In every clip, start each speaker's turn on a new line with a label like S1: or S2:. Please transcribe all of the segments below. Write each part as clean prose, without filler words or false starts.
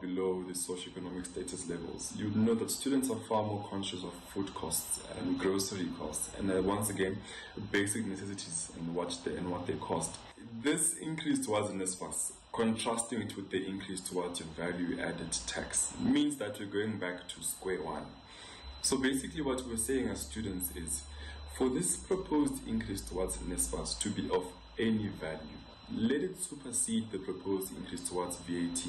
S1: below the socioeconomic status levels, you know that students are far more conscious of food costs and grocery costs, and once again, basic necessities and what they cost. This increase towards NSFAS, contrasting it with the increase towards your value-added tax, means that we're going back to square one. So basically what we're saying as students is, for this proposed increase towards NSFAS to be of any value, let it supersede the proposed increase towards VAT.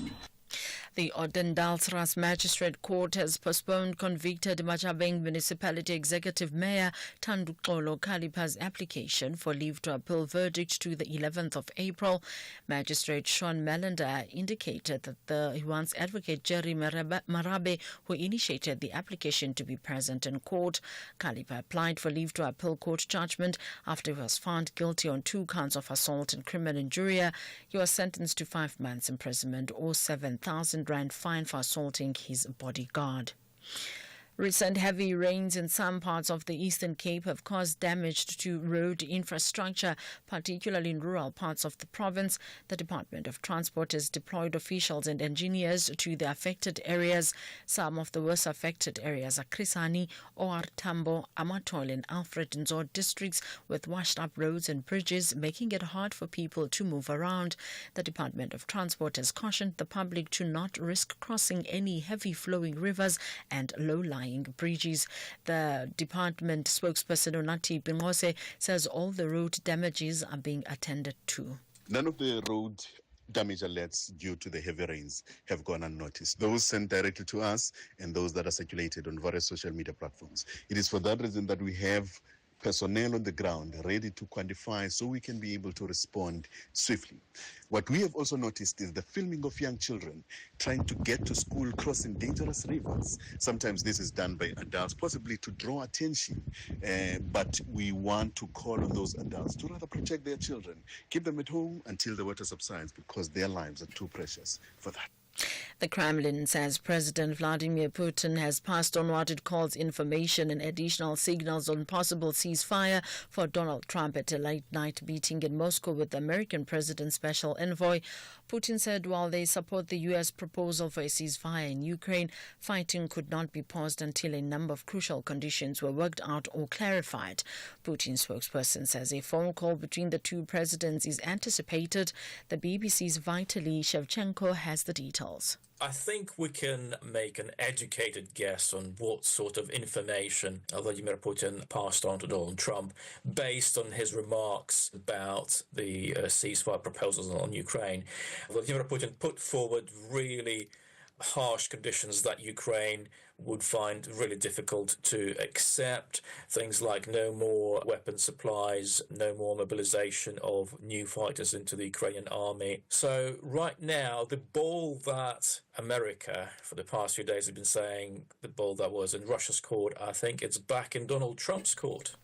S2: The Odendalsras Magistrate Court has postponed convicted Machabeng Municipality Executive Mayor Thanduxolo Khalipha's application for leave to appeal verdict to the 11th of April. Magistrate Sean Melander indicated that he wants advocate Jerry Marabe, who initiated the application, to be present in court. Khalipha applied for leave to appeal court judgment after he was found guilty on 2 counts of assault and criminal injury. He was sentenced to 5 months imprisonment or 7,000 Rand fine for assaulting his bodyguard. Recent heavy rains in some parts of the Eastern Cape have caused damage to road infrastructure, particularly in rural parts of the province. The Department of Transport has deployed officials and engineers to the affected areas. Some of the worst affected areas are Chris Hani, OR Tambo, Amatol and Alfred Nzo districts, with washed up roads and bridges, making it hard for people to move around. The Department of Transport has cautioned the public to not risk crossing any heavy flowing rivers and low-lying bridges. The department spokesperson Onati Bingose says all the road damages are being attended to.
S3: None of the road damage alerts due to the heavy rains have gone unnoticed. Those sent directly to us and those that are circulated on various social media platforms. It is for that reason that we have personnel on the ground ready to quantify so we can be able to respond swiftly. What we have also noticed is the filming of young children trying to get to school crossing dangerous rivers. Sometimes this is done by adults, possibly to draw attention, but we want to call on those adults to rather protect their children, keep them at home until the water subsides, because their lives are too precious for that.
S2: The Kremlin says President Vladimir Putin has passed on what it calls information and additional signals on possible ceasefire for Donald Trump at a late-night meeting in Moscow with the American President's special envoy. Putin said while they support the U.S. proposal for a ceasefire in Ukraine, fighting could not be paused until a number of crucial conditions were worked out or clarified. Putin's spokesperson says a phone call between the two presidents is anticipated. The BBC's Vitaly Shevchenko has the details.
S4: I think we can make an educated guess on what sort of information Vladimir Putin passed on to Donald Trump based on his remarks about the ceasefire proposals on Ukraine. Vladimir Putin put forward really harsh conditions that Ukraine would find really difficult to accept. Things like no more weapon supplies, no more mobilization of new fighters into the Ukrainian army. So right now, the ball that America, for the past few days, have been saying, the ball that was in Russia's court, I think it's back in Donald Trump's court.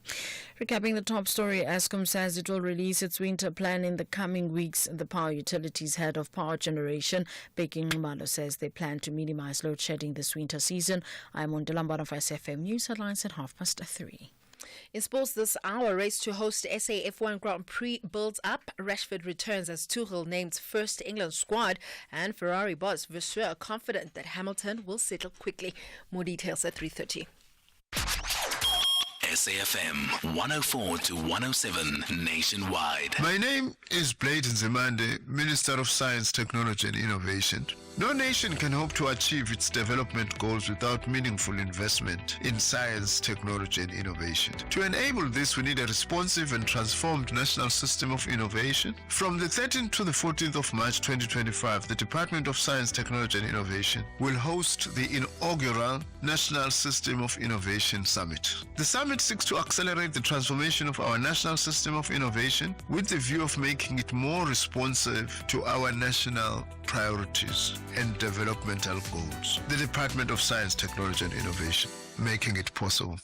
S2: Recapping the top story, Eskom says it will release its winter plan in the coming weeks. The power utilities head of power generation, Bheki Nxumalo, says they plan to minimize load shedding this winter season. I'm on Delambara of SFM News headlines at 3:30.
S5: In sports this hour, race to host SAF1 Grand Prix builds up. Rashford returns as Tuchel named first England squad, and Ferrari boss Vasseur are confident that Hamilton will settle quickly. More details at 3:30.
S6: SAFM 104 to 107 nationwide.
S7: My name is Blade Nzimande, Minister of Science, Technology and Innovation. No nation can hope to achieve its development goals without meaningful investment in science, technology and innovation. To enable this, we need a responsive and transformed national system of innovation. From the 13th to the 14th of March 2025, the Department of Science, Technology and Innovation will host the inaugural National System of Innovation Summit. The summit seeks to accelerate the transformation of our national system of innovation with the view of making it more responsive to our national priorities and developmental goals. The Department of Science, Technology and Innovation, making it possible.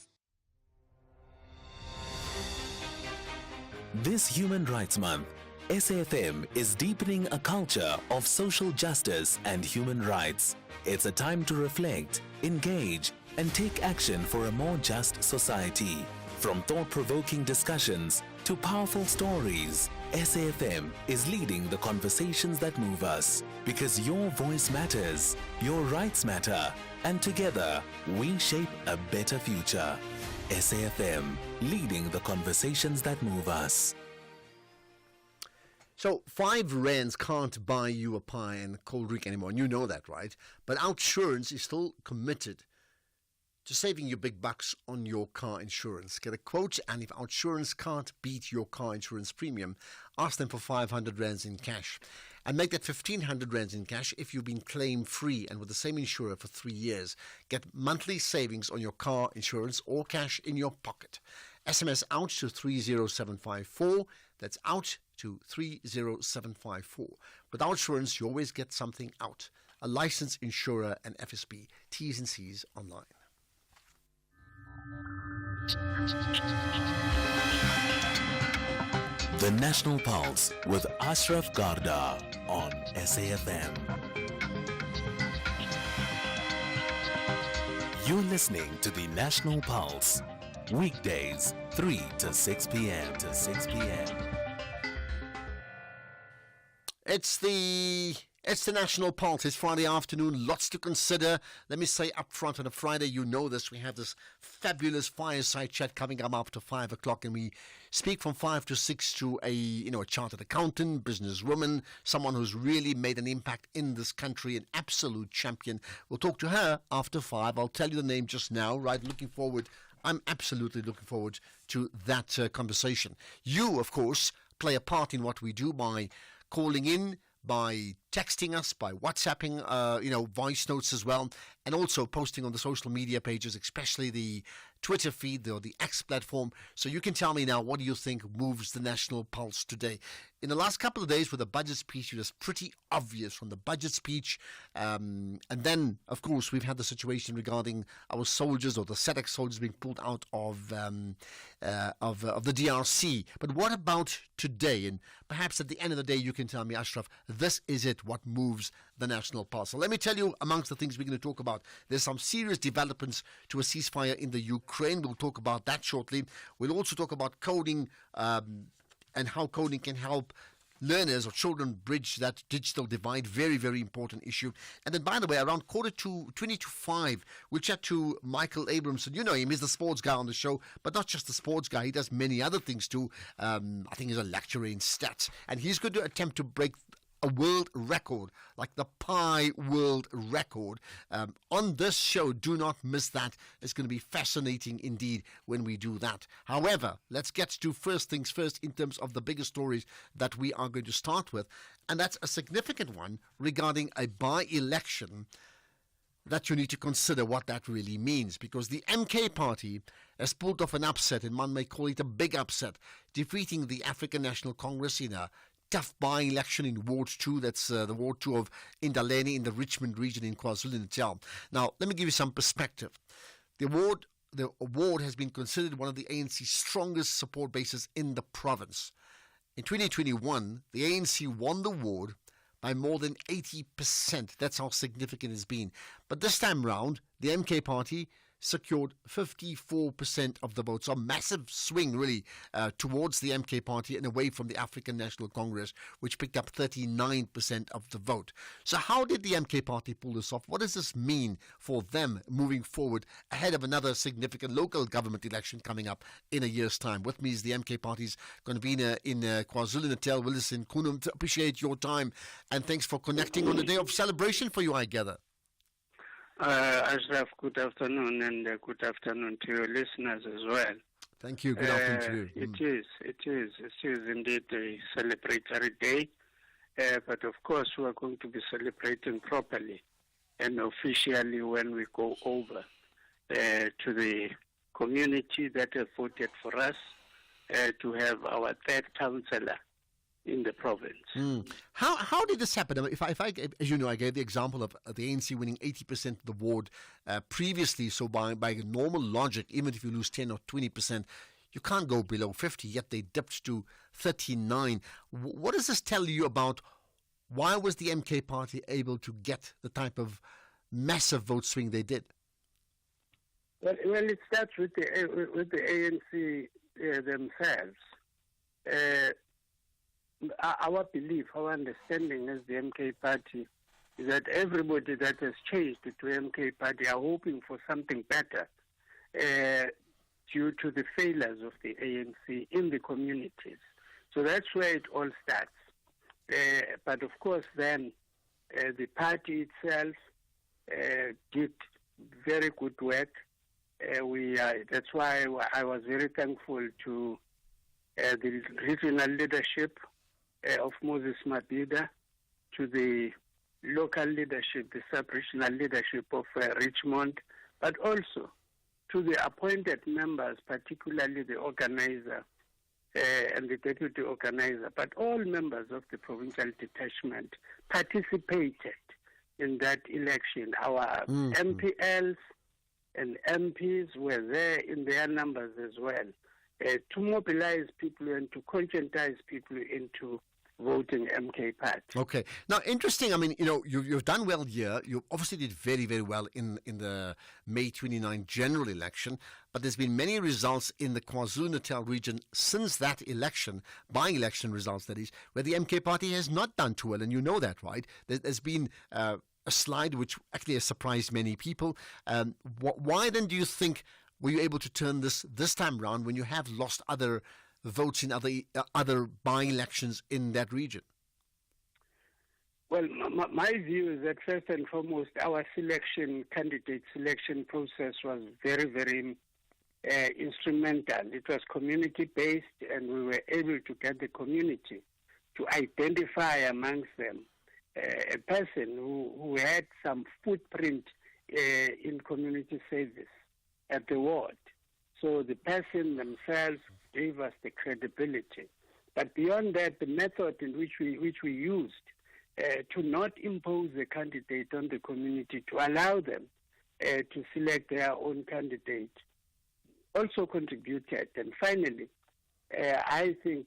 S6: This Human Rights Month, SAFM is deepening a culture of social justice and human rights. It's a time to reflect, engage, and take action for a more just society. From thought-provoking discussions to powerful stories, SAFM is leading the conversations that move us. Because your voice matters, your rights matter, and together we shape a better future. SAFM, leading the conversations that move us.
S8: So 5 rands can't buy you a pie and cold drink anymore, and you know that, right? But Outsurance is still committed to saving you big bucks on your car insurance. Get a quote, and if Outsurance can't beat your car insurance premium, ask them for 500 rands in cash. And make that 1,500 rands in cash if you've been claim-free and with the same insurer for 3 years. Get monthly savings on your car insurance or cash in your pocket. SMS out to 30754. That's out to 30754. With Outsurance, you always get something out. A licensed insurer and FSB. T's and C's online.
S6: The National Pulse with Ashraf Garda on SAFM. You're listening to the National Pulse. Weekdays, 3 to 6 p.m.
S8: It's the National Pulse. It's Friday afternoon. Lots to consider. Let me say up front, on a Friday, you know this, we have this fabulous fireside chat coming up after 5 o'clock, and we speak from 5 to 6 to a chartered accountant, businesswoman, someone who's really made an impact in this country, an absolute champion. We'll talk to her after 5. I'll tell you the name just now, right? I'm absolutely looking forward to that conversation. You, of course, play a part in what we do by calling in, by texting us, by WhatsApping, voice notes as well, and also posting on the social media pages, especially the Twitter feed or the X platform. So you can tell me now, what do you think moves the National Pulse today? In the last couple of days with the budget speech, it was pretty obvious from the budget speech. And then, of course, we've had the situation regarding our soldiers, or the SADC soldiers, being pulled out of the DRC. But what about today? And perhaps at the end of the day, you can tell me, Ashraf, this is it, what moves the National Pulse. So let me tell you, amongst the things we're going to talk about, there's some serious developments to a ceasefire in the Ukraine. We'll talk about that shortly. We'll also talk about coding and how coding can help learners or children bridge that digital divide. Very, very important issue. And then, by the way, around 4:20 we'll chat to Michael Abramson. You know him, he's the sports guy on the show, but not just the sports guy. He does many other things too. I think he's a lecturer in stats, and he's going to attempt to break a world record, like the pie world record, on this show. Do not miss that. It's going to be fascinating indeed when we do that. However, let's get to first things first in terms of the biggest stories that we are going to start with, and that's a significant one regarding a by-election that you need to consider what that really means, because the MK party has pulled off an upset, and one may call it a big upset, defeating the African National Congress in a tough by-election in Ward 2. That's the Ward 2 of Indaleni in the Richmond region in KwaZulu-Natal. Now, let me give you some perspective. The ward has been considered one of the ANC's strongest support bases in the province. In 2021, the ANC won the ward by more than 80%. That's how significant it's been. But this time round, the MK party secured 54% of the vote. So a massive swing, really, towards the MK party and away from the African National Congress, which picked up 39% of the vote. So how did the MK party pull this off? What does this mean for them moving forward ahead of another significant local government election coming up in a year's time? With me is the MK party's going to be in KwaZulu-Natal, Willis in Kunum. To appreciate your time, and thanks for connecting on a day of celebration for you, I gather.
S9: Ashraf, good afternoon, and good afternoon to your listeners as well.
S8: Thank you. Good afternoon to you.
S9: It is indeed a celebratory day, but of course we are going to be celebrating properly and officially when we go over to the community that have voted for us to have our third councillor in the province.
S8: How did this happen? I mean, if I, as you know, I gave the example of the ANC winning 80% of the ward previously. So by normal logic, even if you lose 10 or 20%, you can't go below 50. Yet they dipped to 39. What does this tell you about why was the MK party able to get the type of massive vote swing they did?
S9: Well, it starts with the ANC themselves. Our belief, our understanding as the MK party is that everybody that has changed to MK Party are hoping for something better due to the failures of the ANC in the communities. So that's where it all starts. But of course, then the party itself did very good work. That's why I was very thankful to the regional leadership of Moses Mabhida, to the local leadership, the sub-regional leadership of Richmond, but also to the appointed members, particularly the organizer and the deputy organizer, but all members of the provincial detachment participated in that election. Our MPLs and MPs were there in their numbers as well, to mobilize people and to conscientize people into voting MK Party.
S8: Okay. Now, interesting. I mean, you've done well here. You obviously did very, very well in the May 29 general election, but there's been many results in the KwaZulu-Natal region since that election, by-election results, that is, where the MK Party has not done too well, and you know that, right? There's been a slide which actually has surprised many people. Why then do you think were you able to turn this time round when you have lost other votes in other by-elections in that region?
S9: Well, my view is that first and foremost, our candidate selection process was very, very instrumental. It was community-based, and we were able to get the community to identify amongst them a person who had some footprint in community service at the ward. So the person themselves gave us the credibility. But beyond that, the method in which we used to not impose the candidate on the community, to allow them to select their own candidate, also contributed. And finally, I think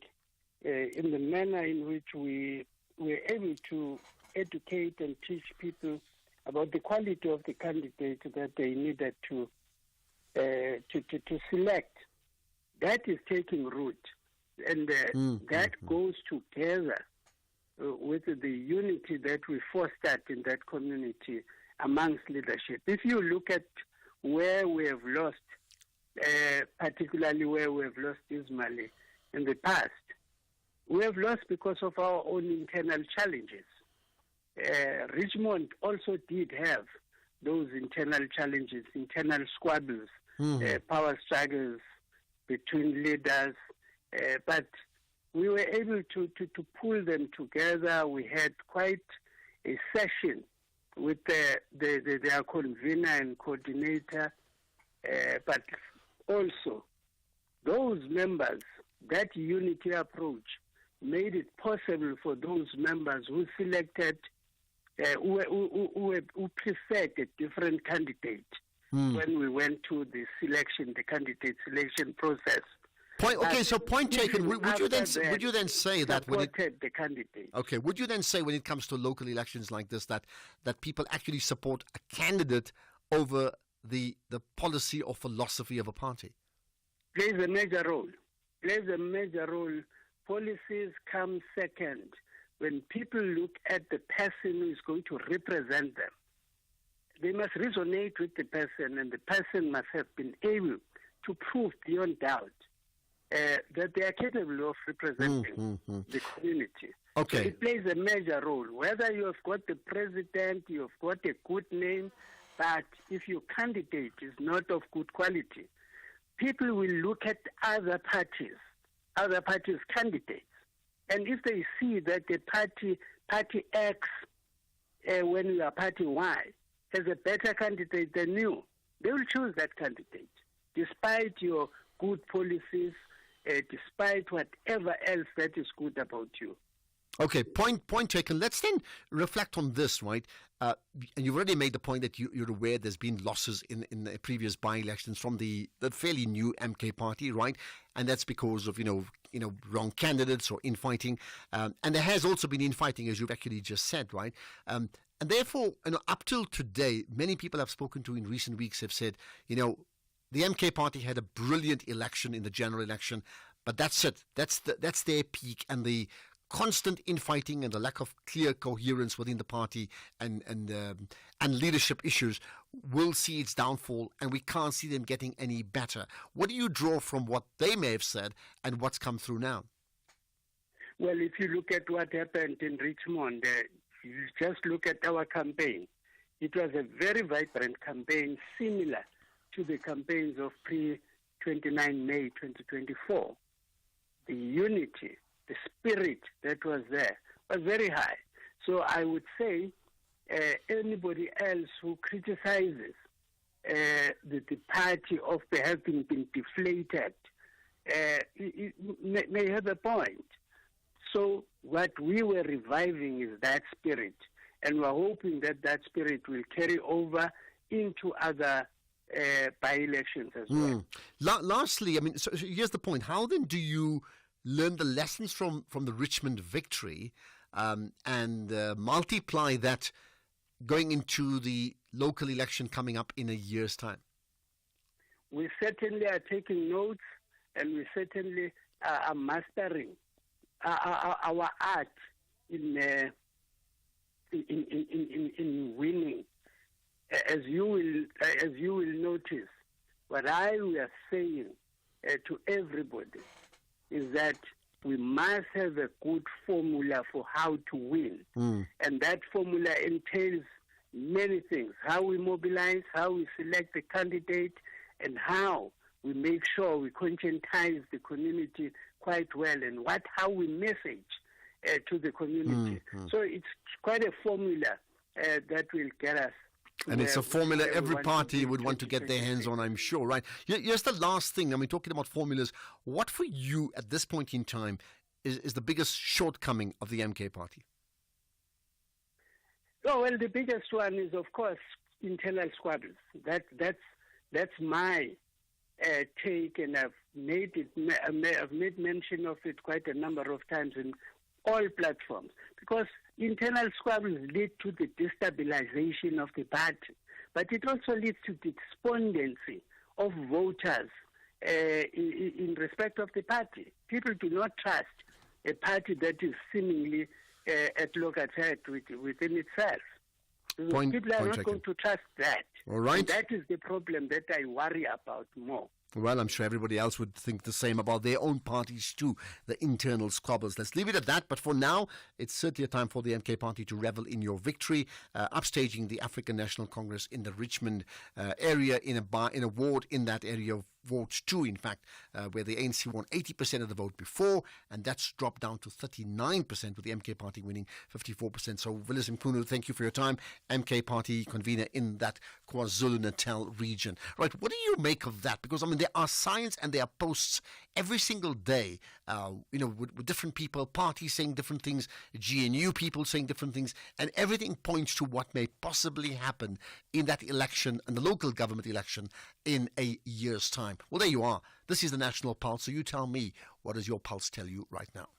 S9: in the manner in which we were able to educate and teach people about the quality of the candidate that they needed to select, that is taking root, and that goes together with the unity that we fostered in that community amongst leadership. If you look at where we have lost, particularly where we have lost dismally in the past, we have lost because of our own internal challenges. Richmond also did have those internal challenges, internal squabbles, power struggles between leaders, but we were able to pull them together. We had quite a session with their convener and coordinator, but also those members, that unity approach made it possible for those members who selected, who preferred a different candidate when we went to the candidate selection process.
S8: Point taken. Would you then say that when
S9: the candidate?
S8: Okay. Would you then say when it comes to local elections like this that people actually support a candidate over the policy or philosophy of a party?
S9: Plays a major role. Policies come second. When people look at the person who is going to represent them, they must resonate with the person, and the person must have been able to prove beyond doubt that they are capable of representing the community.
S8: Okay.
S9: So it plays a major role. Whether you have got the president, you have got a good name, but if your candidate is not of good quality, people will look at other parties' candidates. And if they see that the party X, when you are party Y, has a better candidate than you, they will choose that candidate, despite your good policies, despite whatever else that is good about you.
S8: Okay, point taken. Let's then reflect on this, right? And you've already made the point that you're aware there's been losses in the previous by-elections from the fairly new MK Party, right? And that's because of wrong candidates or infighting, and there has also been infighting, as you've actually just said, right? And therefore, up till today, many people I've spoken to in recent weeks have said, the MK Party had a brilliant election in the general election, but that's it. That's their peak, and the constant infighting and the lack of clear coherence within the party and leadership issues will see its downfall, and we can't see them getting any better. What do you draw from what they may have said and what's come through now?
S9: Well, if you look at what happened in Richmond, you just look at our campaign. It was a very vibrant campaign, similar to the campaigns of pre-29 May 2024. The unity, the spirit that was there was very high. So I would say anybody else who criticizes the party of having been deflated may have a point. So what we were reviving is that spirit, and we're hoping that that spirit will carry over into other by-elections as well.
S8: Lastly, I mean, so here's the point. How then do you learn the lessons from the Richmond victory and multiply that going into the local election coming up in a year's time?
S9: We certainly are taking notes, and we certainly are mastering our art in winning. As you will notice, what I was saying to everybody is that we must have a good formula for how to win, and that formula entails many things: how we mobilize, how we select the candidate, and how we make sure we conscientize the community quite well, and how we message to the community. So it's quite a formula that will get us.
S8: And it's a formula every party would want to get their hands on, I'm sure, right? Here's the last thing. I mean, talking about formulas, what for you at this point in time is the biggest shortcoming of the MK party?
S9: Oh, well, the biggest one is, of course, internal squabbles. That's my take, and I've made mention of it quite a number of times in all platforms, because internal squabbles lead to the destabilization of the party, but it also leads to despondency of voters in respect of the party. People do not trust a party that is seemingly at loggerhead within itself. People are not going to trust that.
S8: All right.
S9: And that is the problem that I worry about more.
S8: Well, I'm sure everybody else would think the same about their own parties too, the internal squabbles. Let's leave it at that. But for now, it's certainly a time for the MK party to revel in your victory, upstaging the African National Congress in the Richmond area, in a ward in that area of Ward 2, in fact, where the ANC won 80% of the vote before, and that's dropped down to 39%, with the MK party winning 54%. So, Willis Mkhunu, thank you for your time. MK party convener in that KwaZulu-Natal region. Right, what do you make of that? Because, I mean, there are signs and there are posts every single day, with different people, parties saying different things, GNU people saying different things, and everything points to what may possibly happen in that election, and the local government election, in a year's time. Well, there you are. This is the National Pulse. So you tell me, what does your pulse tell you right now?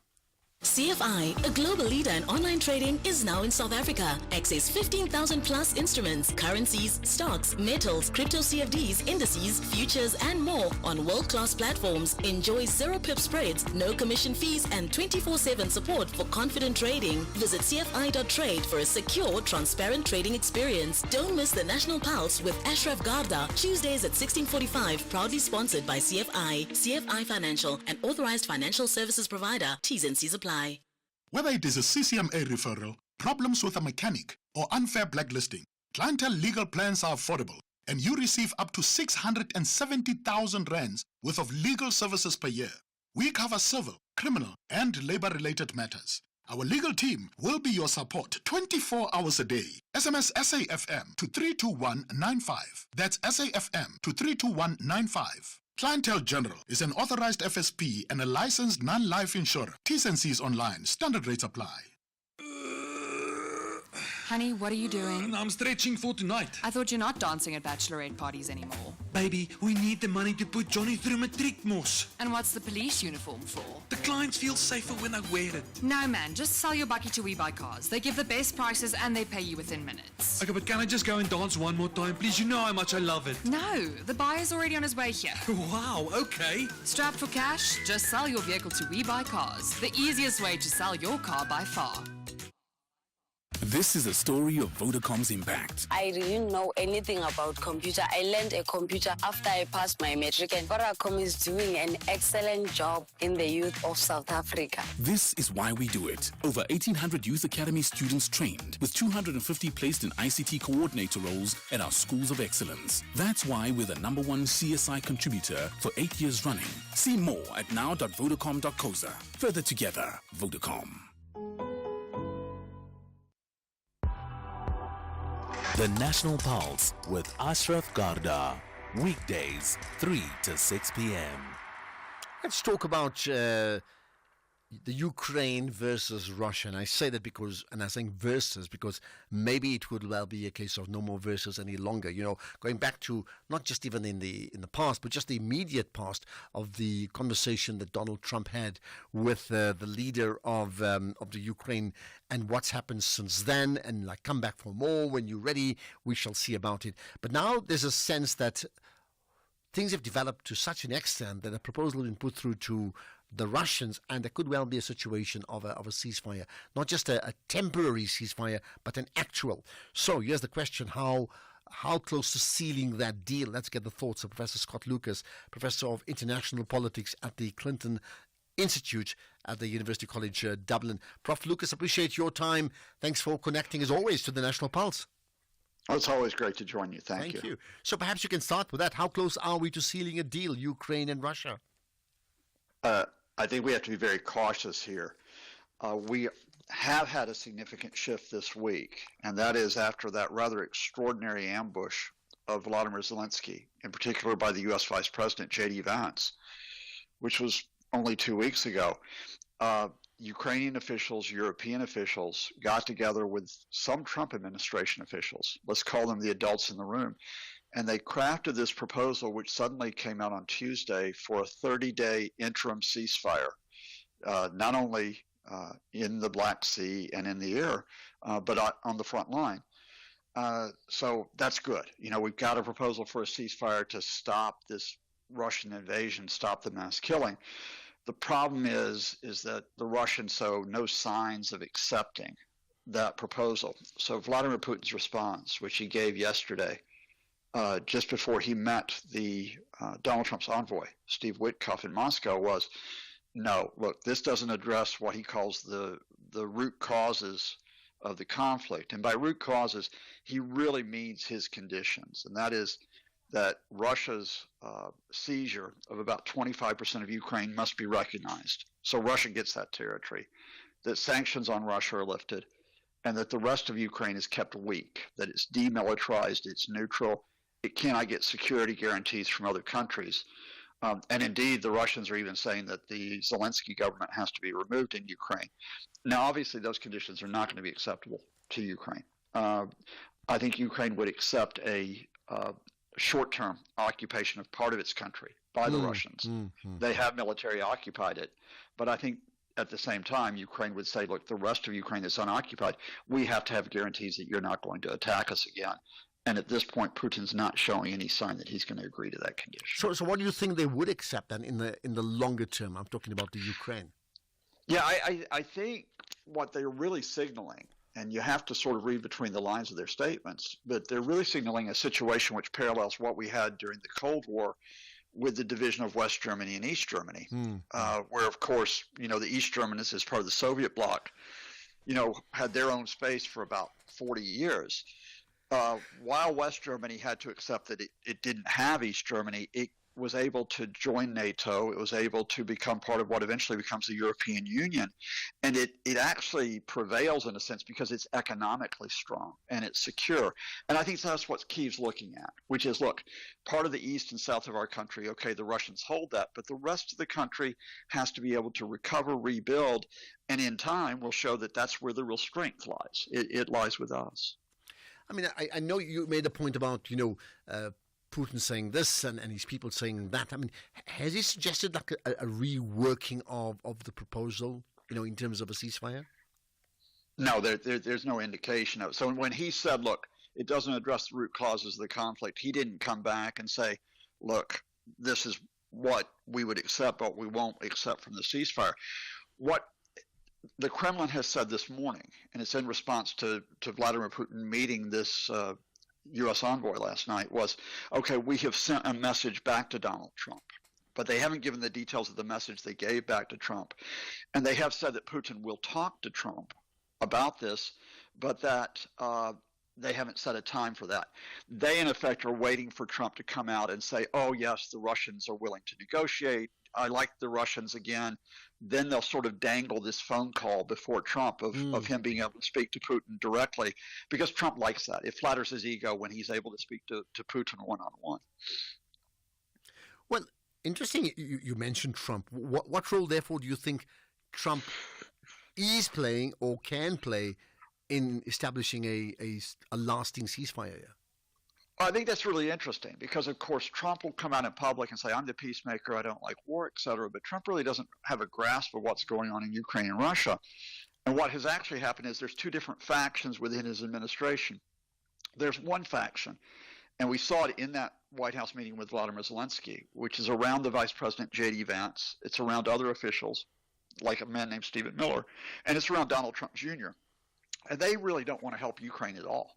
S10: CFI, a global leader in online trading, is now in South Africa. Access 15,000 plus instruments, currencies, stocks, metals, crypto CFDs, indices, futures, and more on world-class platforms. Enjoy zero pip spreads, no commission fees, and 24/7 support for confident trading. Visit cfi.trade for a secure, transparent trading experience. Don't miss the National Pulse with Ashraf Garda, Tuesdays at 16:45. Proudly sponsored by CFI. CFI Financial, an authorized financial services provider. T's and C's apply.
S11: Whether it is a CCMA referral, problems with a mechanic, or unfair blacklisting, Clientele legal plans are affordable, and you receive up to 670,000 rands worth of legal services per year. We cover civil, criminal, and labor-related matters. Our legal team will be your support 24 hours a day. SMS SAFM to 32195. That's SAFM to 32195. Clientele General is an authorized FSP and a licensed non-life insurer. T's and C's online. Standard rates apply.
S12: Honey, what are you doing?
S13: I'm stretching for tonight.
S12: I thought you're not dancing at bachelorette parties anymore.
S13: Baby, we need the money to put Johnny through matric mos.
S12: And what's the police uniform for?
S13: The clients feel safer when I wear it.
S12: No, man, just sell your bucky to We Buy Cars. They give the best prices and they pay you within minutes.
S13: Okay, but can I just go and dance one more time, please? You know how much I love it.
S12: No, the buyer's already on his way here.
S13: Wow, okay.
S12: Strapped for cash? Just sell your vehicle to We Buy Cars. The easiest way to sell your car by far.
S6: This is a story of Vodacom's impact.
S14: I didn't know anything about computer. I learned a computer after I passed my matric, and Vodacom is doing an excellent job in the youth of South Africa.
S6: This is why we do it. Over 1,800 Youth Academy students trained, with 250 placed in ICT coordinator roles at our schools of excellence. That's why we're the #1 CSI contributor for 8 years running. See more at now.vodacom.coza. Further together, Vodacom. The National Pulse with Ashraf Garda. Weekdays, 3 to 6 p.m.
S8: Let's talk about the Ukraine versus Russia. And I say that because, and I'm saying versus, because maybe it would well be a case of no more versus any longer. You know, going back to not just even in the past, but just the immediate past of the conversation that Donald Trump had with the leader of the Ukraine, and what's happened since then. And like, come back for more when you're ready. We shall see about it. But now there's a sense that things have developed to such an extent that a proposal has been put through to the Russians, and there could well be a situation of a ceasefire, not just a temporary ceasefire, but an actual. So here's the question: how close to sealing that deal? Let's get the thoughts of Professor Scott Lucas, Professor of International Politics at the Clinton Institute at the University College Dublin. Prof. Lucas, appreciate your time. Thanks for connecting, as always, to the National Pulse.
S15: Oh, it's always great to join you. Thank you.
S8: So perhaps you can start with that. How close are we to sealing a deal, Ukraine and Russia?
S15: I think we have to be very cautious here. We have had a significant shift this week, and that is after that rather extraordinary ambush of Vladimir Zelensky, in particular by the U.S. Vice President J.D. Vance, which was only 2 weeks ago. Ukrainian officials, European officials got together with some Trump administration officials, let's call them the adults in the room, and they crafted this proposal, which suddenly came out on Tuesday, for a 30-day interim ceasefire, not only in the Black Sea and in the air, but on the front line. So that's good. You know, we've got a proposal for a ceasefire to stop this Russian invasion, stop the mass killing. The problem is that the Russians show no signs of accepting that proposal. So Vladimir Putin's response, which he gave yesterday, just before he met the Donald Trump's envoy, Steve Witkoff, in Moscow, was, no, look, this doesn't address what he calls the root causes of the conflict. And by root causes, he really means his conditions, and that is that Russia's seizure of about 25% of Ukraine must be recognized. So Russia gets that territory, that sanctions on Russia are lifted, and that the rest of Ukraine is kept weak, that it's demilitarized, it's neutral, it cannot get security guarantees from other countries. And indeed, the Russians are even saying that the Zelensky government has to be removed in Ukraine. Now, obviously, those conditions are not going to be acceptable to Ukraine. I think Ukraine would accept a short-term occupation of part of its country by the Russians. They have military occupied it. But I think at the same time, Ukraine would say, look, the rest of Ukraine is unoccupied. We have to have guarantees that you're not going to attack us again. And at this point, Putin's not showing any sign that he's going to agree to that condition.
S8: So what do you think they would accept then in the longer term? I'm talking about the Ukraine.
S15: Yeah, I think what they're really signaling, and you have to sort of read between the lines of their statements, but they're really signaling a situation which parallels what we had during the Cold War with the division of West Germany and East Germany, where, of course, you know, the East Germans, as part of the Soviet bloc, you know, had their own space for about 40 years. While West Germany had to accept that it didn't have East Germany, it was able to join NATO. It was able to become part of what eventually becomes the European Union. And it actually prevails in a sense because it's economically strong and it's secure. And I think that's what Kyiv's looking at, which is, look, part of the east and south of our country, okay, the Russians hold that, but the rest of the country has to be able to recover, rebuild, and in time will show that that's where the real strength lies. It lies with us.
S8: I mean, I know you made a point about, Putin saying this and his people saying that. I mean, has he suggested like a reworking of the proposal, in terms of a ceasefire?
S15: No, there's no indication of it. So when he said, look, it doesn't address the root causes of the conflict, he didn't come back and say, look, this is what we would accept, but we won't accept from the ceasefire. What the Kremlin has said this morning, and it's in response to Vladimir Putin meeting this U.S. envoy last night, was, okay, we have sent a message back to Donald Trump, but they haven't given the details of the message they gave back to Trump. And they have said that Putin will talk to Trump about this, but that they haven't set a time for that. They, in effect, are waiting for Trump to come out and say, oh, yes, the Russians are willing to negotiate. I like the Russians again. Then they'll sort of dangle this phone call before Trump of him being able to speak to Putin directly, because Trump likes that. It flatters his ego when he's able to speak to Putin one-on-one.
S8: Well, interesting you mentioned Trump. What role, therefore, do you think Trump is playing or can play in establishing a lasting ceasefire here?
S15: I think that's really interesting because, of course, Trump will come out in public and say, I'm the peacemaker, I don't like war, et cetera. But Trump really doesn't have a grasp of what's going on in Ukraine and Russia. And what has actually happened is there's two different factions within his administration. There's one faction, and we saw it in that White House meeting with Vladimir Zelensky, which is around the Vice President J.D. Vance. It's around other officials, like a man named Stephen Miller, and it's around Donald Trump Jr. And they really don't want to help Ukraine at all.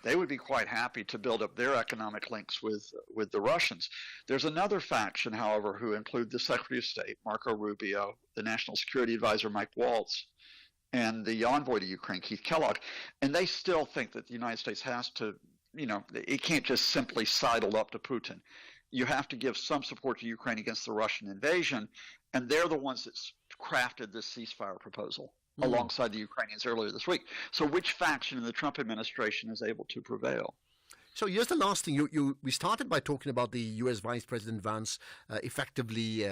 S15: They would be quite happy to build up their economic links with the Russians. There's another faction, however, who include the Secretary of State, Marco Rubio, the National Security Advisor, Mike Waltz, and the envoy to Ukraine, Keith Kellogg. And they still think that the United States has to, it can't just simply sidle up to Putin. You have to give some support to Ukraine against the Russian invasion, and they're the ones that crafted this ceasefire proposal alongside the Ukrainians earlier this week. So which faction in the Trump administration is able to prevail?
S8: So here's the last thing. We started by talking about the U.S. Vice President Vance effectively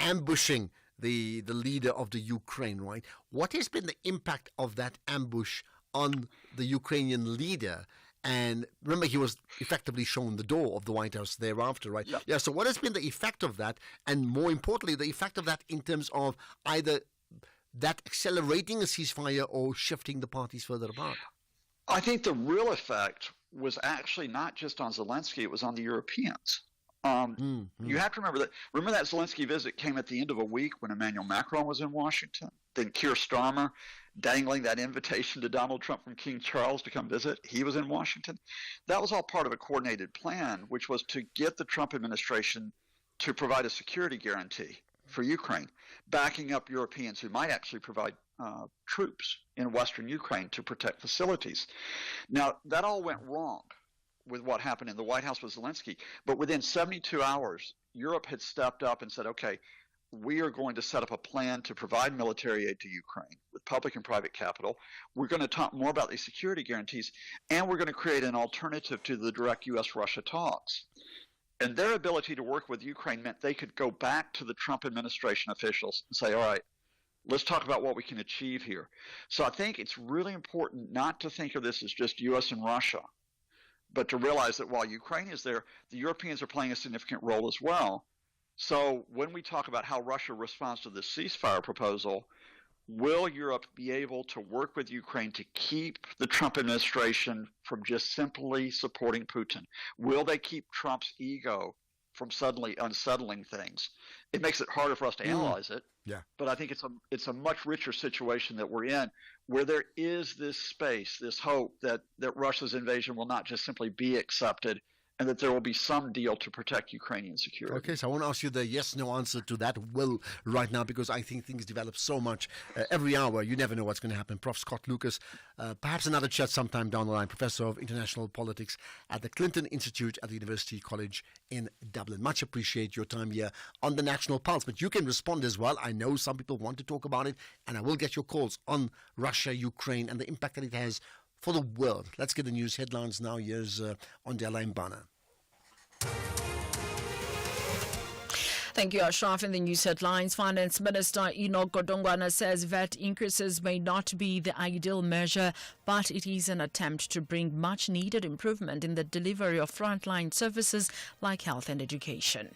S8: ambushing the leader of the Ukraine, right? What has been the impact of that ambush on the Ukrainian leader? And remember, he was effectively shown the door of the White House thereafter, right? Yeah. So what has been the effect of that? And more importantly, the effect of that in terms of either that accelerating a ceasefire or shifting the parties further apart?
S15: I think the real effect was actually not just on Zelensky, it was on the Europeans. You have to remember that Zelensky visit came at the end of a week when Emmanuel Macron was in Washington. Then Keir Starmer dangling that invitation to Donald Trump from King Charles to come visit. He was in Washington. That was all part of a coordinated plan, which was to get the Trump administration to provide a security guarantee for Ukraine, backing up Europeans who might actually provide troops in western Ukraine to protect facilities. Now, that all went wrong with what happened in the White House with Zelensky, but within 72 hours, Europe had stepped up and said, okay, we are going to set up a plan to provide military aid to Ukraine with public and private capital. We're going to talk more about these security guarantees, and we're going to create an alternative to the direct U.S.-Russia talks. And their ability to work with Ukraine meant they could go back to the Trump administration officials and say, all right, let's talk about what we can achieve here. So I think it's really important not to think of this as just U.S. and Russia, but to realize that while Ukraine is there, the Europeans are playing a significant role as well. So when we talk about how Russia responds to this ceasefire proposal, will Europe be able to work with Ukraine to keep the Trump administration from just simply supporting Putin? Will they keep Trump's ego from suddenly unsettling things? It makes it harder for us to analyze it.
S8: Yeah.
S15: But I think it's a much richer situation that we're in, where there is this space, this hope that Russia's invasion will not just simply be accepted and that there will be some deal to protect Ukrainian security.
S8: Okay, so I want to ask you the yes-no answer to that, Will, right now, because I think things develop so much. Every hour, you never know what's going to happen. Prof. Scott Lucas, perhaps another chat sometime down the line, Professor of International Politics at the Clinton Institute at the University College in Dublin. Much appreciate your time here on the National Pulse, but you can respond as well. I know some people want to talk about it, and I will get your calls on Russia, Ukraine, and the impact that it has for the world. Let's get the news headlines now. Here's Ondela Mbana.
S2: Thank you, Ashraf. In the news headlines, Finance Minister Enoch Godongwana says VAT increases may not be the ideal measure, but it is an attempt to bring much needed improvement in the delivery of frontline services like health and education.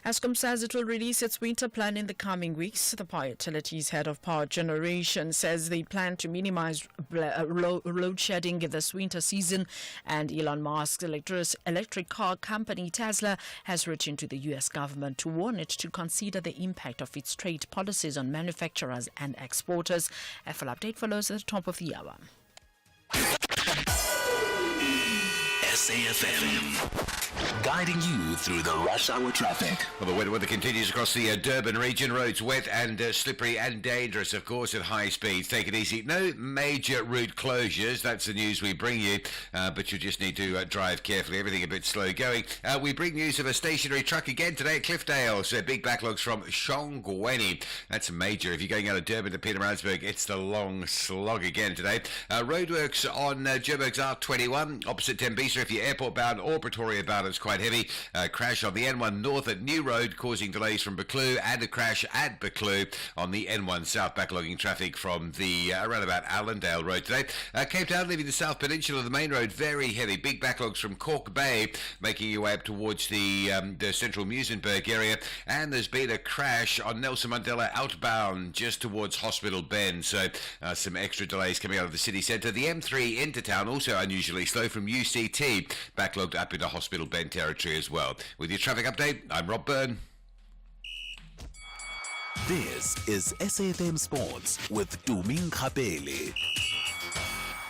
S2: Eskom says it will release its winter plan in the coming weeks. The Power Utilities head of power generation says they plan to minimize load shedding in this winter season. And Elon Musk's electric car company Tesla has written to the U.S. government to warn it to consider the impact of its trade policies on manufacturers and exporters. A full update follows at the top of the hour.
S6: SAFM, guiding you through the rush hour traffic.
S16: Well, the wet weather continues across the Durban region. Roads wet and slippery and dangerous, of course, at high speeds. Take it easy. No major route closures. That's the news we bring you, but you just need to drive carefully. Everything a bit slow going. We bring news of a stationary truck again today at Cliffdale. So big backlogs from Shongweni. That's major. If you're going out of Durban to Pietermaritzburg, it's the long slog again today. Roadworks on Joburg's R21 opposite Tembisa. If you're airport bound or Pretoria bound, it's quite heavy. Crash on the N1 north at New Road, causing delays from Buccleuch, and a crash at Buccleuch on the N1 south, backlogging traffic from the around about Allendale Road today. Cape Town leaving the South Peninsula, the main road very heavy. Big backlogs from Cork Bay, making your way up towards the central Muizenberg area. And there's been a crash on Nelson Mandela outbound just towards Hospital Bend. So some extra delays coming out of the city centre. The M3 into town also unusually slow from UCT, backlogged up into Hospital Bend territory as well. With your traffic update, I'm Rob Byrne.
S6: This is SAFM Sports with Tumi Nkgapele.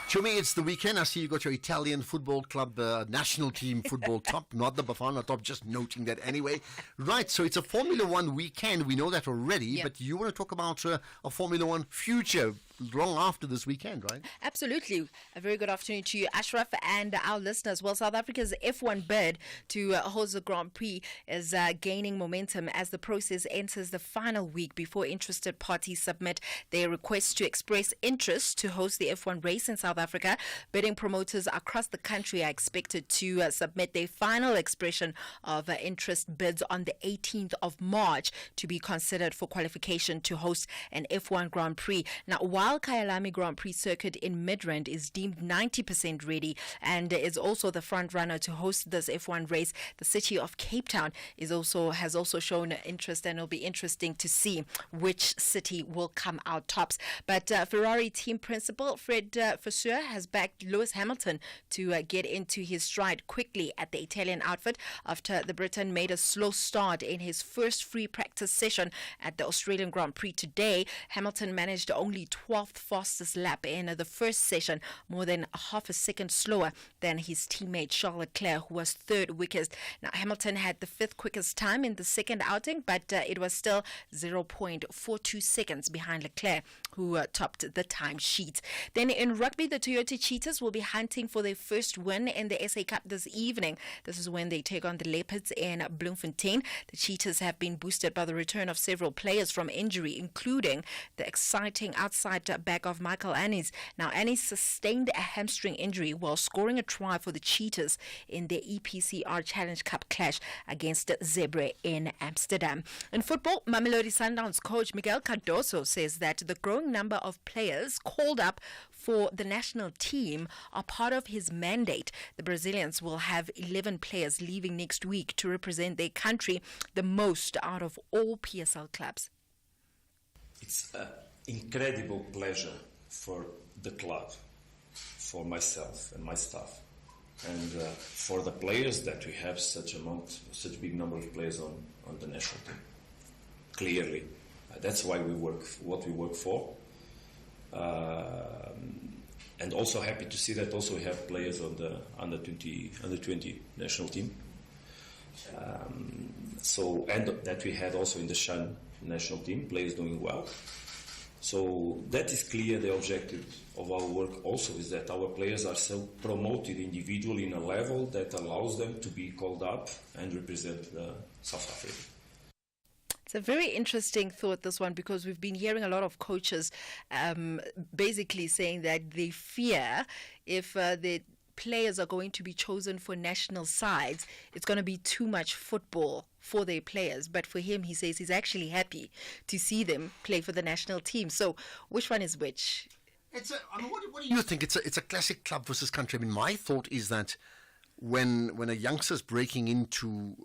S8: Tumi, it's the weekend. I see you got your Italian football club national team football top, not the Bafana top, just noting that anyway. Right, so it's a Formula One weekend. We know that already, but you want to talk about a Formula One future long after this weekend, right?
S5: Absolutely. A very good afternoon to you, Ashraf, and our listeners. Well, South Africa's F1 bid to host the Grand Prix is gaining momentum as the process enters the final week before interested parties submit their requests to express interest to host the F1 race in South Africa. Bidding promoters across the country are expected to submit their final expression of interest bids on the 18th of March to be considered for qualification to host an F1 Grand Prix. Now, while Kyalami Grand Prix circuit in Midrand is deemed 90% ready and is also the front runner to host this F1 race, the city of Cape Town has also shown interest, and it'll be interesting to see which city will come out tops. But Ferrari team principal Fred Vasseur has backed Lewis Hamilton to get into his stride quickly at the Italian outfit after the Briton made a slow start in his first free practice session at the Australian Grand Prix today. Hamilton managed only 12th fastest lap in the first session, more than half a second slower than his teammate Charles Leclerc, who was third quickest. Now, Hamilton had the fifth quickest time in the second outing, but it was still 0.42 seconds behind Leclerc, who topped the time sheet. Then in rugby, the Toyota Cheetahs will be hunting for their first win in the SA Cup this evening. This is when they take on the Leopards in Bloemfontein. The Cheetahs have been boosted by the return of several players from injury, including the exciting outside back of Michael Annis. Now, Annis sustained a hamstring injury while scoring a try for the Cheetahs in their EPCR Challenge Cup clash against Zebre in Amsterdam. In football, Mamelodi Sundowns coach Miguel Cardoso says that the growing number of players called up for the national team are part of his mandate. The Brazilians will have 11 players leaving next week to represent their country, the most out of all PSL clubs.
S17: It's incredible pleasure for the club, for myself and my staff, and for the players that we have such big number of players on the national team. Clearly, that's why we work what we work for. And also happy to see that also we have players on the under 20 national team. And that we had also in the Shan national team, players doing well. So that is clear. The objective of our work also is that our players are so promoted individually in a level that allows them to be called up and represent South Africa.
S5: It's a very interesting thought, this one, because we've been hearing a lot of coaches basically saying that they fear if the players are going to be chosen for national sides, it's going to be too much football for their players. But for him, he says he's actually happy to see them play for the national team. So which one is which?
S8: What do you think? It's a classic club versus country. I mean, my thought is that when a youngster's breaking into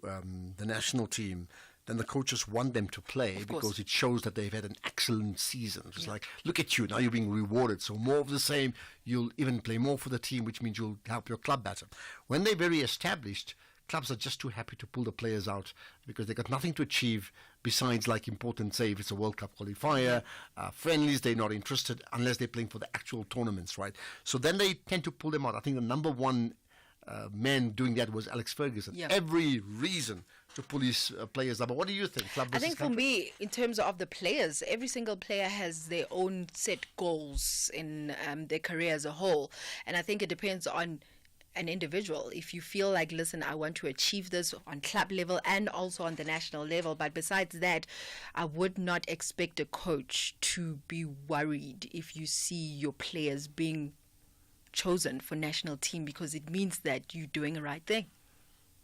S8: the national team, then the coaches want them to play because it shows that they've had an excellent season. It's like, look at you, now you're being rewarded. So more of the same, you'll even play more for the team, which means you'll help your club better. When they're very established, clubs are just too happy to pull the players out because they've got nothing to achieve besides like important, say, if it's a World Cup qualifier, friendlies, they're not interested unless they're playing for the actual tournaments, right? So then they tend to pull them out. I think the number one man doing that was Alex Ferguson.
S5: Yeah.
S8: Every reason to pull his players up. But what do you think? Club
S5: I think for me, in terms of the players, every single player has their own set goals in their career as a whole. And I think it depends on an individual. If you feel like, listen, I want to achieve this on club level and also on the national level. But besides that, I would not expect a coach to be worried if you see your players being chosen for national team, because it means that you're doing the right thing.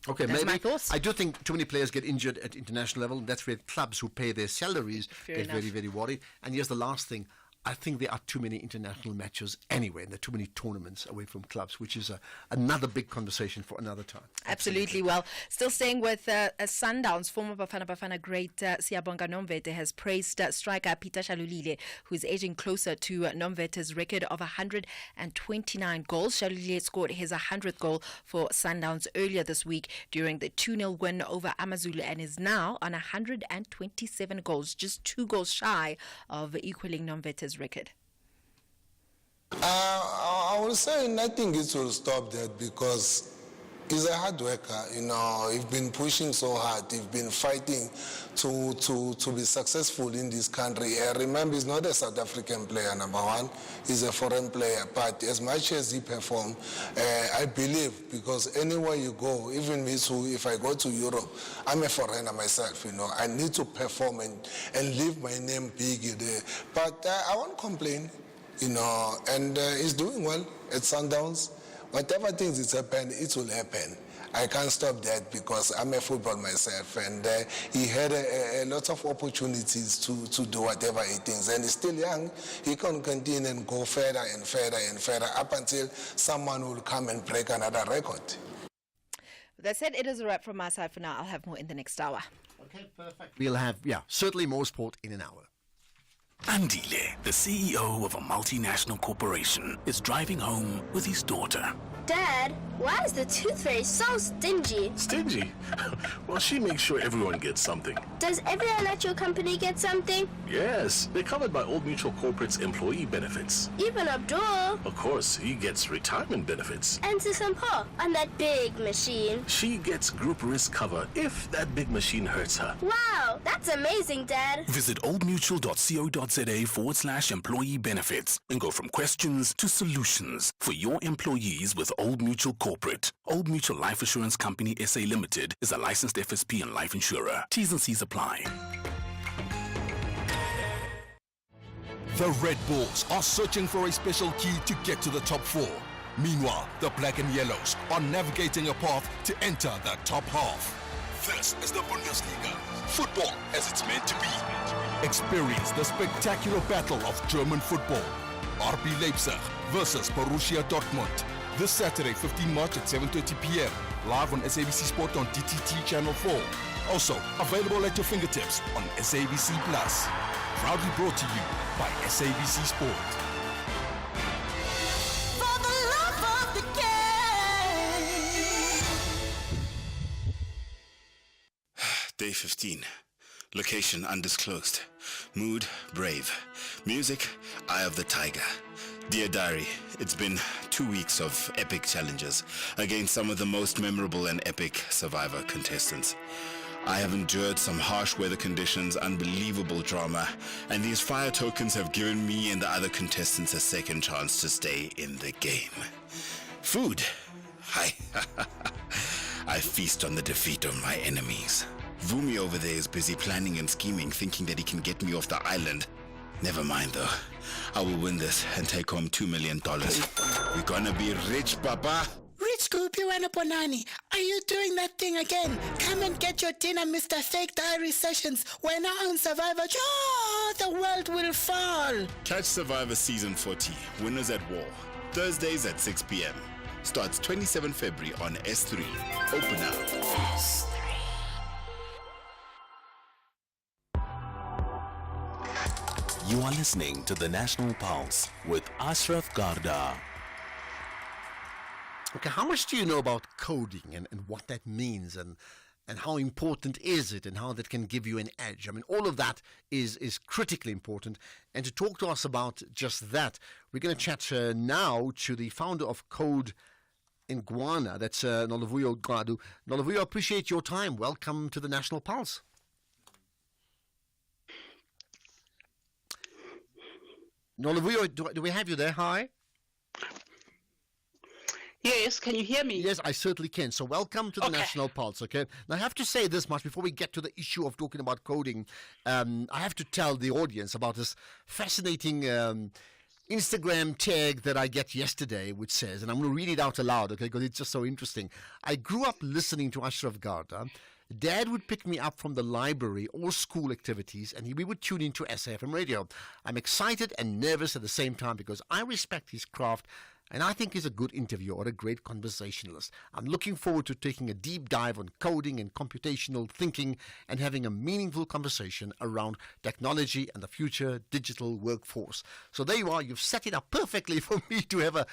S8: Okay,
S5: That's
S8: maybe.
S5: my thoughts.
S8: I do think too many players get injured at international level. That's where clubs who pay their salaries get very, very worried. And here's the last thing. I think there are too many international matches anyway, and there are too many tournaments away from clubs, which is another big conversation for another time.
S5: Absolutely. Well, still staying with Sundowns, former Bafana great Siyabonga Nomvete has praised striker Peter Shalulile, who's edging closer to Nomvete's record of 129 goals. Shalulile scored his 100th goal for Sundowns earlier this week during the 2-0 win over AmaZulu and is now on 127 goals, just 2 goals shy of equaling Nomvete's record.
S18: I will say nothing it will stop that because he's a hard worker. You know, he's been pushing so hard. He's been fighting to be successful in this country. Remember, he's not a South African player, number one. He's a foreign player. But as much as he performed, I believe, because anywhere you go, even me too, if I go to Europe, I'm a foreigner myself, you know. I need to perform and leave my name big there. But I won't complain, you know, and he's doing well at Sundowns. Whatever things it's happened, it will happen. I can't stop that because I'm a football myself, and he had a lot of opportunities to do whatever he thinks. And he's still young. He can continue and go further and further and further up until someone will come and break another record.
S5: That said, it is a wrap from my side for now. I'll have more in the next hour.
S8: Okay, perfect. We'll have, certainly more sport in an hour.
S6: Andile, the CEO of a multinational corporation, is driving home with his daughter.
S19: Dad, why is the tooth fairy so stingy?
S20: Stingy? Well, she makes sure everyone gets something.
S19: Does everyone at your company get something?
S20: Yes, they're covered by Old Mutual Corporate's employee benefits.
S19: Even Abdul.
S20: Of course, he gets retirement benefits.
S19: And Sisampo on that big machine.
S20: She gets group risk cover if that big machine hurts her.
S19: Wow, that's amazing, Dad.
S6: Visit oldmutual.co.za/employee benefits and go from questions to solutions for your employees with Old Mutual Corporate. Old Mutual Life Assurance Company SA Limited is a licensed FSP and life insurer. T's and C's apply.
S21: The Red Bulls are searching for a special key to get to the top 4. Meanwhile, the Black and Yellows are navigating a path to enter the top half. This is the Bundesliga. Football as it's meant to be. Experience the spectacular battle of German football. RB Leipzig versus Borussia Dortmund. This Saturday, 15 March at 7:30 p.m. Live on SABC Sport on DTT Channel 4. Also, available at your fingertips on SABC Plus. Proudly brought to you by SABC Sport.
S22: For the love of the game.
S23: Day 15. Location undisclosed. Mood, brave. Music, Eye of the Tiger. Dear Diary, it's been 2 weeks of epic challenges against some of the most memorable and epic Survivor contestants. I have endured some harsh weather conditions, unbelievable drama, and these fire tokens have given me and the other contestants a second chance to stay in the game. Food. I feast on the defeat of my enemies. Vumi over there is busy planning and scheming, thinking that he can get me off the island. Never mind though. I will win this and take home $2 million. We're gonna be rich, Papa.
S1: Rich Goopy Wanapolani, are you doing that thing again? Come and get your dinner, Mr. Fake Diary Sessions. We're now on Survivor. Oh, the world will fall.
S23: Catch Survivor Season 40, Winners at War, Thursdays at 6 p.m. Starts 27 February on S3. Open up. S3.
S6: You are listening to the National Pulse with Ashraf Garda.
S8: Okay, how much do you know about coding and what that means and how important is it and how that can give you an edge? I mean, all of that is critically important. And to talk to us about just that, we're going to chat now to the founder of Code in Ghana. That's Noluvuyo Gadu. Noluvuyo, appreciate your time. Welcome to the National Pulse. Noluvuyo, do we have you there? Hi.
S3: Yes, can you hear me?
S8: Yes, I certainly can. So welcome to the National Pulse, okay? Now, I have to say this much before we get to the issue of talking about coding. I have to tell the audience about this fascinating Instagram tag that I get yesterday, which says, and I'm going to read it out aloud, okay, because it's just so interesting. I grew up listening to Ashraf Garda. Dad would pick me up from the library or school activities, and we would tune into SAFM radio. I'm excited and nervous at the same time because I respect his craft, and I think he's a good interviewer or a great conversationalist. I'm looking forward to taking a deep dive on coding and computational thinking and having a meaningful conversation around technology and the future digital workforce. So there you are. You've set it up perfectly for me to have a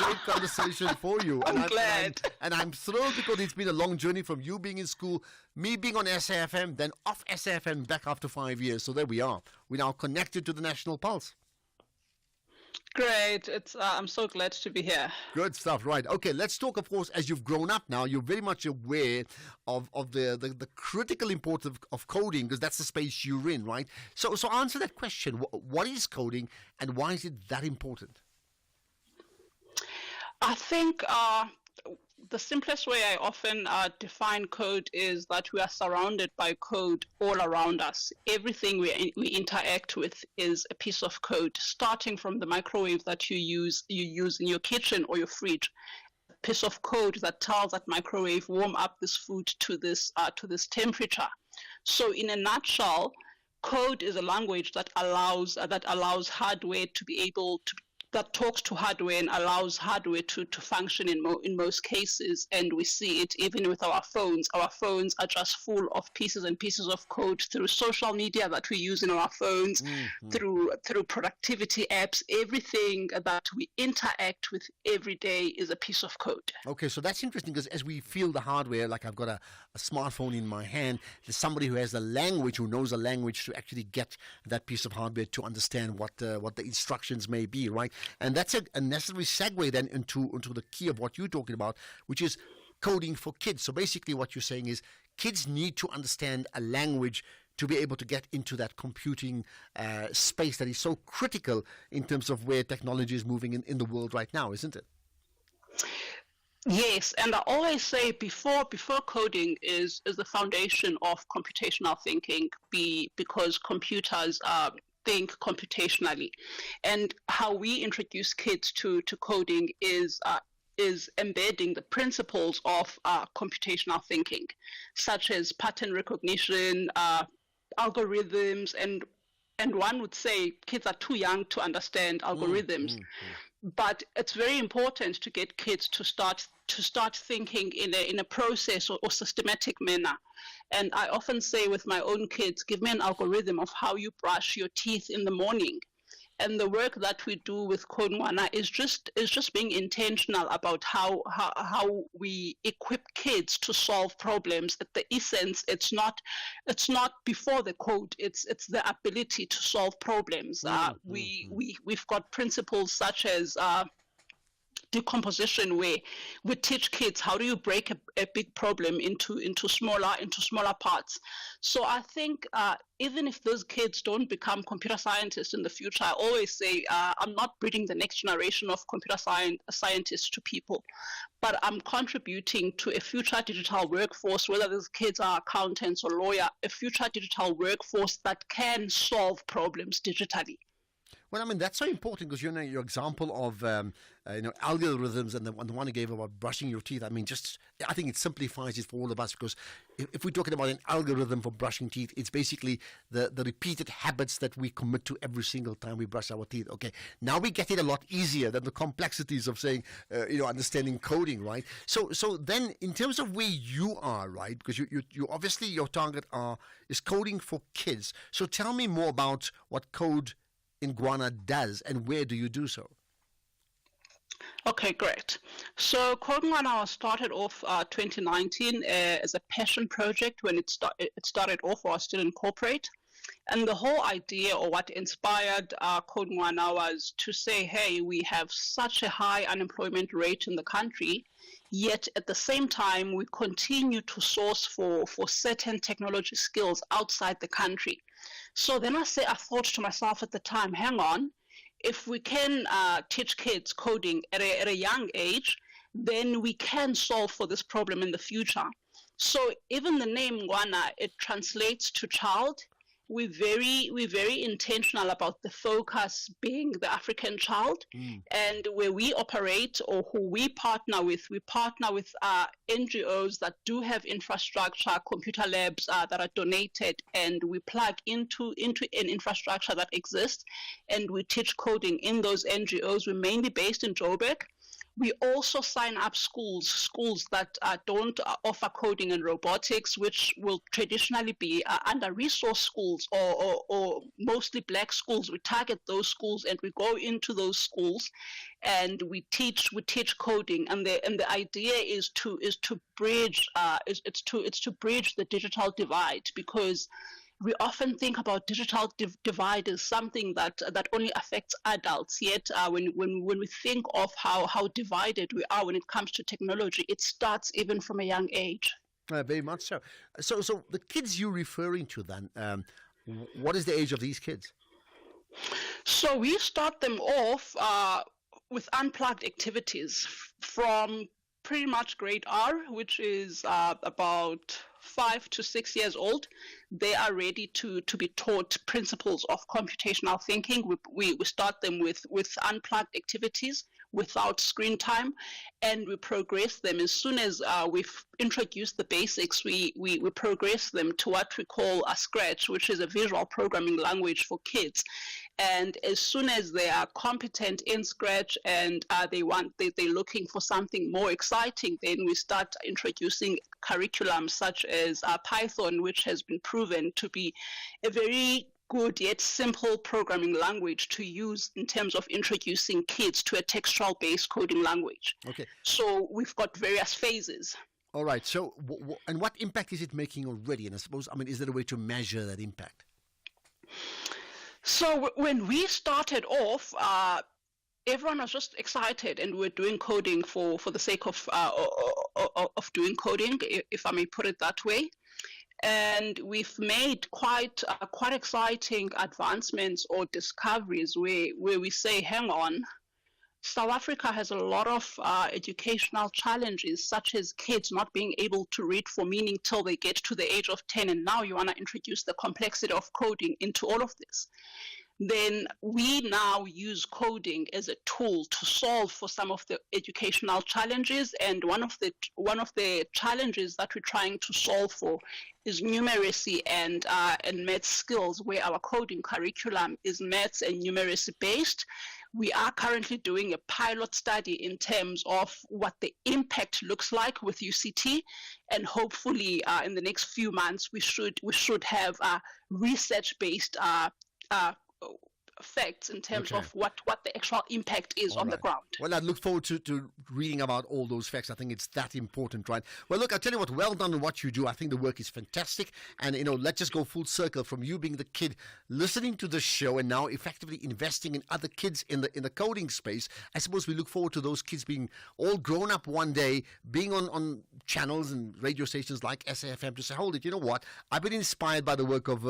S8: great conversation for you.
S3: I'm glad.
S8: And I'm thrilled because it's been a long journey from you being in school, me being on SAFM, then off SAFM back after 5 years. So there we are. We're now connected to the National Pulse.
S3: Great. I'm so glad to be here.
S8: Good stuff. Right. Okay, let's talk, of course, as you've grown up now, you're very much aware of the critical importance of coding because that's the space you're in, right? So answer that question. What is coding and why is it that important?
S3: I think the simplest way I often define code is that we are surrounded by code all around us. Everything we interact with is a piece of code, starting from the microwave that you use in your kitchen or your fridge. A piece of code that tells that microwave warm up this food to this temperature. So in a nutshell, code is a language that allows hardware to be able to, that talks to hardware and allows hardware to function in most cases. And we see it even with our phones. Our phones are just full of pieces and pieces of code through social media that we use in our phones, through productivity apps. Everything that we interact with every day is a piece of code.
S8: Okay, so that's interesting because as we feel the hardware, like I've got a smartphone in my hand, there's somebody who has the language, who knows the language to actually get that piece of hardware to understand what the instructions may be, right? And that's a necessary segue then into the key of what you're talking about, which is coding for kids. So basically what you're saying is kids need to understand a language to be able to get into that computing space that is so critical in terms of where technology is moving in the world right now, isn't it?
S3: Yes, and I always say before coding is the foundation of computational thinking, because computers think computationally, and how we introduce kids to coding is embedding the principles of computational thinking, such as pattern recognition, algorithms, and one would say kids are too young to understand algorithms. But it's very important to get kids to start thinking in a process or systematic manner. And I often say with my own kids, give me an algorithm of how you brush your teeth in the morning. And the work that we do with Code Ngwana is just being intentional about how we equip kids to solve problems. At the essence, it's not before the code. It's the ability to solve problems. We've got principles such as decomposition, where we teach kids how do you break a big problem into smaller parts. So I think even if those kids don't become computer scientists in the future, I always say I'm not breeding the next generation of computer scientists to people, but I'm contributing to a future digital workforce, whether those kids are accountants or lawyer, a future digital workforce that can solve problems digitally.
S8: Well, I mean, that's so important because, you know, your example of, algorithms and the one you gave about brushing your teeth, I mean, I think it simplifies it for all of us, because if we're talking about an algorithm for brushing teeth, it's basically the repeated habits that we commit to every single time we brush our teeth. Okay, now we get it a lot easier than the complexities of saying, understanding coding, right? So then in terms of where you are, right, because you obviously your target is coding for kids. So tell me more about what Code Ngwana does and where do you do so?
S3: Okay, great. So Code Ngwana started off 2019 as a passion project. When it started off, I was still in corporate. And the whole idea, or what inspired Code Ngwana, was to say, hey, we have such a high unemployment rate in the country, yet at the same time, we continue to source for certain technology skills outside the country. So then I thought to myself at the time, hang on, if we can teach kids coding at a young age, then we can solve for this problem in the future. So even the name Ngwana, it translates to child. We're very intentional about the focus being the African child, and where we operate or who we partner with NGOs that do have infrastructure, computer labs that are donated, and we plug into an infrastructure that exists, and we teach coding in those NGOs. We're mainly based in Joburg. We also sign up schools that don't offer coding and robotics, which will traditionally be under-resourced schools or mostly black schools. We target those schools and we go into those schools and we teach coding. And the idea is to bridge the digital divide, because we often think about digital divide as something that only affects adults. Yet, when we think of how divided we are when it comes to technology, it starts even from a young age.
S8: Very much so. So the kids you're referring to then, what is the age of these kids?
S3: So we start them off with unplugged activities from pretty much grade R, which is about 5 to 6 years old. They are ready to be taught principles of computational thinking. We start them with unplugged activities without screen time, and we progress them. As soon as we've introduced the basics, we progress them to what we call a Scratch, which is a visual programming language for kids. And as soon as they are competent in Scratch and they're looking for something more exciting, then we start introducing curriculum such as Python, which has been proven to be a very good yet simple programming language to use in terms of introducing kids to a textual-based coding language.
S8: Okay.
S3: So we've got various phases.
S8: All right. So, and what impact is it making already? And I suppose, is there a way to measure that impact?
S3: So when we started off, everyone was just excited, and we're doing coding for the sake of doing coding, if I may put it that way. And we've made quite exciting advancements or discoveries where we say, hang on, South Africa has a lot of educational challenges, such as kids not being able to read for meaning till they get to the age of 10, and now you want to introduce the complexity of coding into all of this. Then we now use coding as a tool to solve for some of the educational challenges. And one of the challenges that we're trying to solve for is numeracy and maths skills, where our coding curriculum is maths and numeracy based. We are currently doing a pilot study in terms of what the impact looks like with UCT, and hopefully in the next few months we should have research-based facts in terms
S8: Okay.
S3: of what the actual impact is on the ground.
S8: Well, I look forward to reading about all those facts. I think it's that important, right? Well, look, I'll tell you what, well done on what you do. I think the work is fantastic. And, let's just go full circle from you being the kid listening to the show and now effectively investing in other kids in the coding space. I suppose we look forward to those kids being all grown up one day, being on channels and radio stations like SAFM to say, hold it, you know what? I've been inspired by the work of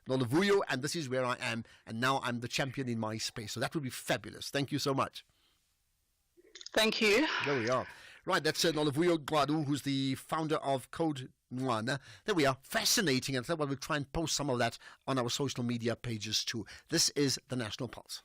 S8: Noluvuyo, and this is where I am. And now I'm the champion in my space. So that would be fabulous. Thank you so much.
S3: Thank you.
S8: There we are. Right, that's Noluvuyo Gwadu, who's the founder of Code Nwana. There we are. Fascinating. And I thought we'll try and post some of that on our social media pages too. This is the National Pulse.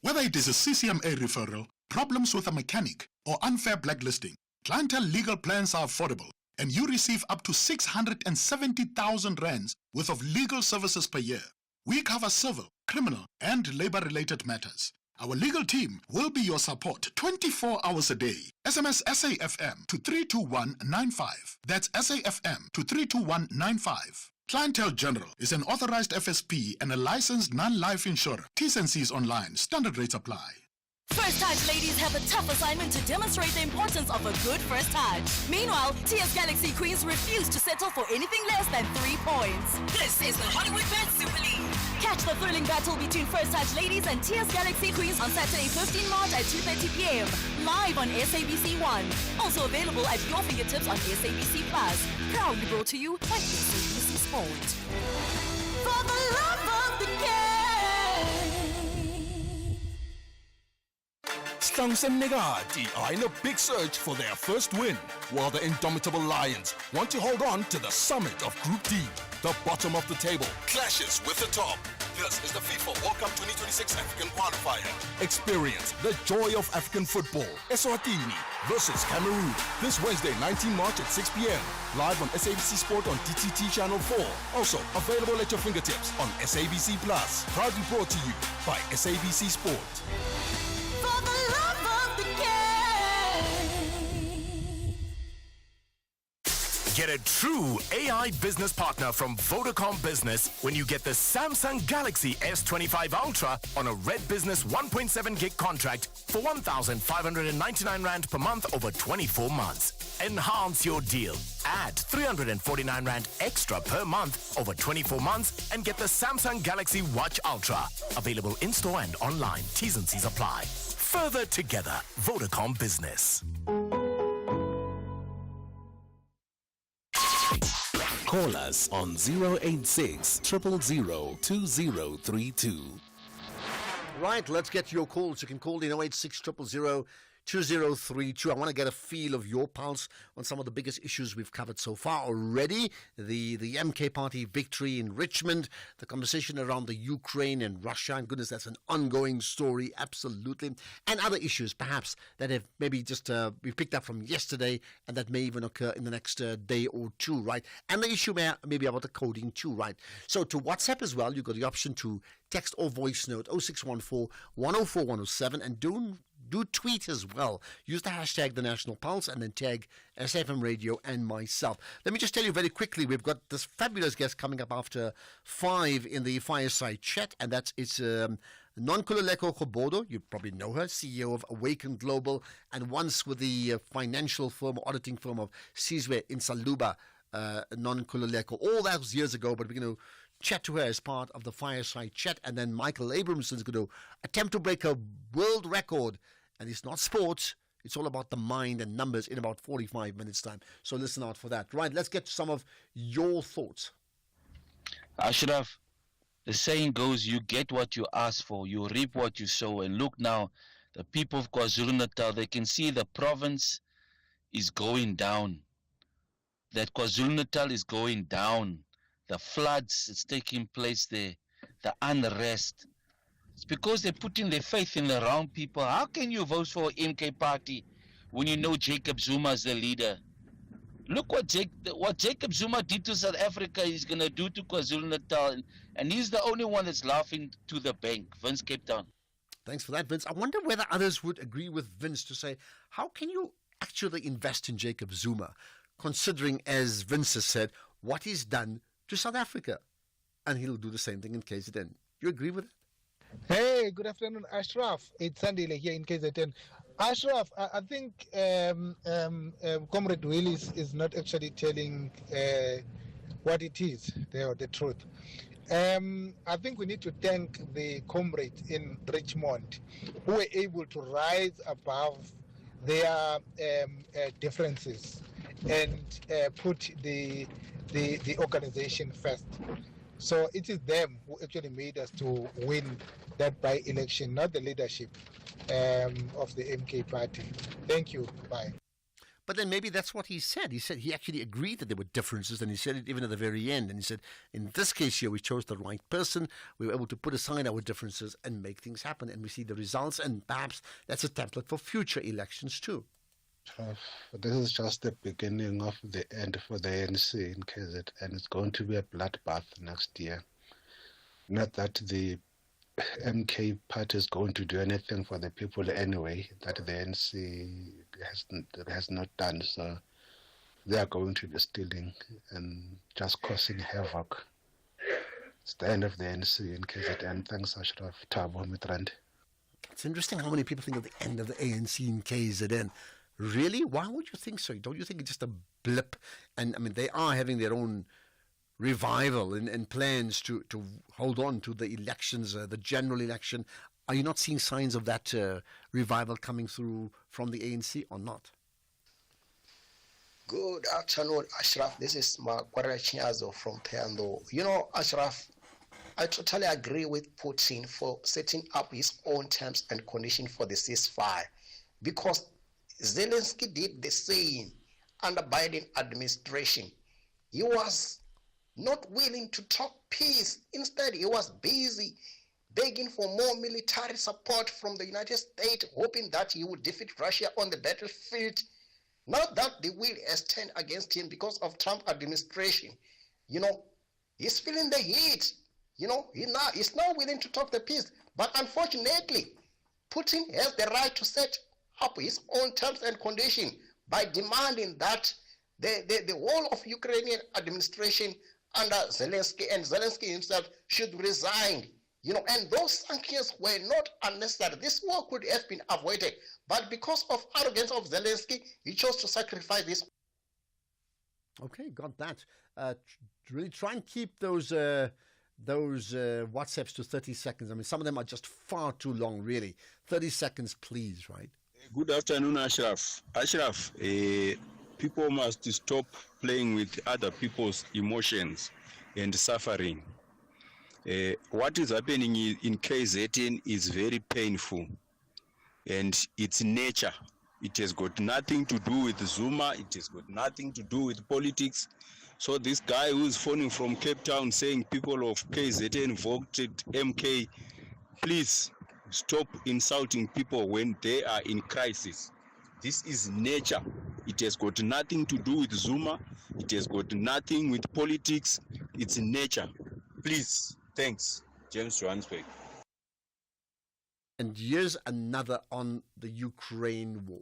S11: Whether it is a CCMA referral, problems with a mechanic, or unfair blacklisting, Clientele legal plans are affordable, and you receive up to 670,000 rands worth of legal services per year. We cover civil, criminal, and labor-related matters. Our legal team will be your support 24 hours a day. SMS SAFM to 32195. That's SAFM to 32195. Clientele General is an authorized FSP and a licensed non-life insurer. T's and C's online. Standard rates apply.
S10: First touch ladies have a tough assignment to demonstrate the importance of a good first touch. Meanwhile, TS Galaxy Queens refuse to settle for anything less than 3 points. This is the Hollywood Bet Super League. Catch the thrilling battle between First Touch ladies and TS Galaxy Queens on Saturday, 15 March at 2:30 p.m. live on SABC 1. Also available at your fingertips on SABC Plus. Proudly brought to you by SABC Sport. For the love of the game.
S21: Stunks and Negati are in a big search for their first win, while the indomitable Lions want to hold on to the summit of Group D. The bottom of the table clashes with the top. This is the FIFA World Cup 2026 African qualifier. Experience the joy of African football. Eswatini versus Cameroon. This Wednesday, 19 March at 6 p.m. Live on SABC Sport on DTT Channel 4. Also available at your fingertips on SABC Plus. Proudly brought to you by SABC Sport.
S22: For the love of the game.
S21: Get a true AI business partner from Vodacom Business when you get the Samsung Galaxy S25 Ultra on a Red Business 1.7 gig contract for 1,599 Rand per month over 24 months. Enhance your deal. Add 349 Rand extra per month over 24 months and get the Samsung Galaxy Watch Ultra. Available in-store and online. T's and C's apply. Further together. Vodacom Business.
S6: Call us on 086 000 2032.
S8: Right, let's get your calls. You can call in 086 000 2032. I want to get a feel of your pulse on some of the biggest issues we've covered so far already. The MK Party victory in Richmond, the conversation around the Ukraine and Russia, and goodness, that's an ongoing story, absolutely. And other issues, perhaps, that have maybe just we picked up from yesterday and that may even occur in the next day or two, right? And the issue maybe about the coding too, right? So to WhatsApp as well, you've got the option to text or voice note 0614 104 107, and do tweet as well. Use the hashtag The National Pulse and then tag SFM Radio and myself. Let me just tell you very quickly, we've got this fabulous guest coming up after 5 in the fireside chat, and it's Nonkululeko Khobodo. You probably know her, CEO of Awaken Global, and once with the financial firm, auditing firm of Sizwe in Saluba, Nonkululeko. All that was years ago, but we're going to chat to her as part of the fireside chat. And then Michael Abramson is going to attempt to break a world record. And it's not sports, it's all about the mind and numbers in about 45 minutes time. So listen out for that. Right, let's get to some of your thoughts.
S4: Ashraf, the saying goes, you get what you ask for, you reap what you sow. And look now, the people of KwaZulu-Natal, they can see the province is going down. That KwaZulu-Natal is going down. The floods is taking place there, the unrest. It's because they're putting their faith in the wrong people. How can you vote for MK Party when you know Jacob Zuma is the leader? Look what Jacob Zuma did to South Africa, he's going to do to KwaZulu-Natal. And he's the only one that's laughing to the bank, Vince Cape Town.
S8: Thanks for that, Vince. I wonder whether others would agree with Vince to say, how can you actually invest in Jacob Zuma, considering, as Vince has said, what he's done to South Africa? And he'll do the same thing in KZN. You agree with it?
S7: Hey, good afternoon, Ashraf. It's Sandile here in KZN. Ashraf, I think Comrade Willis is not actually telling what it is, the truth. I think we need to thank the comrades in Richmond who were able to rise above their differences and put the organization first. So it is them who actually made us to win that by-election, not the leadership of the MK party. Thank you. Bye.
S8: But then maybe that's what he said. He said he actually agreed that there were differences, and he said it even at the very end. And he said, in this case here, we chose the right person. We were able to put aside our differences and make things happen. And we see the results, and perhaps that's a template for future elections too.
S9: This is just the beginning of the end for the ANC in KZN, and it's going to be a bloodbath next year. Not that the MK party is going to do anything for the people anyway, that the ANC has not done. So they are going to be stealing and just causing havoc. It's the end of the ANC in KZN. Thanks, Ashraf. Thabo Mitrand.
S8: It's interesting how many people think of the end of the ANC in KZN. Really? Why would you think so? Don't you think it's just a blip? And I mean, they are having their own revival and plans to hold on to the elections, the general election. Are you not seeing signs of that revival coming through from the ANC or not?
S13: Good afternoon, Ashraf. This is Makwara Chinyazo from Peando. You know, Ashraf, I totally agree with Putin for setting up his own terms and conditions for the ceasefire, because Zelensky did the same under Biden administration. He was not willing to talk peace. Instead, he was busy begging for more military support from the United States, hoping that he would defeat Russia on the battlefield. Now that the will has turned against him because of Trump administration, you know, he's feeling the heat. You know, he's now willing to talk the peace. But unfortunately, Putin has the right to set up his own terms and conditions by demanding that the whole of Ukrainian administration under Zelensky and Zelensky himself should resign. You know, and those sanctions were not unnecessary. This war could have been avoided, but because of arrogance of Zelensky, he chose to sacrifice this.
S8: Okay, got that. Really try and keep those WhatsApps to 30 seconds. I mean, some of them are just far too long, really. 30 seconds, please, right?
S24: Good afternoon, Ashraf. Ashraf, people must stop playing with other people's emotions and suffering. What is happening in KZN is very painful, and it's nature. It has got nothing to do with Zuma. It has got nothing to do with politics. So this guy who is phoning from Cape Town saying people of KZN voted MK, please stop insulting people when they are in crisis. This is nature. It has got nothing to do with Zuma. It has got nothing with politics. It's nature. Please. Thanks. James Johannesburg.
S8: And here's another on the Ukraine war.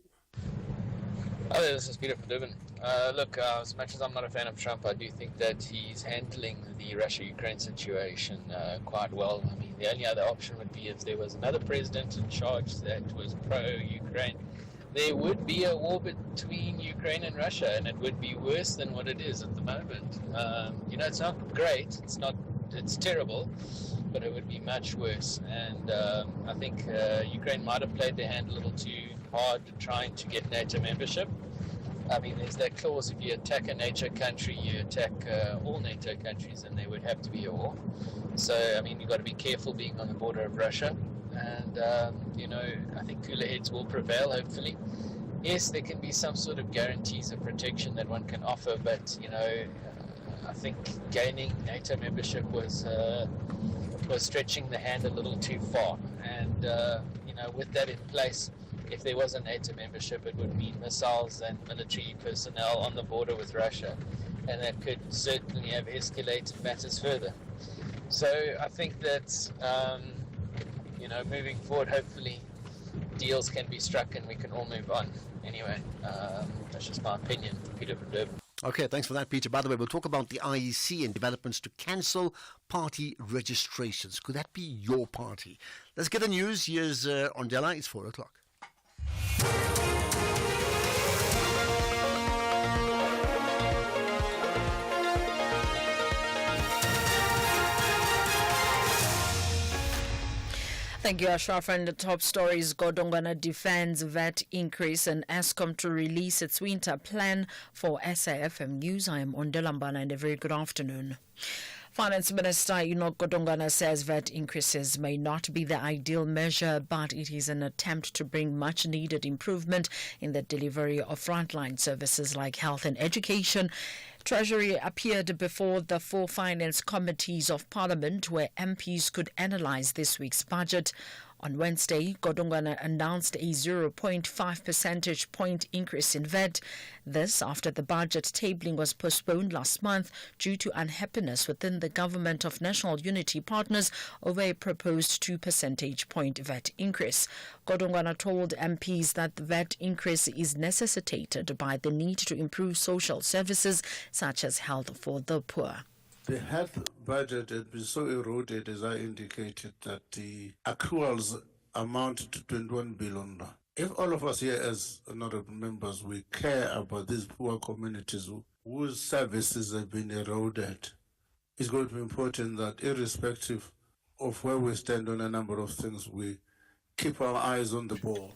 S25: Hi there, this is Peter from Durban. Look, as much as I'm not a fan of Trump, I do think that he's handling the Russia-Ukraine situation quite well. I mean, the only other option would be if there was another president in charge that was pro-Ukraine. There would be a war between Ukraine and Russia, and it would be worse than what it is at the moment. You know, it's not great. It's terrible, but it would be much worse. And I think Ukraine might have played their hand a little too hard trying to get NATO membership. I mean, there's that clause, if you attack a NATO country, you attack all NATO countries, and there would have to be a war. So, I mean, you've got to be careful being on the border of Russia. And, you know, I think cooler heads will prevail, hopefully. Yes, there can be some sort of guarantees of protection that one can offer, but, you know, I think gaining NATO membership was stretching the hand a little too far. And, you know, with that in place, if there was a NATO membership, it would mean missiles and military personnel on the border with Russia. And that could certainly have escalated matters further. So I think that, you know, moving forward, hopefully deals can be struck and we can all move on. Anyway, that's just my opinion. Peter from Durban.
S8: Okay, thanks for that, Peter. By the way, we'll talk about the IEC and developments to cancel party registrations. Could that be your party? Let's get the news. Here's Ondela. It's 4 o'clock.
S2: Thank you, Ashraf. And the top stories: Godongwana defends VAT increase and Eskom to release its winter plan for SAFM News. I am Ondela Mbana and a very good afternoon. Finance Minister Enoch Godongwana says VAT increases may not be the ideal measure, but it is an attempt to bring much-needed improvement in the delivery of frontline services like health and education. Treasury appeared before the full finance committees of Parliament, where MPs could analyse this week's budget. On Wednesday, Godongwana announced a 0.5 percentage point increase in VAT. This after the budget tabling was postponed last month due to unhappiness within the Government of National Unity Partners over a proposed 2 percentage point VAT increase. Godongwana told MPs that the VAT increase is necessitated by the need to improve social services such as health for the poor.
S12: The health budget has been so eroded, as I indicated, that the accruals amount to 21 billion. If all of us here as honorable members, we care about these poor communities whose services have been eroded, it's going to be important that irrespective of where we stand on a number of things, we keep our eyes on the ball.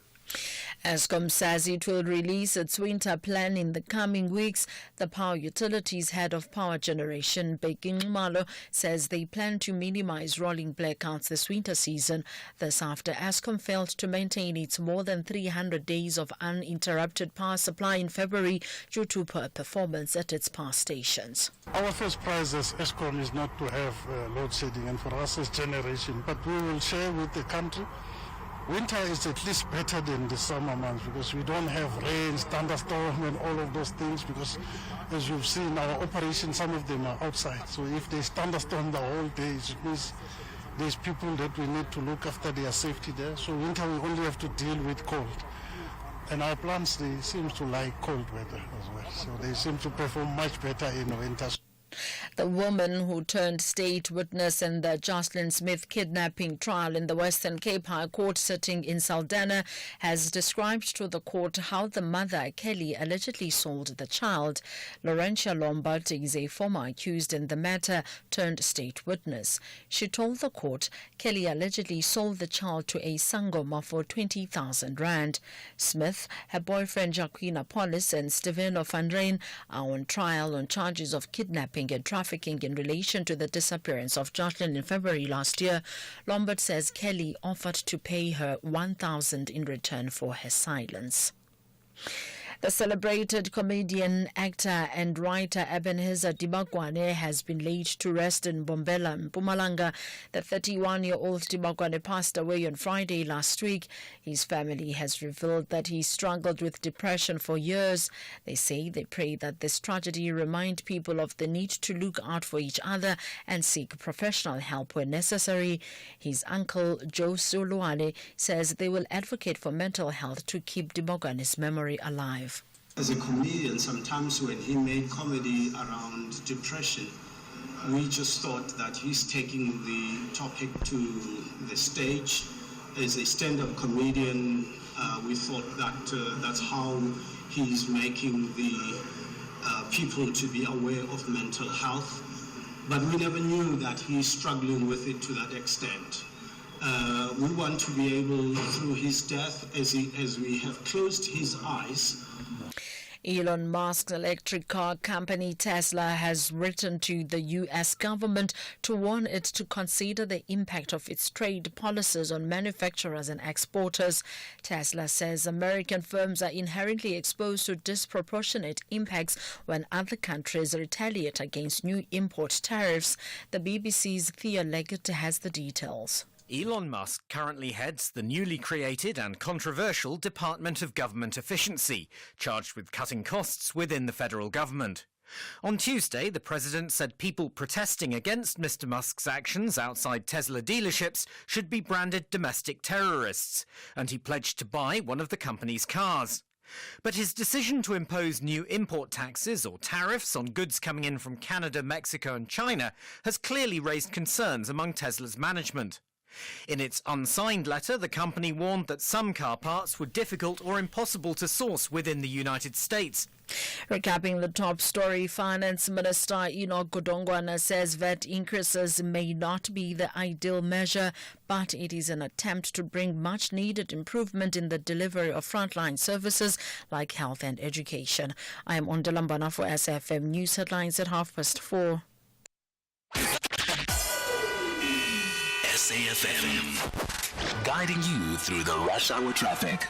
S2: Eskom says it will release its winter plan in the coming weeks. The Power Utilities head of power generation, Bheki Nxumalo, says they plan to minimize rolling blackouts this winter season. This after Eskom failed to maintain its more than 300 days of uninterrupted power supply in February due to poor performance at its power stations.
S14: Our first prize as Eskom is not to have load shedding, and for us as generation, but we will share with the country. Winter is at least better than the summer months because we don't have rain, thunderstorm and all of those things, because as you've seen our operations, some of them are outside. So if there's thunderstorm the whole day, it means there's people that we need to look after their safety there. So winter we only have to deal with cold. And our plants, they seem to like cold weather as well. So they seem to perform much better in winter.
S2: The woman who turned state witness in the Jocelyn Smith kidnapping trial in the Western Cape High Court sitting in Saldanha has described to the court how the mother, Kelly, allegedly sold the child. Laurentia Lombard is a former accused in the matter turned state witness. She told the court Kelly allegedly sold the child to a sangoma for 20,000 rand. Smith, her boyfriend Jacquina Polis and Steveno van Rijn are on trial on charges of kidnapping and trafficking in relation to the disappearance of Jocelyn in February last year. Lombard says Kelly offered to pay her 1,000 in return for her silence. The celebrated comedian, actor and writer Ebenezer Dibakwane has been laid to rest in Bombela, Mpumalanga. The 31-year-old Dibakwane passed away on Friday last week. His family has revealed that he struggled with depression for years. They say they pray that this tragedy remind people of the need to look out for each other and seek professional help where necessary. His uncle, Joe Suluane, says they will advocate for mental health to keep Dibakwane's memory alive.
S15: As a comedian, sometimes when he made comedy around depression, we just thought that he's taking the topic to the stage. As a stand-up comedian, we thought that that's how he's making the people to be aware of mental health. But we never knew that he's struggling with it to that extent. We want to be able, through his death, as we have closed his eyes.
S2: Elon Musk's electric car company Tesla has written to the U.S. government to warn it to consider the impact of its trade policies on manufacturers and exporters. Tesla says American firms are inherently exposed to disproportionate impacts when other countries retaliate against new import tariffs. The BBC's Thea Leggett has the details.
S16: Elon Musk currently heads the newly created and controversial Department of Government Efficiency, charged with cutting costs within the federal government. On Tuesday, the president said people protesting against Mr. Musk's actions outside Tesla dealerships should be branded domestic terrorists, and he pledged to buy one of the company's cars. But his decision to impose new import taxes or tariffs on goods coming in from Canada, Mexico and China has clearly raised concerns among Tesla's management. In its unsigned letter, the company warned that some car parts were difficult or impossible to source within the United States.
S2: Recapping the top story, Finance Minister Enoch Godongwana says VAT increases may not be the ideal measure, but it is an attempt to bring much needed improvement in the delivery of frontline services like health and education. I am Ondalambana for SFM News Headlines at 4:30.
S6: SAFM, guiding you through the rush hour traffic.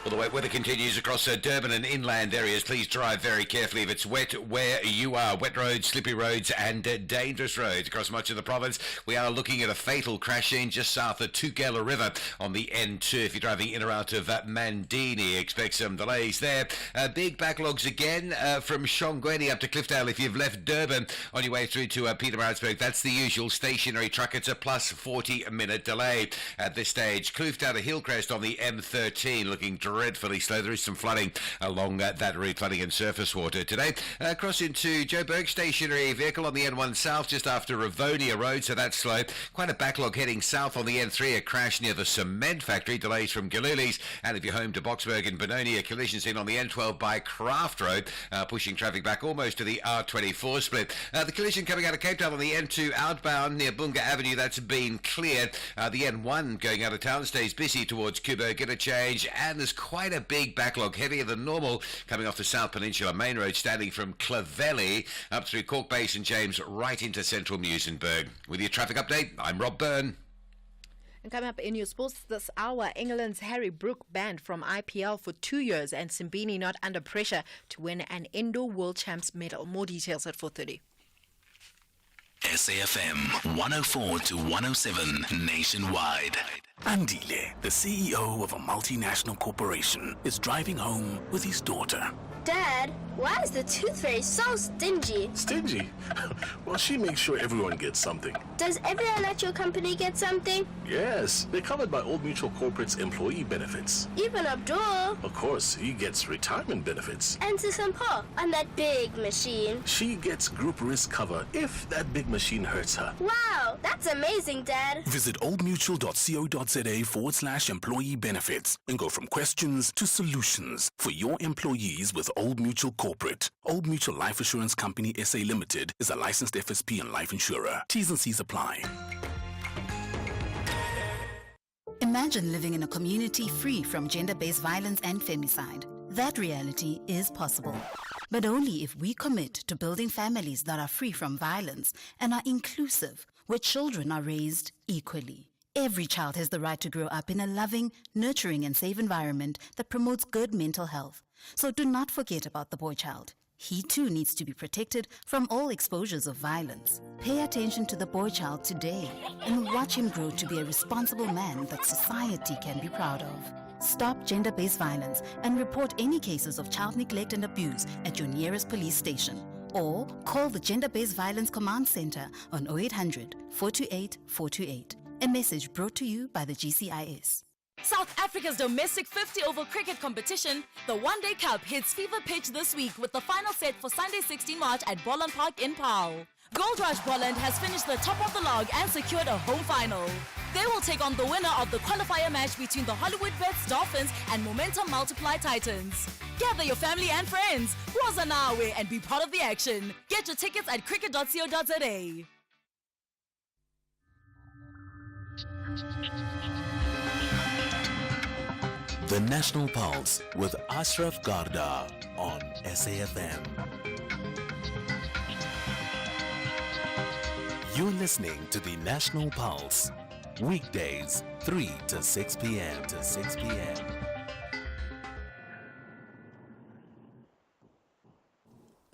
S5: Well, the wet weather continues across Durban and inland areas. Please drive very carefully if it's wet where you are. Wet roads, slippery roads and dangerous roads across much of the province. We are looking at a fatal crash scene just south of Tugela River on the N2. If you're driving in or out of Mandini, expect some delays there. Big backlogs again from Shongweni up to Cliffdale if you've left Durban on your way through to Pietermaritzburg. That's the usual stationary truck. It's a plus 40-minute delay at this stage. Kloof down to Hillcrest on the M13 looking dreadfully slow. There is some flooding along that route, flooding in surface water today. Across into Joburg, stationary vehicle on the N1 South just after Rivonia Road, so that's slow. Quite a backlog heading south on the N3, a crash near the cement factory, delays from Galulis. And if you're home to Boksburg and Benoni, a collision scene on the N12 by Craft Road, pushing traffic back almost to the R24 split. The collision coming out of Cape Town on the N2 outbound near Bunga Avenue, that's been cleared. The N1 going out of town stays busy towards Kubo, interchange, and there's quite a big backlog, heavier than normal, coming off the South Peninsula Main Road, standing from Clovelly up through Cork Bay, St James, right into central Muizenberg. With your traffic update, I'm Rob Byrne.
S17: And coming up in your sports this hour, England's Harry Brook banned from IPL for 2 years and Simbini not under pressure to win an Indoor World Champs medal. More details at 4:30.
S6: SAFM 104 to 107 nationwide. Andile, the CEO of a multinational corporation, is driving home with his daughter.
S18: Dad, why is the tooth fairy so stingy?
S19: Stingy? Well, she makes sure everyone gets something.
S18: Does every electrical company get something?
S19: Yes, they're covered by Old Mutual Corporate's employee benefits.
S18: Even Abdul?
S19: Of course, he gets retirement benefits.
S18: And Sisampo on that big machine.
S19: She gets group risk cover if that big machine hurts her.
S18: Wow, that's amazing, Dad.
S6: Visit oldmutual.co.za/employee benefits and go from questions to solutions for your employees with Old Mutual Corporate. Old Mutual Life Assurance Company SA Limited is a licensed FSP and life insurer. T's and C's apply.
S20: Imagine living in a community free from gender-based violence and femicide. That reality is possible, but only if we commit to building families that are free from violence and are inclusive, where children are raised equally. Every child has the right to grow up in a loving, nurturing and safe environment that promotes good mental health. So do not forget about the boy child. He too needs to be protected from all exposures of violence. Pay attention to the boy child today and watch him grow to be a responsible man that society can be proud of. Stop gender-based violence and report any cases of child neglect and abuse at your nearest police station. Or call the Gender-Based Violence Command Center on 0800 428 428. A message brought to you by the GCIS.
S10: South Africa's domestic 50-over cricket competition, the One Day Cup, hits fever pitch this week with the final set for Sunday 16 March at Boland Park in Paarl. Gold Rush Boland has finished the top of the log and secured a home final. They will take on the winner of the qualifier match between the Hollywood Bets Dolphins and Momentum Multiply Titans. Gather your family and friends, Rosa Nawe, and be part of the action. Get your tickets at cricket.co.za.
S6: The National Pulse with Ashraf Garda on SAFM. You're listening to the National Pulse, weekdays 3 to 6 p.m.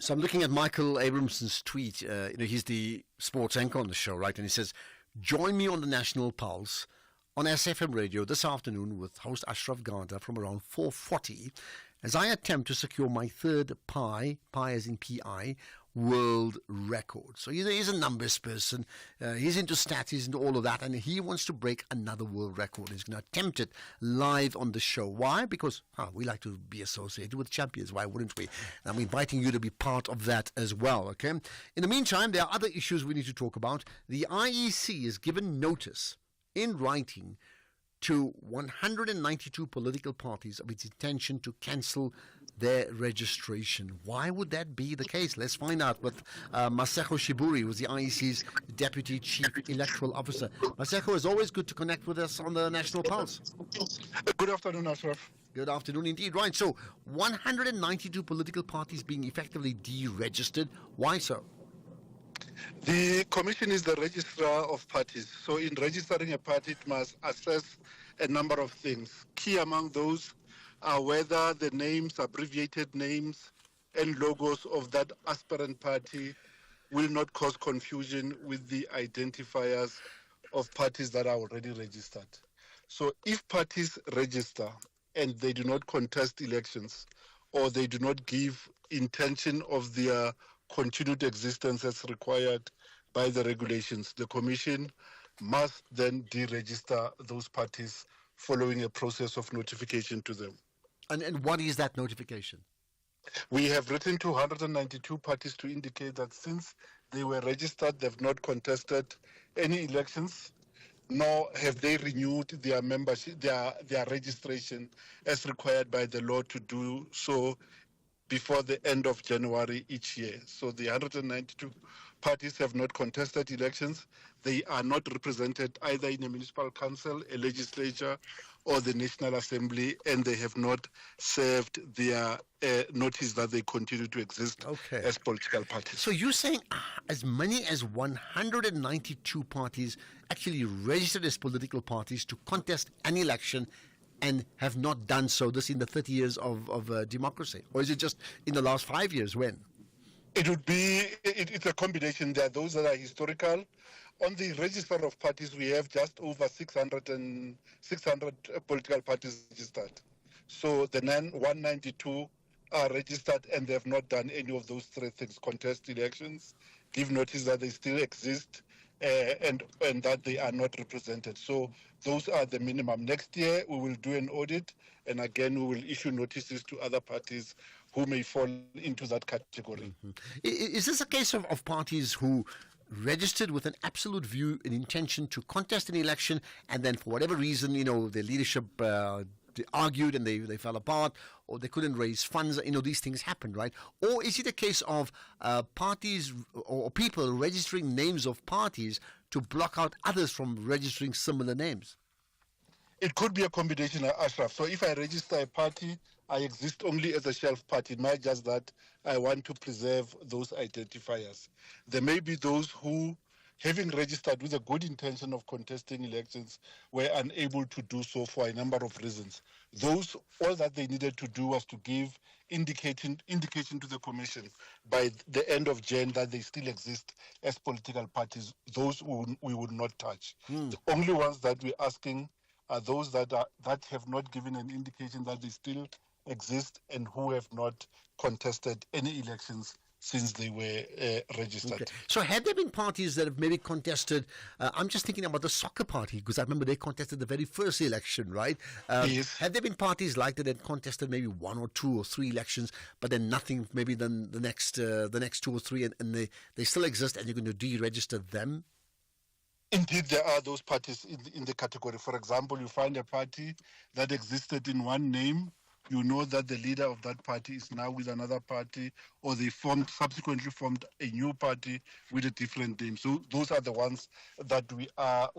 S8: So I'm looking at Michael Abramson's tweet. He's the sports anchor on the show, right? And he says, join me on the National Pulse on SFM Radio this afternoon with host Ashraf Garda from around 4:40 as I attempt to secure my third PI as in PI, world record. So he's a numbers person. He's into stats, he's into all of that, and he wants to break another world record. He's going to attempt it live on the show. Why? Because we like to be associated with champions. Why wouldn't we? And I'm inviting you to be part of that as well, okay? In the meantime, there are other issues we need to talk about. The IEC has given notice in writing to 192 political parties of its intention to cancel their registration. Why would that be the case? Let's find out with Masego Shiburi, who's the IEC's Deputy Chief Electoral Officer. Masego, it's always good to connect with us on the National Pulse.
S1: Good afternoon, Ashraf.
S8: Good afternoon indeed. Right, so 192 political parties being effectively deregistered. Why so?
S1: The Commission is the registrar of parties. So in registering a party, it must assess a number of things. Key among those are whether the names, abbreviated names, and logos of that aspirant party will not cause confusion with the identifiers of parties that are already registered. So if parties register and they do not contest elections, or they do not give intention of their continued existence as required by the regulations, the Commission must then deregister those parties following a process of notification to them.
S8: And what is that notification?
S1: We have written to 192 parties to indicate that since they were registered, they've not contested any elections, nor have they renewed their membership, their registration as required by the law to do so before the end of January each year. So the 192 parties have not contested elections. They are not represented either in a municipal council, a legislature, or the National Assembly, and they have not served their notice that they continue to exist as political parties.
S8: So you're saying as many as 192 parties actually registered as political parties to contest an election and have not done so, this in the 30 years of democracy? Or is it just in the last 5 years? When?
S1: It would be, it's a combination. There are those that are historical. On the register of parties, we have just over 600 political parties registered. So the 192 are registered and they have not done any of those three things: contest elections, give notice that they still exist, and that they are not represented. So those are the minimum. Next year, we will do an audit, and again, we will issue notices to other parties who may fall into that category.
S8: Mm-hmm. Is this a case of parties who registered with an absolute view, an intention to contest an election, and then for whatever reason, their leadership they argued and they fell apart, or they couldn't raise funds? These things happened, right? Or is it a case of parties or people registering names of parties to block out others from registering similar names?
S1: It could be a combination, Ashraf. So if I register a party, I exist only as a shelf party. It might just that I want to preserve those identifiers. There may be those who, having registered with a good intention of contesting elections, were unable to do so for a number of reasons. Those, all that they needed to do was to give indication to the Commission by the end of Jan that they still exist as political parties. Those we would not touch. The only ones that we're asking are those that have not given an indication that they still exist and who have not contested any elections since they were registered.
S8: Okay. So have there been parties that have maybe contested, I'm just thinking about the soccer party, because I remember they contested the very first election, right?
S1: Yes.
S8: Have there been parties like that that contested maybe 1 or 2 or 3 elections, but then nothing, maybe then the next 2 or 3, and they still exist and you're going to deregister them?
S1: Indeed, there are those parties in the category. For example, you find a party that existed in one name. You know that the leader of that party is now with another party, or they subsequently formed a new party with a different name. So those are the ones that we are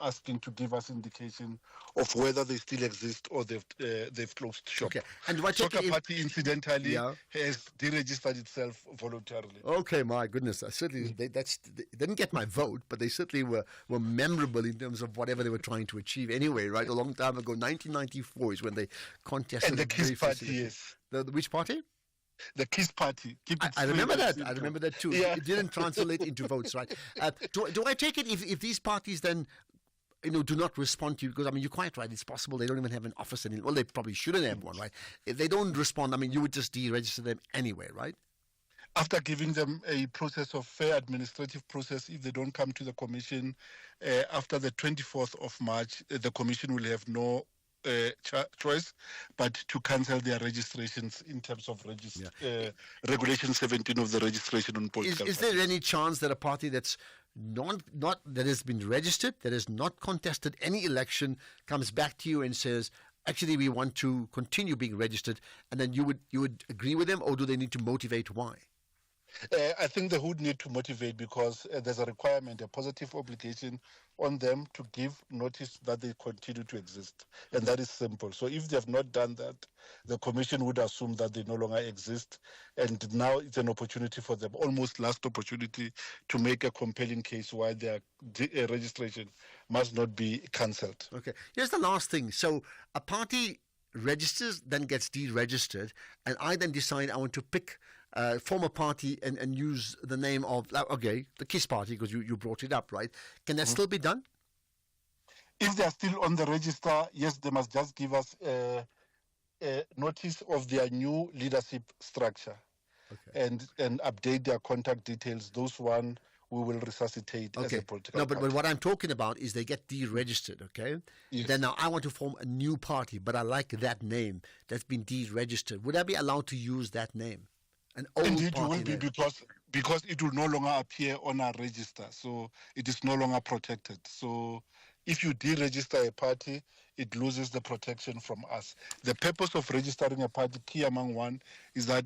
S1: asking to give us indication of whether they still exist or they've closed shop.
S8: Okay. And what
S1: Soccer Party, incidentally, has deregistered itself voluntarily.
S8: Okay, my goodness. Certainly, they didn't get my vote, but they certainly were memorable in terms of whatever they were trying to achieve anyway, right? A long time ago, 1994 is when they contested.
S1: And the KISS Party, yes.
S8: Which party?
S1: The KISS Party.
S8: I remember that. I remember that too.
S1: Yeah.
S8: It didn't translate into votes, right? Do I take it if these parties then do not respond to you? Because, you're quite right. It's possible they don't even have an office. Well, they probably shouldn't have one, right? If they don't respond, you would just deregister them anyway, right?
S1: after giving them a process of fair administrative process, if they don't come to the commission after the 24th of March, the commission will have no choice but to cancel their registrations in terms of Regulation 17 of the registration on political
S8: Is there any chance that a party that's not that has been registered, that has not contested any election, comes back to you and says, actually, we want to continue being registered, and then you would agree with them, or do they need to motivate why?
S1: I think they would need to motivate because there's a requirement, a positive obligation on them to give notice that they continue to exist. And that is simple. So if they have not done that, the commission would assume that they no longer exist. And now it's an opportunity for them, almost last opportunity, to make a compelling case why their registration must not be cancelled.
S8: Okay. Here's the last thing. So a party registers, then gets deregistered, and I then decide I want to pick form a party and use the name of, the KISS party, because you brought it up, right? Can that still be done?
S1: If they are still on the register, yes, they must just give us a notice of their new leadership structure and update their contact details. Those one we will resuscitate as a political
S8: party. But what I'm talking about is they get deregistered, okay?
S1: Yes.
S8: Then now I want to form a new party, but I like that name that's been deregistered. Would I be allowed to use that name?
S1: Indeed, you will be because it will no longer appear on our register, so it is no longer protected. So if you deregister a party, it loses the protection from us. The purpose of registering a party, key among one, is that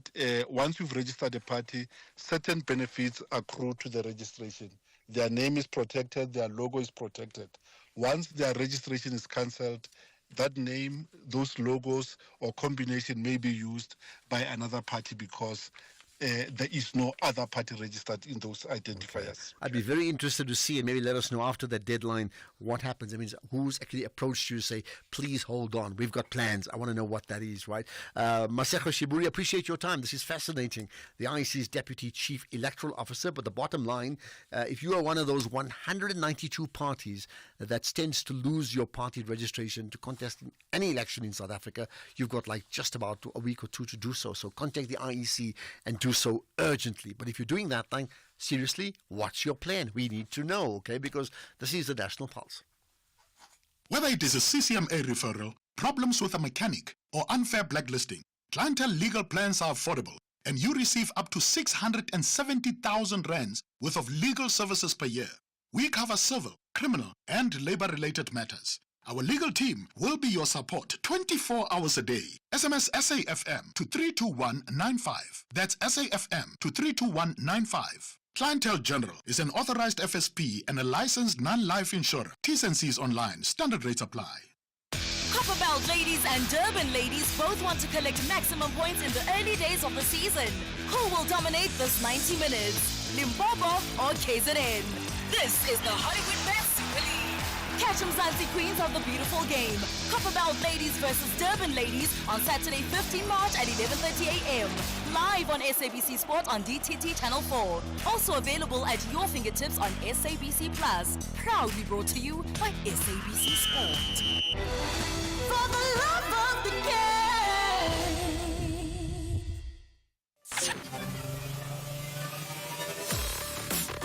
S1: once you've registered a party, certain benefits accrue to the registration. Their name is protected, their logo is protected. Once their registration is cancelled, that name, those logos or combination may be used by another party because there is no other party registered in those identifiers.
S8: I'd be very interested to see, and maybe let us know after that deadline what happens. I mean, who's actually approached you to say, please hold on, we've got plans. I want to know what that is, right? Masego Shiburi, appreciate your time. This is fascinating. The IEC's Deputy Chief Electoral Officer. But the bottom line, if you are one of those 192 parties that tends to lose your party registration to contest in any election in South Africa, you've got like just about a week or two to do so. So contact the IEC and do so urgently. But if you're doing that, then seriously, what's your plan? We need to know, okay? Because this is the National Pulse.
S3: Whether it is a CCMA referral, problems with a mechanic, or unfair blacklisting, Clientele legal plans are affordable, and you receive up to 670,000 rands worth of legal services per year. We cover civil, criminal, and labor-related matters. Our legal team will be your support 24 hours a day. SMS SAFM to 32195. That's SAFM to 32195. Clientele General is an authorized FSP and a licensed non-life insurer. T's and C's online. Standard rates apply.
S10: Copperbelt ladies and Durban ladies both want to collect maximum points in the early days of the season. Who will dominate this 90 minutes? Limpopo or KZN? This is the Hollywood Bet Super League. Catch Mzansi Queens of the beautiful game. Copperbelt ladies versus Durban ladies on Saturday 15 March at 11:30 a.m. Live on SABC Sport on DTT Channel 4. Also available at your fingertips on SABC Plus. Proudly brought to you by SABC Sport. For the love of the game.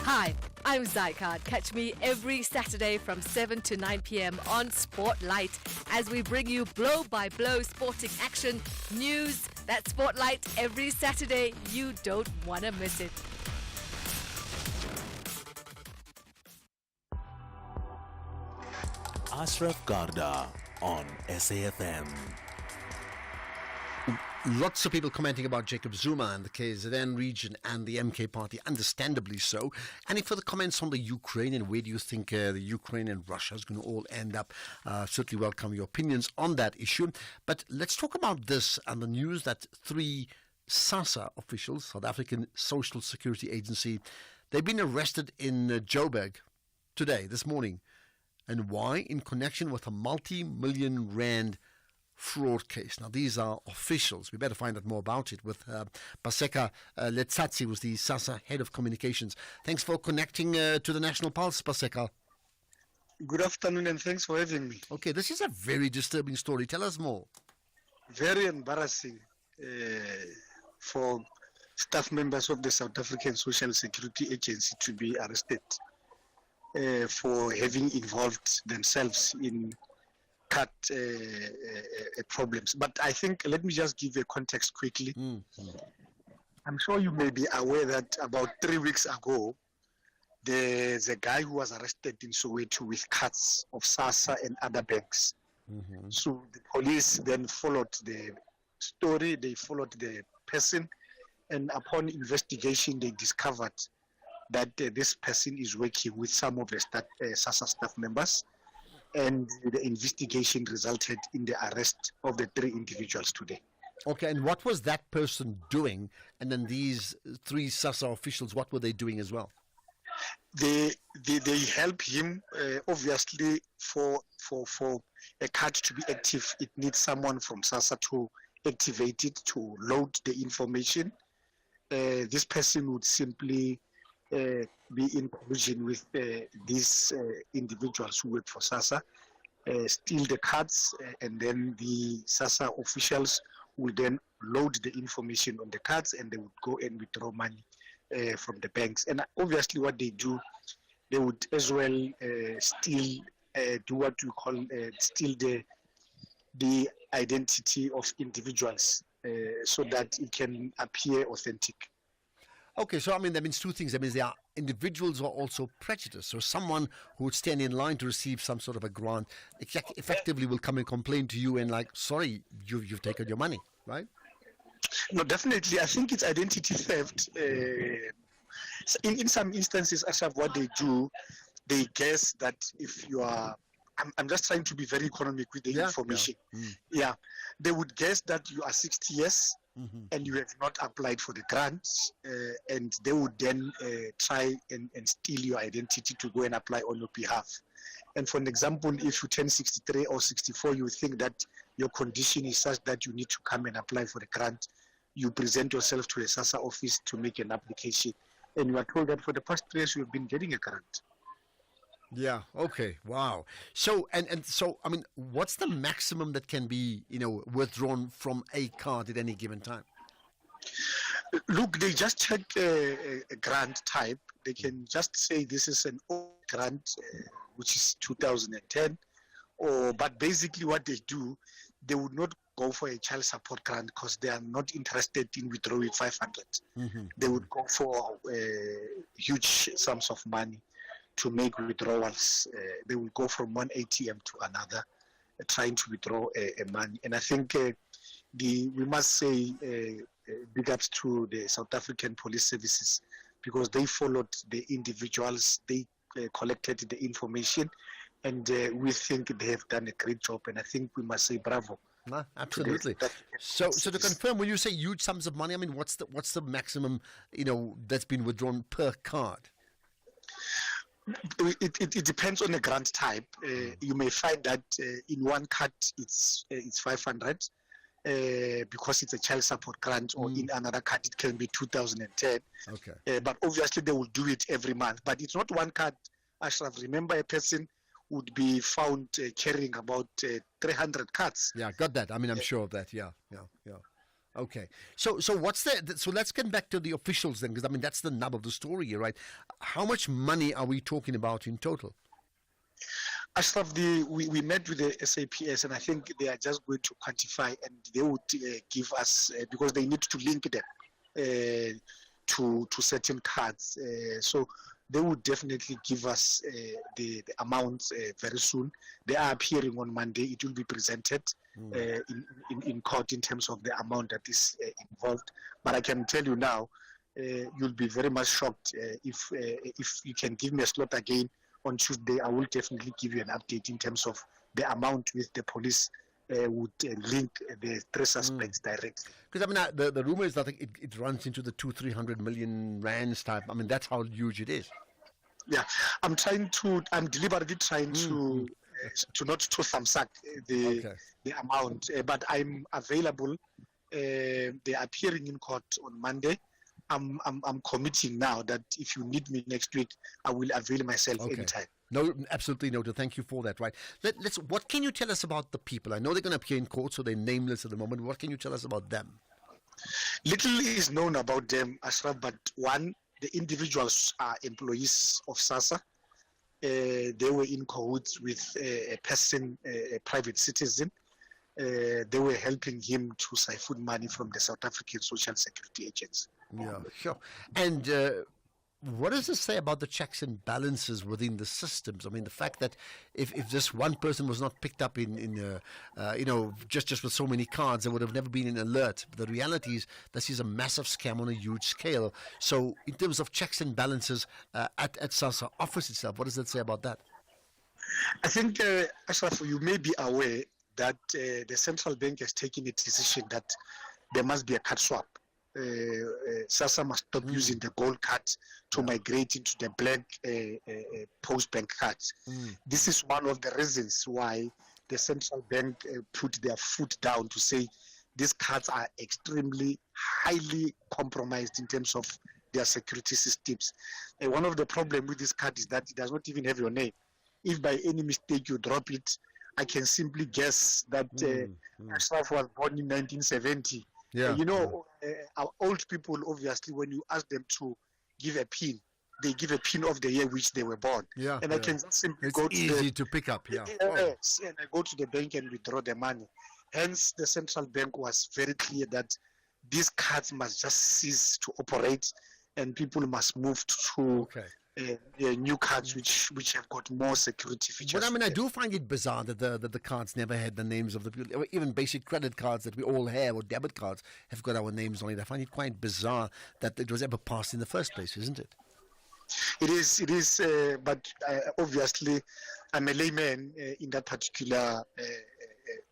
S17: Hi, I'm Zycard. Catch me every Saturday from 7 to 9 p.m. on Spotlight as we bring you blow-by-blow sporting action, news. That's Spotlight every Saturday. You don't want to miss it.
S6: Ashraf Garda on SAFM.
S8: Lots of people commenting about Jacob Zuma and the KZN region and the MK party, understandably so. Any further comments on the Ukraine and where do you think the Ukraine and Russia is going to all end up? Certainly welcome your opinions on that issue. But let's talk about this and the news that 3 SASSA officials, South African Social Security Agency, they've been arrested in Joburg today, this morning. And why? In connection with a multi-million rand fraud case. Now, these are officials. We better find out more about it with Paseka Letsatsi, who's the SASSA head of communications. Thanks for connecting to the National Pulse, Paseka.
S11: Good afternoon and thanks for having me.
S8: Okay, this is a very disturbing story. Tell us more.
S11: Very embarrassing for staff members of the South African Social Security Agency to be arrested for having involved themselves in cut problems. But I think, let me just give a context quickly. I'm sure you may be aware that about 3 weeks ago, there's a guy who was arrested in Soweto with cuts of SASSA and other banks. So the police then followed the story, they followed the person, and upon investigation, they discovered that this person is working with some of the SASSA staff members, and the investigation resulted in the arrest of the 3 individuals today.
S8: Okay, and what was that person doing? And then these 3 SASSA officials, what were they doing as well?
S11: They help him. Obviously, for a card to be active, it needs someone from SASSA to activate it, to load the information. This person would simply be in collusion with these individuals who work for SASSA, steal the cards, and then the SASSA officials will then load the information on the cards, and they would go and withdraw money from the banks. And obviously what they do, they would as well steal, do what we call steal the identity of individuals so that it can appear authentic.
S8: Okay, so I mean, that means 2 things. That means there are individuals who are also prejudiced. So someone who would stand in line to receive some sort of a grant effectively will come and complain to you and like, sorry, you've taken your money, right?
S11: No, definitely. I think it's identity theft. In some instances, Ashraf, what they do, they guess that if you are, I'm just trying to be very economic with the information. Yeah. They would guess that you are 60 years and you have not applied for the grant, and they would then try and steal your identity to go and apply on your behalf. And for an example, if you turn 63 or 64, you think that your condition is such that you need to come and apply for the grant. You present yourself to a SASSA office to make an application, and you are told that for the past 3 years you have been getting a grant.
S8: Yeah. Okay. Wow. So and so, I mean, what's the maximum that can be, withdrawn from a card at any given time?
S11: Look, they just check a grant type. They can just say this is an old grant, which is 2010, but basically what they do, they would not go for a child support grant because they are not interested in withdrawing 500. They would go for huge sums of money to make withdrawals. They will go from one ATM to another, trying to withdraw money. And I think we must say big ups to the South African Police Services, because they followed the individuals, they collected the information, and we think they have done a great job. And I think we must say bravo.
S8: Absolutely. So to confirm, when you say huge sums of money, I mean, what's the maximum, that's been withdrawn per card?
S11: It depends on the grant type. You may find that in one cut it's 500 because it's a child support grant, or in another cut it can be 2010.
S8: Okay.
S11: But obviously they will do it every month. But it's not one cut, Ashraf. Remember, a person would be found carrying about 300 cards.
S8: Yeah, got that. I mean, I'm sure of that. Yeah. Okay. So what's so let's get back to the officials then, because I mean, that's the nub of the story here, right? How much money are we talking about in total?
S11: Ashraf, we met with the SAPS, and I think they are just going to quantify, and they would give us, because they need to link them to certain cards. So they would definitely give us the amounts very soon. They are appearing on Monday. It will be presented in court in terms of the amount that is involved. But I can tell you now, you'll be very much shocked if you can give me a slot again on Tuesday. I will definitely give you an update in terms of the amount with the police would link the 3 suspects directly.
S8: Because I mean, the rumor is that it runs into the 200-300 million rands type. I mean, that's how huge it is.
S11: Yeah, I'm deliberately trying to not to thumbsuck the amount, but I'm available. They are appearing in court on Monday. I'm committing now that if you need me next week, I will avail myself anytime.
S8: No, absolutely noted. Thank you for that. Right. What can you tell us about the people? I know they're going to appear in court, so they're nameless at the moment. What can you tell us about them?
S11: Little is known about them, Ashraf, but one, the individuals are employees of SASSA. They were in cahoots with a person, a private citizen. They were helping him to siphon money from the South African Social Security Agency.
S8: Yeah, sure. And what does this say about the checks and balances within the systems? I mean, the fact that if this one person was not picked up just with so many cards, there would have never been an alert. But the reality is this is a massive scam on a huge scale. So in terms of checks and balances at SASSA office itself, what does that say about that?
S11: I think, Ashraf, you may be aware that the central bank has taken a decision that there must be a card swap. SASSA must stop using the gold cards to migrate into the black post-bank cards. This is one of the reasons why the central bank put their foot down to say these cards are extremely highly compromised in terms of their security systems. One of the problems with this card is that it does not even have your name. If by any mistake you drop it, I can simply guess that Ashraf was born in 1970.
S8: Yeah.
S11: Our old people, obviously, when you ask them to give a pin, they give a pin of the year which they were born.
S8: Yeah,
S11: and I can just simply
S8: it's
S11: go to
S8: easy to pick up. Yeah.
S11: Yes, and I go to the bank and withdraw the money. Hence, the central bank was very clear that these cards must just cease to operate, and people must move to new cards which have got more security features.
S8: But I mean, I do find it bizarre that the cards never had the names of the people. Even basic credit cards that we all have, or debit cards, have got our names on it. I find it quite bizarre that it was ever passed in the first place, isn't it?
S11: It is. But obviously, I'm a layman in that particular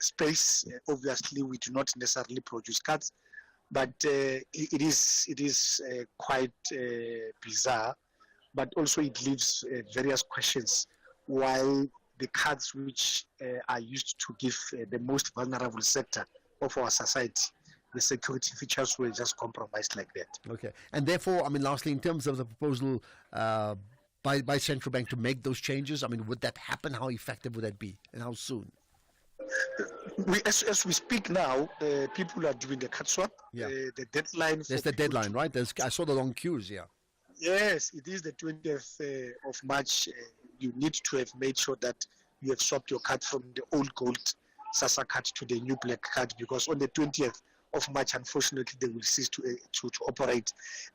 S11: space. Obviously, we do not necessarily produce cards, but it is quite bizarre. But also it leaves various questions. While the cards which are used to give the most vulnerable sector of our society, the security features were just compromised like that.
S8: Okay. And therefore, I mean, lastly, in terms of the proposal by central bank to make those changes, I mean, would that happen? How effective would that be? And how soon?
S11: As we speak now, people are doing the card swap.
S8: Yeah.
S11: The deadline.
S8: There's the deadline, right? I saw the long queues, yeah.
S11: Yes, it is the 20th of March. You need to have made sure that you have swapped your card from the old gold SASSA card to the new black card, because on the 20th of March, unfortunately, they will cease to operate.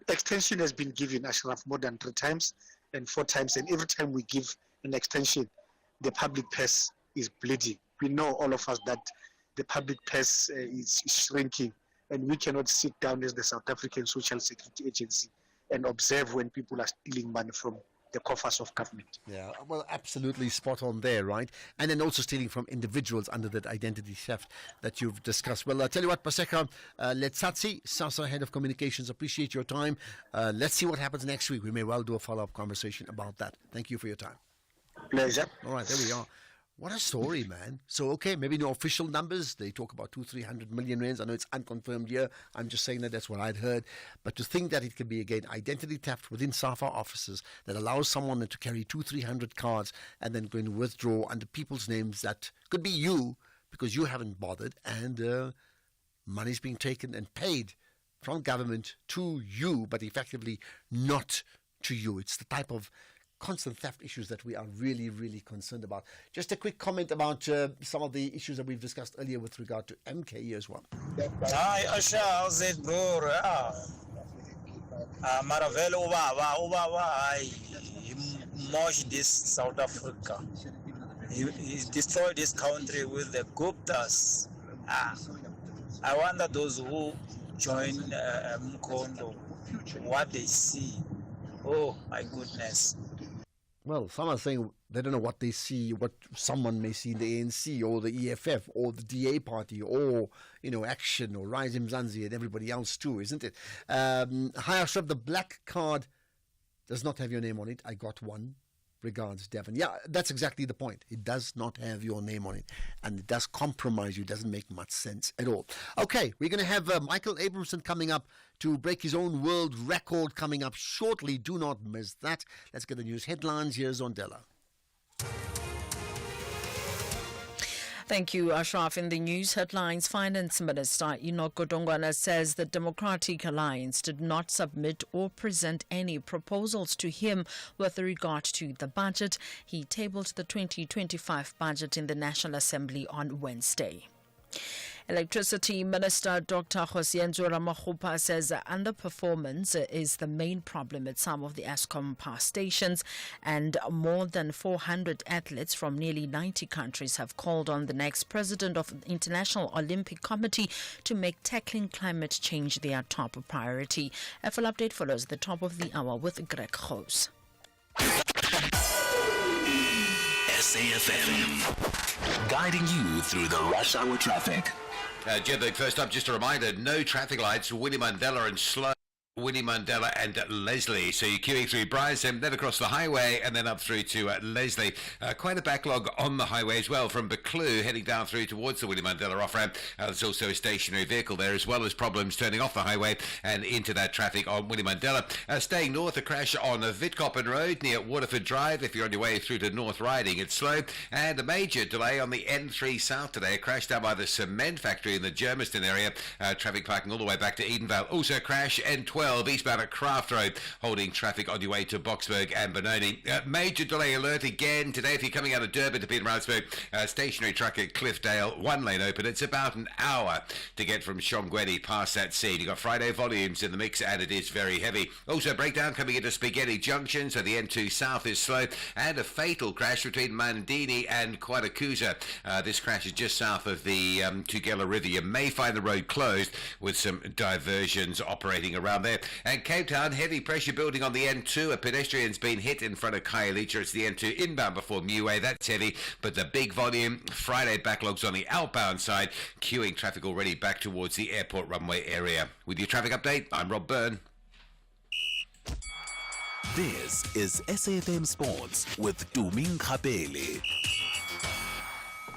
S11: Extension has been given, Ashraf, more than 3 times and 4 times, and every time we give an extension, the public purse is bleeding. We know, all of us, that the public purse is shrinking, and we cannot sit down as the South African Social Security Agency and observe when people are stealing money from the coffers of government.
S8: Yeah, well, absolutely spot on there, right? And then also stealing from individuals under that identity theft that you've discussed. Well, I'll tell you what, Paseka Letsatsi, SASSA Head of Communications, appreciate your time. Let's see what happens next week. We may well do a follow-up conversation about that. Thank you for your time.
S11: Pleasure.
S8: All right, there we are. What a story, man. So, okay, maybe no official numbers. They talk about 200-300 million rands. I know it's unconfirmed here. I'm just saying that's what I'd heard. But to think that it can be, again, identity theft within SAFA offices that allows someone to carry 200-300 cards and then going to withdraw under people's names that could be you because you haven't bothered, and money's being taken and paid from government to you, but effectively not to you. It's the type of constant theft issues that we are really, really concerned about. Just a quick comment about some of the issues that we've discussed earlier with regard to MK as well.
S4: Hi, Asha, how's it, bro? Maravel Ubaba, he merged this South Africa. He destroyed this country with the Guptas. I wonder those who join Mkondo, what they see. Oh, my goodness.
S8: Well, some are saying they don't know what they see, what someone may see in the ANC or the EFF or the DA party or, Action or Rise Mzansi and everybody else too, isn't it? Hi, Ashraf, the black card does not have your name on it. I got one. Regards, Devon. Yeah, that's exactly the point. It does not have your name on it, and it does compromise you. It doesn't make much sense at all. Okay, we're going to have Michael Abramson coming up to break his own world record coming up shortly. Do not miss that. Let's get the news headlines. Here's Ondela.
S2: Thank you, Ashraf. In the news headlines, Finance Minister Enoch Godongwana says the Democratic Alliance did not submit or present any proposals to him with regard to the budget. He tabled the 2025 budget in the National Assembly on Wednesday. Electricity Minister Dr. Khosientsho Ramokgopa says underperformance is the main problem at some of the Eskom power stations, and more than 400 athletes from nearly 90 countries have called on the next president of the International Olympic Committee to make tackling climate change their top priority. A full update follows the top of the hour with Greg Gous.
S6: SAFM, guiding you through the rush hour traffic.
S5: Joburg, first up, just a reminder, no traffic lights, Winnie Mandela and Slow. Winnie Mandela and Leslie. So you're queuing through Bryanston, then across the highway, and then up through to Leslie. Quite a backlog on the highway as well, from Buccleuch heading down through towards the Winnie Mandela off-ramp. There's also a stationary vehicle there, as well as problems turning off the highway and into that traffic on Winnie Mandela. Staying north, a crash on Witkoppen Road near Waterford Drive. If you're on your way through to North Riding, it's slow. And a major delay on the N3 South today. A crash down by the cement factory in the Germiston area. Traffic parking all the way back to Edenvale. Also a crash N12 eastbound at Craft Road, holding traffic on your way to Boksburg and Benoni. Major delay alert again today if you're coming out of Durban to Pietermaritzburg. Stationary truck at Cliffdale, one lane open. It's about an hour to get from Shongweni past that scene. You've got Friday volumes in the mix, and it is very heavy. Also, breakdown coming into Spaghetti Junction, so the N2 South is slow, and a fatal crash between Mandini and Kwadakuza. This crash is just south of the Tugela River. You may find the road closed with some diversions operating around there. And Cape Town, heavy pressure building on the N2. A pedestrian's been hit in front of Khayelitsha. It's the N2 inbound before Muway. That's heavy, but the big volume. Friday backlogs on the outbound side. Queuing traffic already back towards the airport runway area. With your traffic update, I'm Rob Byrne.
S6: This is SAFM Sports with Tuming Khapele.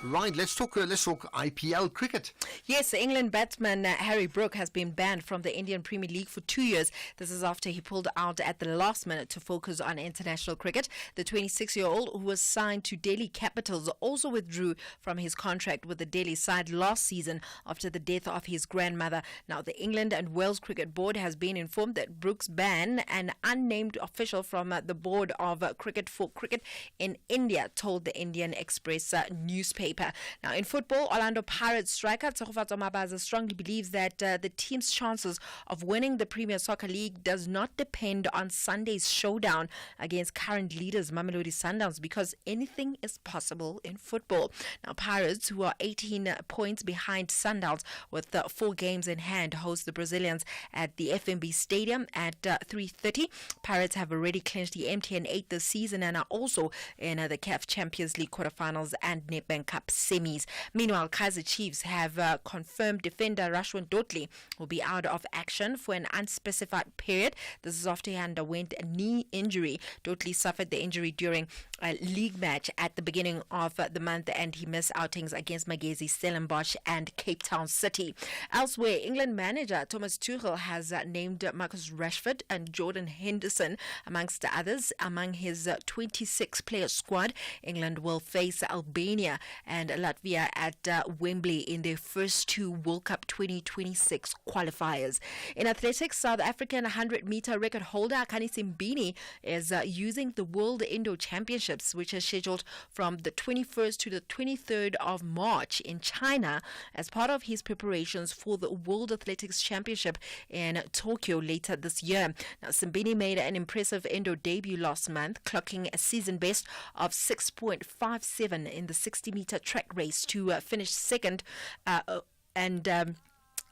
S8: Right, let's talk IPL cricket.
S17: Yes, England batsman Harry Brook has been banned from the Indian Premier League for 2 years. This is after he pulled out at the last minute to focus on international cricket. The 26-year-old, who was signed to Delhi Capitals, also withdrew from his contract with the Delhi side last season after the death of his grandmother. Now, the England and Wales Cricket Board has been informed that Brook's ban, an unnamed official from the Board of Cricket for Cricket in India told the Indian Express newspaper. Now, in football, Orlando Pirates striker Tshegofatso Mabaza strongly believes that the team's chances of winning the Premier Soccer League does not depend on Sunday's showdown against current leaders Mamelodi Sundowns, because anything is possible in football. Now, Pirates, who are 18 points behind Sundowns with 4 games in hand, host the Brazilians at the FNB Stadium at 3:30. Pirates have already clinched the MTN 8 this season and are also in the CAF Champions League quarterfinals and Nedbank Cup semis. Meanwhile, Kaizer Chiefs have confirmed defender Rashwan Dotli will be out of action for an unspecified period. This is after he underwent a knee injury. Dotli suffered the injury during a league match at the beginning of the month, and he missed outings against Magesi, Stellenbosch and Cape Town City. Elsewhere, England manager Thomas Tuchel has named Marcus Rashford and Jordan Henderson amongst others among his 26-player squad. England will face Albania and Latvia at Wembley in their first 2 World Cup 2026 qualifiers. In athletics, South African 100-meter record holder Akani Simbine is using the World Indoor Championships, which is scheduled from the 21st to the 23rd of March in China, as part of his preparations for the World Athletics Championship in Tokyo later this year. Now, Simbine made an impressive indoor debut last month, clocking a season best of 6.57 in the 60-meter track race to finish second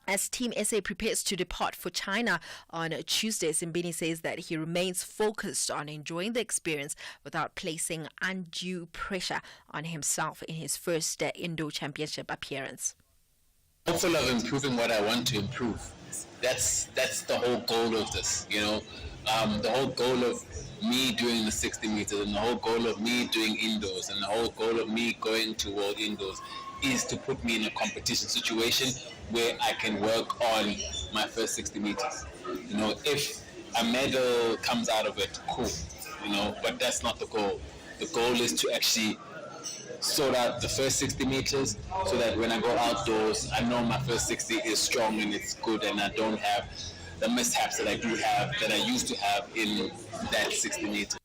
S17: as Team SA prepares to depart for China on Tuesday, Simbine says that he remains focused on enjoying the experience without placing undue pressure on himself in his first indoor championship appearance.
S7: Hopeful of improving what I want to improve. That's the whole goal of this, you know. The whole goal of me doing the 60 meters and the whole goal of me doing indoors and the whole goal of me going to World Indoors is to put me in a competition situation where I can work on my first 60 meters. You know, if a medal comes out of it, cool, you know, but that's not the goal. The goal is to actually sort out the first 60 meters so that when I go outdoors, I know my first 60 is strong and it's good, and I don't have the mishaps that I used to have in that 60 meters.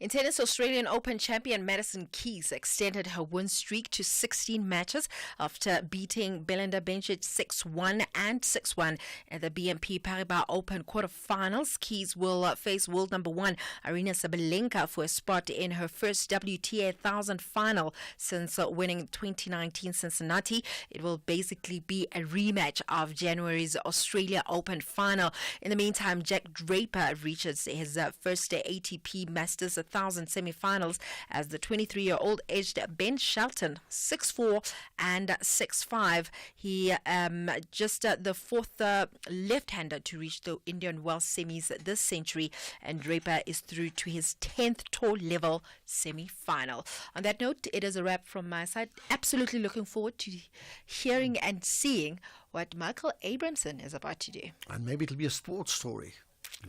S2: In tennis, Australian Open champion Madison Keys extended her win streak to 16 matches after beating Belinda Bencic 6-1 and 6-1 at the BNP Paribas Open quarterfinals. Keys will face world number one Aryna Sabalenka for a spot in her first WTA 1000 final since winning 2019 Cincinnati. It will basically be a rematch of January's Australia Open final. In the meantime, Jack Draper reaches his first ATP Masters 1000 semi-finals as the 23-year-old edged Ben Shelton 6-4 and 6-5. He just the fourth left-hander to reach the Indian Wells semis this century, and Draper is through to his 10th tour level semi-final. On that note, it is a wrap from my side. Absolutely looking forward to hearing and seeing what Michael Abramson is about to do.
S8: And maybe it'll be a sports story.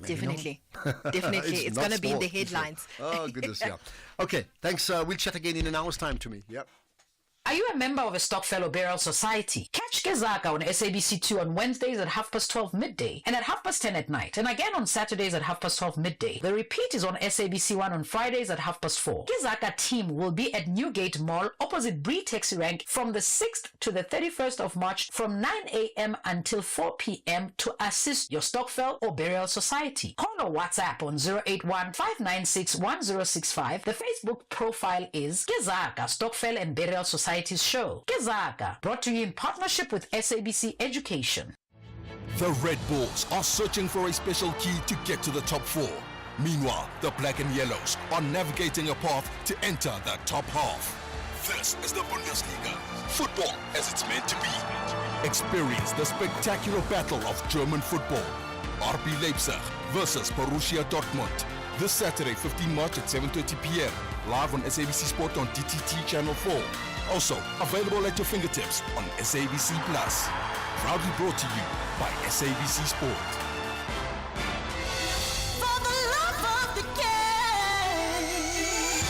S2: Definitely. Definitely. It's going to be in the headlines.
S8: Oh, goodness, yeah. Okay, thanks. We'll chat again in an hour's time to me. Yep.
S9: Are you a member of a Stockfellow Burial Society? Catch Gezaka on SABC2 on Wednesdays at 12:30 midday and at 10:30 at night, and again on Saturdays at 12:30 midday. The repeat is on SABC1 on Fridays at 4:30. Gezaka team will be at Newgate Mall opposite Bree Taxi Rank from the 6th to the 31st of March from 9 a.m. until 4 p.m. to assist your Stockfel or Burial Society. Call or WhatsApp on 081-596-1065. The Facebook profile is Gezaka Stockfel and Burial Society show. Gezaka, brought to you in partnership with SABC Education.
S13: The Red Bulls are searching for a special key to get to the top four. Meanwhile, the Black and Yellows are navigating a path to enter the top half. This is the Bundesliga. Football as it's meant to be. Experience the spectacular battle of German football. RB Leipzig versus Borussia Dortmund. This Saturday, 15 March at 7:30 p.m. Live on SABC Sport on DTT Channel 4. Also available at your fingertips on SABC Plus. Proudly brought to you by SABC Sport.
S21: For the love of the game.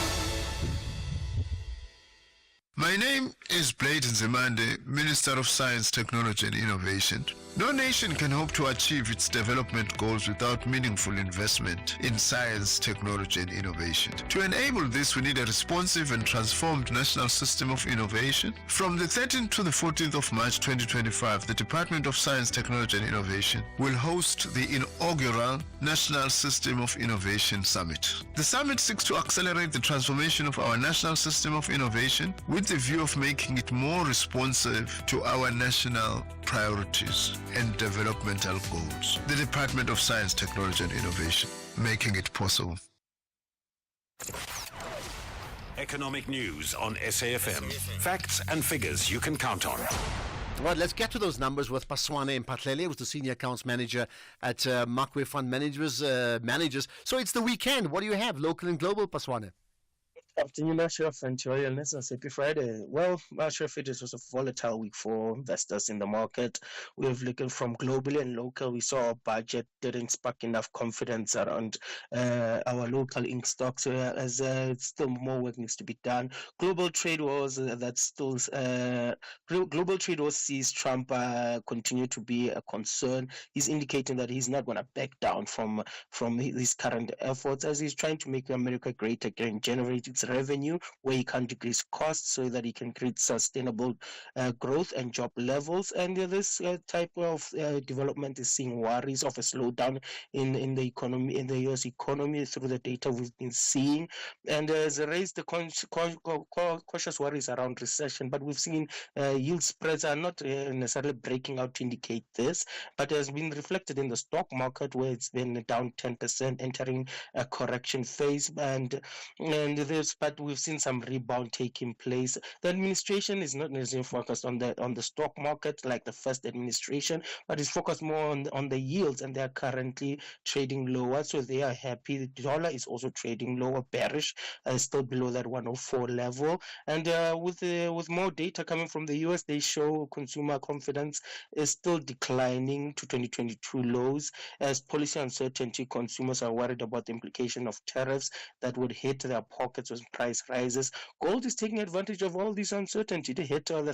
S22: My name is Bladen Zemande, Minister of Science, Technology and Innovation. No nation can hope to achieve its development goals without meaningful investment in science, technology and innovation. To enable this, we need a responsive and transformed national system of innovation. From the 13th to the 14th of March 2025, the Department of Science, Technology and Innovation will host the inaugural National System of Innovation Summit. The summit seeks to accelerate the transformation of our national system of innovation with the view of making it more responsive to our national priorities and developmental goals. The Department of Science, Technology and Innovation, making it possible.
S23: Economic news on SAFM. Facts and figures you can count on.
S8: Right, let's get to those numbers with Paswane Mpatlele, who's the Senior Accounts Manager at Makwe Fund Managers. So it's the weekend. What do you have, local and global, Paswane?
S26: Afternoon, Ashraf, and to your listeners, happy Friday. Well, Ashraf, it was a volatile week for investors in the market. We've looked from globally and local. We saw our budget didn't spark enough confidence around our local ink stocks, as still more work needs to be done. Global trade wars, global trade wars sees Trump continue to be a concern. He's indicating that he's not going to back down from his current efforts as he's trying to make America great again, generate its revenue where he can decrease costs so that he can create sustainable growth and job levels. And this type of development is seeing worries of a slowdown in the economy, in the U.S. economy through the data we've been seeing, and has raised the cautious worries around recession. But we've seen yield spreads are not necessarily breaking out to indicate this, but has been reflected in the stock market where it's been down 10%, entering a correction phase, but we've seen some rebound taking place. The administration is not necessarily focused on the stock market like the first administration, but is focused more on the yields, and they are currently trading lower, so they are happy. The dollar is also trading lower, bearish, still below that 104 level. And with more data coming from the US, they show consumer confidence is still declining to 2022 lows. As policy uncertainty, consumers are worried about the implication of tariffs that would hit their pockets, price rises. Gold is taking advantage of all this uncertainty. They hit the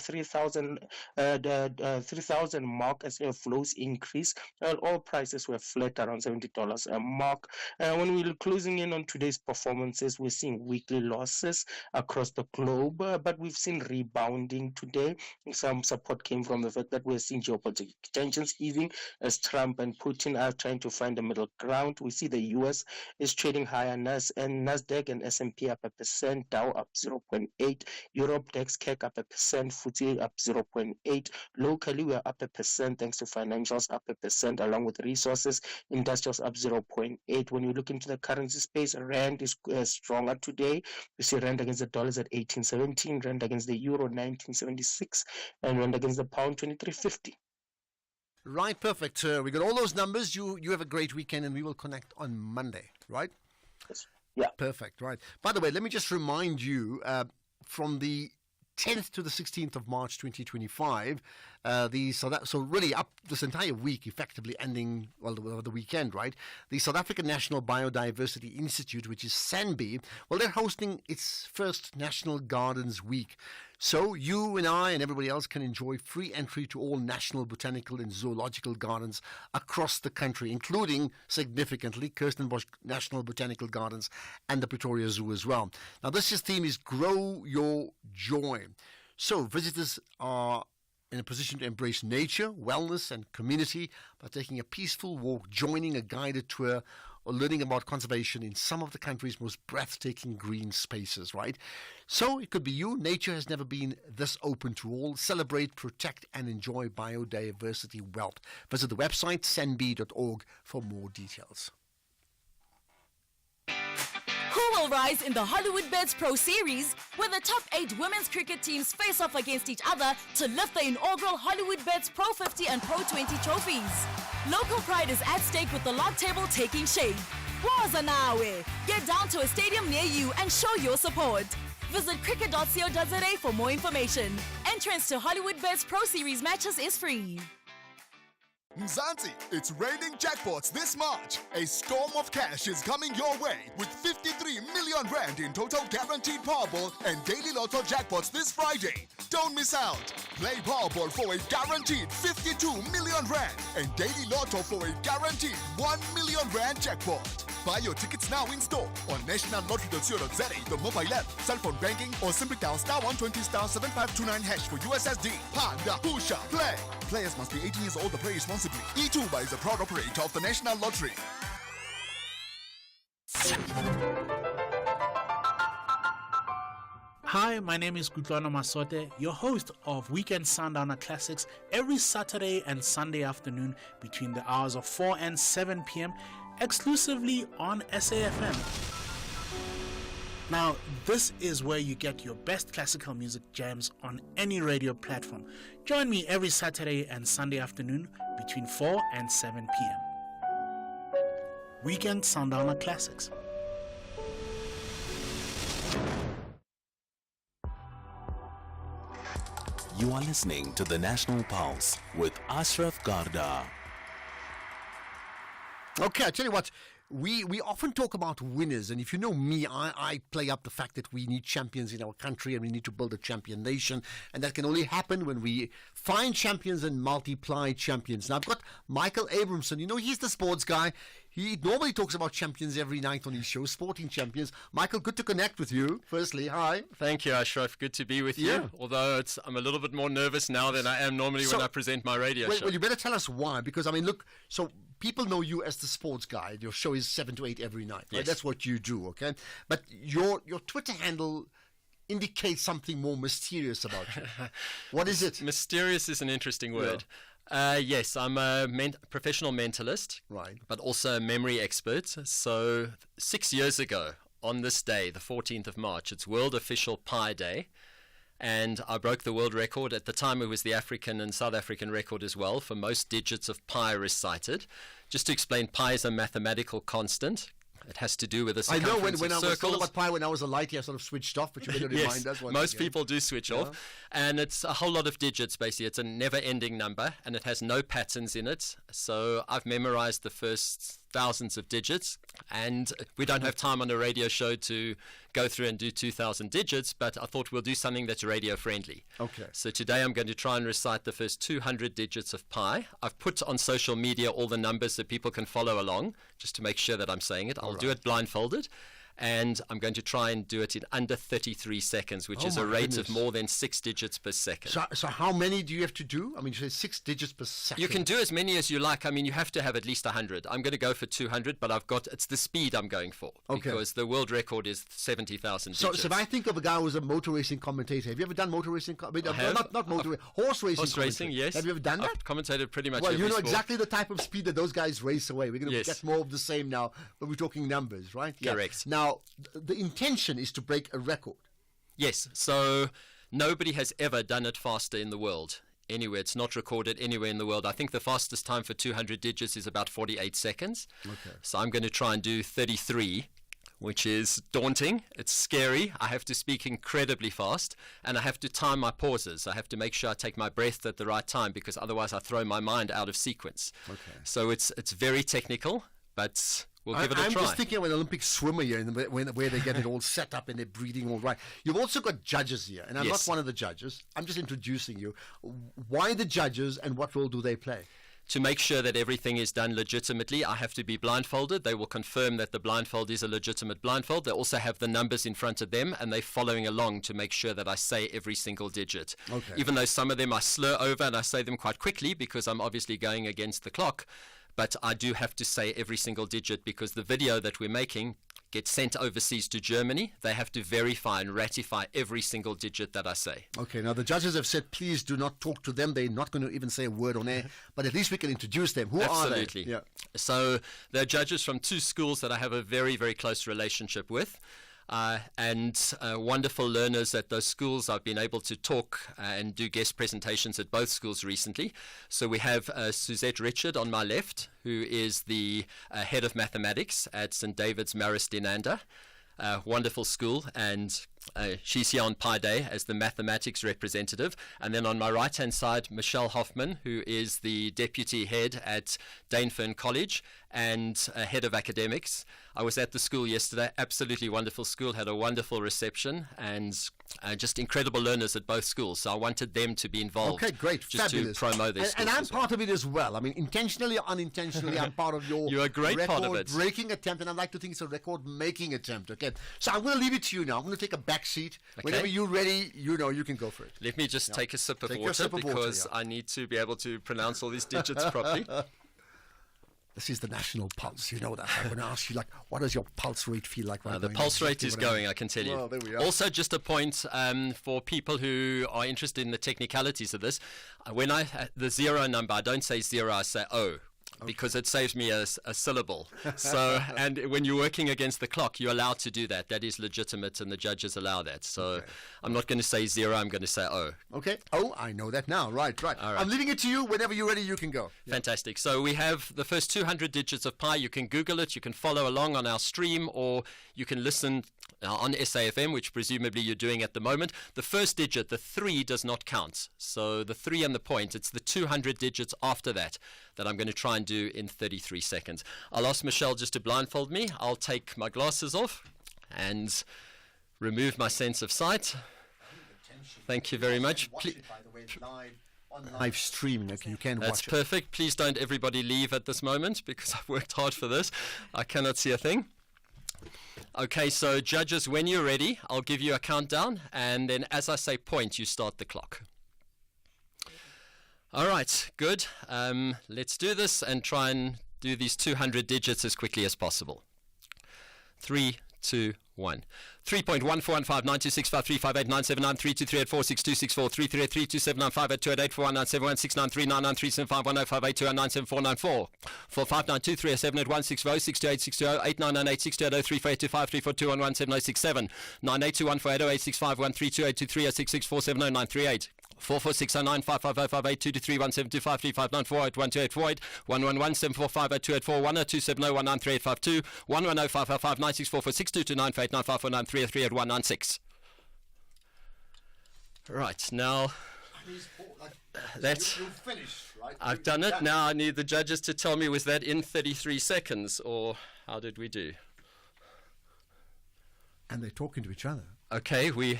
S26: 3,000 mark as flows increase. All prices were flat around $70 a mark. When we're closing in on today's performances, we're seeing weekly losses across the globe, but we've seen rebounding today. Some support came from the fact that we're seeing geopolitical tensions easing as Trump and Putin are trying to find a middle ground. We see the US is trading higher, and Nasdaq and S&P up 1%, Dow up 0.8, Europe DAX CAC up 1%, FTSE up 0.8. Locally, we're up 1% thanks to financials up 1%, along with resources, industrials up 0.8. When you look into the currency space, Rand is stronger today. You see Rand against the dollars at 18.17, Rand against the euro 19.76, and Rand against the pound 23.50.
S8: Right, perfect. We got all those numbers. You have a great weekend, and we will connect on Monday, right?
S26: Yeah.
S8: Perfect, right. By the way, let me just remind you, from the 10th to the 16th of March 2025, so really up this entire week, effectively ending, well, the weekend, right? The South African National Biodiversity Institute, which is SANBI, well, they're hosting its first National Gardens Week. So you and I and everybody else can enjoy free entry to all national botanical and zoological gardens across the country, including, significantly, Kirstenbosch National Botanical Gardens and the Pretoria Zoo as well. Now, this year's theme is Grow Your Joy. So visitors are in a position to embrace nature, wellness and community by taking a peaceful walk, joining a guided tour, or learning about conservation in some of the country's most breathtaking green spaces, right? So it could be you. Nature has never been this open to all. Celebrate, protect and enjoy biodiversity wealth. Visit the website sanbi.org for more details.
S10: Who will rise in the Hollywoodbets Pro Series, where the top 8 women's cricket teams face off against each other to lift the inaugural Hollywoodbets Pro 50 and Pro 20 trophies? Local pride is at stake with the log table taking shape. Waza nawe! Get down to a stadium near you and show your support. Visit cricket.co.za for more information. Entrance to Hollywoodbets Pro Series matches is free.
S3: Mzansi, it's raining jackpots this March. A storm of cash is coming your way with 53 million rand in total guaranteed Powerball and Daily Lotto jackpots this Friday. Don't miss out. Play Powerball for a guaranteed 52 million rand and Daily Lotto for a guaranteed 1 million rand jackpot. Buy your tickets now in store on nationallottery.co.za, the mobile app, cell phone banking, or simply dial *120*7529# for USSD. Panda, Pusha, play. Players must be 18 years old to play responsibly. E2 is a proud operator of the National Lottery.
S12: Hi, my name is Kutlwana Masote, your host of Weekend Sundowner Classics every Saturday and Sunday afternoon between the hours of 4 and 7 p.m. exclusively on SAFM. Now, this is where you get your best classical music jams on any radio platform. Join me every Saturday and Sunday afternoon between 4 and 7 p.m. Weekend Sundowner Classics.
S6: You are listening to the National Pulse with Ashraf Garda.
S8: Okay, I tell you what, we often talk about winners, and if you know me, I play up the fact that we need champions in our country and we need to build a champion nation, and that can only happen when we find champions and multiply champions. Now, I've got Michael Abramson. You know, he's the sports guy. He normally talks about champions every night on his show, sporting champions. Michael, good to connect with you. Firstly, hi.
S14: Thank you, Ashraf. Good to be with you. Although I'm a little bit more nervous now than I am normally when I present my radio show.
S8: Well, you better tell us why, because, I mean, look, so people know you as the sports guy. Your show is 7 to 8 every night. Right?
S14: Yes.
S8: That's what you do, okay? But your Twitter handle indicates something more mysterious about you. What is it?
S14: Mysterious is an interesting word. Yes, I'm a professional mentalist,
S8: right?
S14: But also a memory expert. So 6 years ago, on this day, the 14th of March, it's World Official Pi Day. And I broke the world record. At the time, it was the African and South African record as well for most digits of pi recited. Just to explain, pi is a mathematical constant. It has to do with the circumference
S8: I know when I was
S14: circles.
S8: told about pi when I was a lightie, I sort of switched off, but you better
S14: Yes,
S8: remind us.
S14: most people do switch off. And it's a whole lot of digits, basically. It's a never-ending number, and it has no patterns in it. So I've memorized the first thousands of digits, and we don't have time on a radio show to go through and do 2,000 digits, but I thought we'll do something that's radio friendly.
S8: Okay.
S14: So today I'm going to try and recite the first 200 digits of pi. I've put on social media all the numbers so people can follow along, just to make sure that I'm saying it. I'll do it blindfolded. And I'm going to try and do it in under 33 seconds, which is a rate of more than 6 digits per second.
S8: So how many do you have to do? I mean, you say 6 digits per second.
S14: You can do as many as you like. I mean, you have to have at least 100. I'm going to go for 200, but it's the speed I'm going for.
S8: Okay.
S14: Because the world record is 70,000
S8: So
S14: digits.
S8: if I think of a guy who's a motor racing commentator, have you ever done motor racing? Not motor horse racing.
S14: Horse racing, yes.
S8: Have you ever done that?
S14: I've commentated pretty much
S8: Well,
S14: every
S8: you know
S14: sport.
S8: exactly the type of speed that those guys race away. We're going to get more of the same now, but we're talking numbers, right?
S14: Correct.
S8: Now, the intention is to break a record.
S14: Yes, so nobody has ever done it faster in the world. Anywhere. It's not recorded anywhere in the world. I think the fastest time for 200 digits is about 48 seconds.
S8: Okay.
S14: So I'm going to try and do 33, which is daunting. It's scary. I have to speak incredibly fast, and I have to time my pauses. I have to make sure I take my breath at the right time, because otherwise I throw my mind out of sequence.
S8: Okay.
S14: So it's very technical, but we'll give it a
S8: I'm
S14: try.
S8: just thinking of an Olympic swimmer here, where they get it all set up and they're breathing all right. You've also got judges here, and I'm
S14: Yes.
S8: not one of the judges. I'm just introducing you. Why the judges, and what role do they play?
S14: To make sure that everything is done legitimately, I have to be blindfolded. They will confirm that the blindfold is a legitimate blindfold. They also have the numbers in front of them, and they're following along to make sure that I say every single digit.
S8: Okay.
S14: Even though some of them I slur over and I say them quite quickly because I'm obviously going against the clock, but I do have to say every single digit, because the video that we're making gets sent overseas to Germany. They have to verify and ratify every single digit that I say.
S8: Okay, now the judges have said, please do not talk to them. They're not going to even say a word on air, but at least we can introduce them. Who
S14: Absolutely.
S8: are they? Yeah.
S14: So they're judges from 2 schools that I have a very, very close relationship with. And wonderful learners at those schools. I've been able to talk and do guest presentations at both schools recently. So we have Suzette Richard on my left, who is the head of mathematics at St. David's Marist-Inanda. Wonderful school, and she's here on Pi Day as the mathematics representative. And then on my right-hand side, Michelle Hoffman, who is the deputy head at Dainfern College and head of academics. I was at the school yesterday, absolutely wonderful school, had a wonderful reception, and just incredible learners at both schools. So I wanted them to be involved.
S8: Okay, great,
S14: just
S8: fabulous.
S14: to promote their
S8: And I'm
S14: schools as well.
S8: part of it as well. I mean, intentionally or unintentionally, I'm part of your
S14: You're a great part of it.
S8: record-breaking attempt, and I'd like to think it's a record-making attempt. Okay, so I'm going to leave it to you now. I'm going to take a back seat.
S14: Okay.
S8: Whenever you're ready, you can go for it.
S14: Let me just take a sip of
S8: Take your
S14: water,
S8: sip of water,
S14: because
S8: yeah.
S14: I need to be able to pronounce all these digits properly.
S8: This is the national pulse. You know that. I'm going to ask you, what does your pulse rate feel like right now?
S14: The
S8: You know
S14: pulse rate
S8: exactly
S14: is
S8: what I mean.
S14: going, I can tell you.
S8: Well, there we are.
S14: Also, just a point for people who are interested in the technicalities of this. When the 0 number, I don't say 0, I say O. Because it saves me a syllable. So, and when you're working against the clock, you're allowed to do that. That is legitimate, and the judges allow that. So I'm not going to say 0, I'm going to say O.
S8: Okay. Oh, I know that now. Right.
S14: All right.
S8: I'm leaving it to you. Whenever you're ready, you can go.
S14: Fantastic. So we have the first 200 digits of pi. You can Google it. You can follow along on our stream, or you can listen on SAFM, which presumably you're doing at the moment. The first digit, the 3, does not count. So the 3 and the point, it's the 200 digits after that I'm going to try and do in 33 seconds. I'll ask Michelle just to blindfold me. I'll take my glasses off and remove my sense of sight. Thank you very much.
S8: Live streaming, you can watch
S14: That's
S8: it.
S14: perfect. Please don't everybody leave at this moment, because I've worked hard for this. I cannot see a thing. Okay, so judges, when you're ready, I'll give you a countdown, and then as I say point, you start the clock. All right, good. Let's do this and try and do these 200 digits as quickly as possible. 3, 2, 1. 3.141592653589793233462643332795828419716939937510582974994 4592371608998620348534211767 98214808651328230664709338 446095505822317253594812848 111745028410270193852 110555964462295895493383196. Right, now That's.
S8: You finished, right?
S14: I've done it. Now I need the judges to tell me, was that in 33 seconds or how did we do?
S8: And they're talking to each other.
S14: Okay, we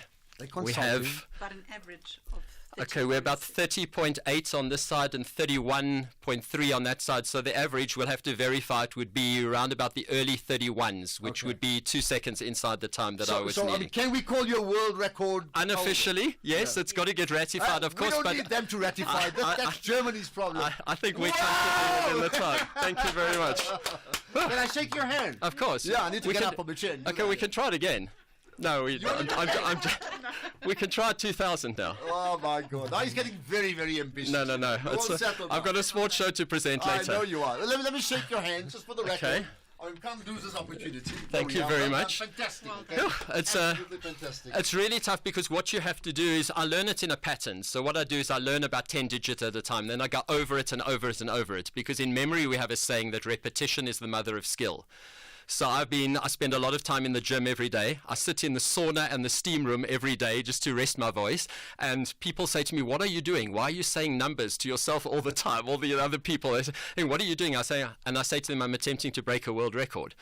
S14: have.
S15: About an average of.
S14: Okay, we're about 30.8 on this side and 31.3 on that side. So the average, we'll have to verify, it would be around about the early 31s, which would be 2 seconds inside the time that I was needing.
S8: Can we call your world record?
S14: Unofficially, yes, it's got to get ratified, of course.
S8: We don't
S14: but
S8: need them to ratify. That's Germany's problem.
S14: I think we're comfortable within the time. Thank you very much.
S8: Can I shake your hand?
S14: Of course.
S8: Yeah, I need to get up on the chin.
S14: Okay, we can try it again. No, we can try 2,000 now.
S8: Oh my God! Now he's getting very, very ambitious.
S14: No. I've got a sports show to present later.
S8: I know you are. Let me shake your hand just for the record.
S14: Okay.
S8: I can't lose this opportunity.
S14: Thank you very much.
S8: Fantastic.
S14: Absolutely
S8: fantastic.
S14: It's really tough because what you have to do is I learn it in a pattern. So what I do is I learn about 10 digits at a time. Then I go over it and over it and over it. Because in memory we have a saying that repetition is the mother of skill. So I spend a lot of time in the gym every day. I sit in the sauna and the steam room every day just to rest my voice. And people say to me, what are you doing? Why are you saying numbers to yourself all the time? All the other people, they say, hey, what are you doing? I say to them, I'm attempting to break a world record.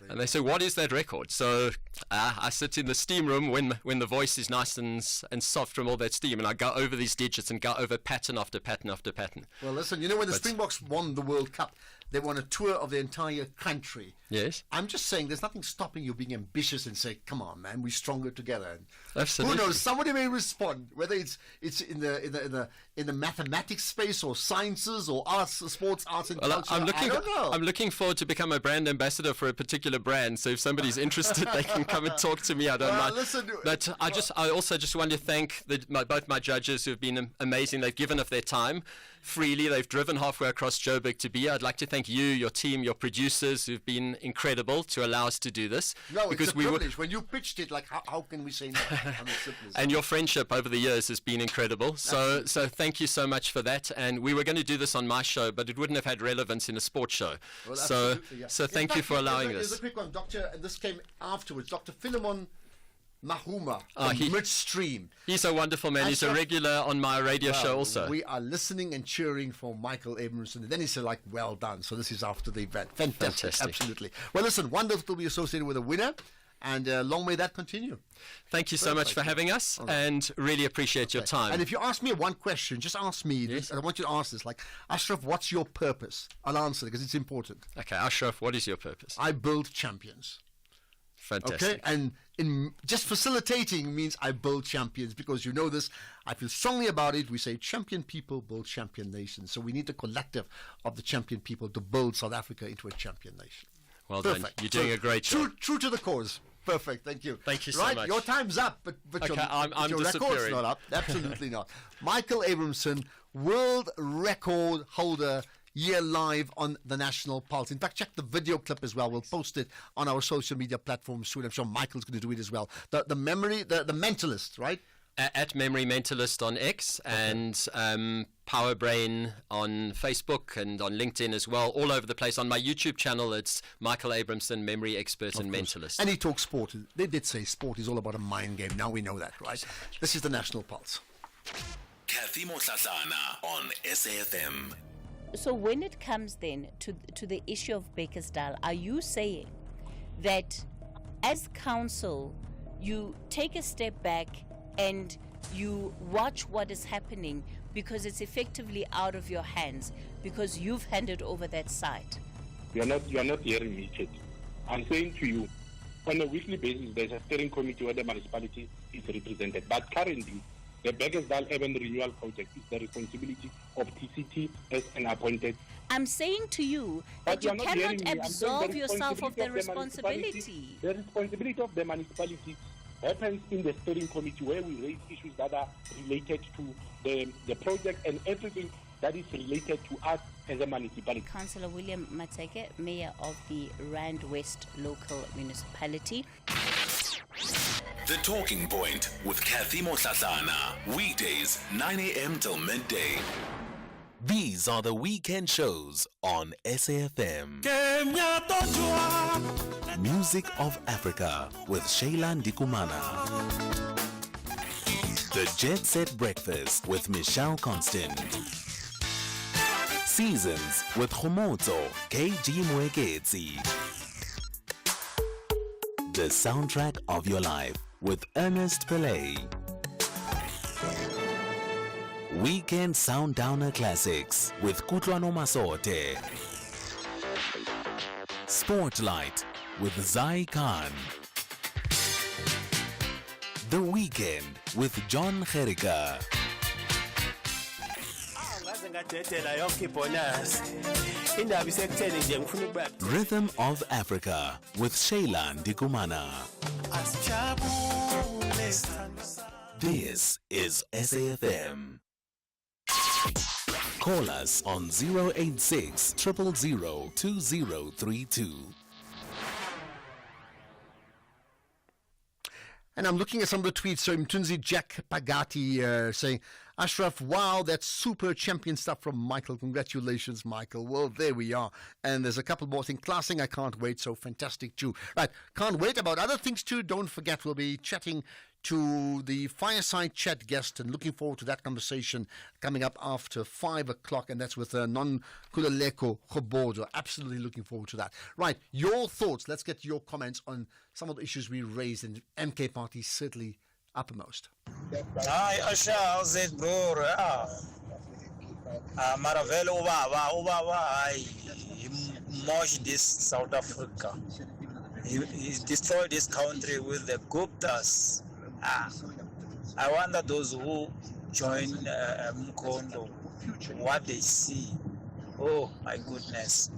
S14: And they say, what is that record? So I sit in the steam room when the voice is nice and soft from all that steam, and I go over these digits and go over pattern after pattern after pattern.
S8: Well, listen, when the Springboks won the World Cup, they won a tour of the entire country.
S14: Yes.
S8: I'm just saying there's nothing stopping you being ambitious and say, come on, man, we're stronger together. And
S14: absolutely.
S8: Who knows? Somebody may respond, whether it's in the mathematics space or sciences or arts, sports, arts and culture. I don't know.
S14: I'm looking forward to become a brand ambassador for a particular brand. So if somebody's interested, they can come and talk to me. I don't mind.
S8: Listen,
S14: but I also just want to thank both my judges who have been amazing. They've given of their time freely. They've driven halfway across Joburg to be here. I'd like to thank you, your team, your producers who've been incredible to allow us to do this.
S8: No, because it's a privilege. When you pitched it, like, how can we say no?
S14: And your friendship over the years has been incredible. So thank you so much for that. And we were going to do this on my show, but it wouldn't have had relevance in a sports show.
S8: Well,
S14: so thank you for allowing
S8: this.
S14: this.
S8: There's a quick one, Doctor, and this came afterwards. Dr. Philemon Mahuma, midstream.
S14: He's a wonderful man. He's a regular on my radio show also.
S8: We are listening and cheering for Michael Abramson. And then he said, well done. So this is after the event. Fantastic. Absolutely. Well, listen, wonderful to be associated with a winner. And long may that continue.
S14: Thank you so much for having us, and really appreciate your time.
S8: And if you ask me one question, just ask me. Yes. I want you to ask this. Like, Ashraf, what's your purpose? I'll answer it because it's important.
S14: Okay, Ashraf, what is your purpose?
S8: I build champions.
S14: Fantastic.
S8: Okay, and in just facilitating means I build champions, because you know this. I feel strongly about it. We say champion people build champion nations. So we need the collective of the champion people to build South Africa into a champion nation.
S14: Well done. You're doing a great job.
S8: True to the cause. Perfect. Thank you.
S14: Thank you so much.
S8: Your time's up, but
S14: okay,
S8: your record's not up. Absolutely not. Michael Abramson, world record holder, year live on the National Pulse. In fact, check the video clip as well. We'll post it on our social media platforms soon. I'm sure Michael's going to do it as well. The mentalist, right?
S14: At Memory Mentalist on X, and Power Brain on Facebook and on LinkedIn as well, all over the place. On my YouTube channel, it's Michael Abramson, Memory Expert and Mentalist.
S8: And he talks sport. They did say sport is all about a mind game. Now we know that, right? This is the National Pulse.
S6: Kathy Motlatlana on SAFM.
S16: So when it comes then to the issue of Bakersdale, are you saying that as council, you take a step back and you watch what is happening because it's effectively out of your hands because you've handed over that site?
S18: You are not hearing me, Kate. I'm saying to you, on a weekly basis, there's a steering committee where the municipality is represented. But currently, the Bakersdale Urban Renewal Project is the responsibility of TCT as an appointed.
S16: I'm saying to you that you cannot absolve yourself of the responsibility.
S18: The responsibility of the municipality happens in the steering committee, where we raise issues that are related to the project and everything that is related to us as a municipality.
S16: Councillor William Mateke, Mayor of the Rand West Local Municipality.
S6: The Talking Point with Kathy Motlatlana. Weekdays, 9 a.m. till midday. These are the weekend shows on SAFM. Music of Africa with Shayla Ndikumana. The Jet Set Breakfast with Michelle Constant. Seasons with Khomotso KG Mwekezi. The soundtrack of your life with Ernest Pillay. Weekend Sundowner Classics with Kutlwano Masote. Spotlight with Zai Khan. The Weekend with John Gerika. Rhythm of Africa with Shayla Ndikumana. This is SAFM. Call us on 086 000 2032.
S8: And I'm looking at some of the tweets. So Mtunzi Jack Pagati saying, Ashraf, wow, that's super champion stuff from Michael. Congratulations, Michael. Well, there we are. And there's a couple more things. Classing, I can't wait. So fantastic too. Right, can't wait about other things too. Don't forget, we'll be chatting to the fireside chat guest and looking forward to that conversation coming up after 5 o'clock, and that's with Non-Kuleleko Khobodo. Absolutely looking forward to that. Right, your thoughts. Let's get your comments on some of the issues we raised, and MK Party certainly uppermost.
S4: Hi, Asha, how's it, bro? Maravelo Ubaba, he merged this South Africa. He destroyed this country with the Guptas. I wonder those who join Mkondo, what they see. Oh, my goodness.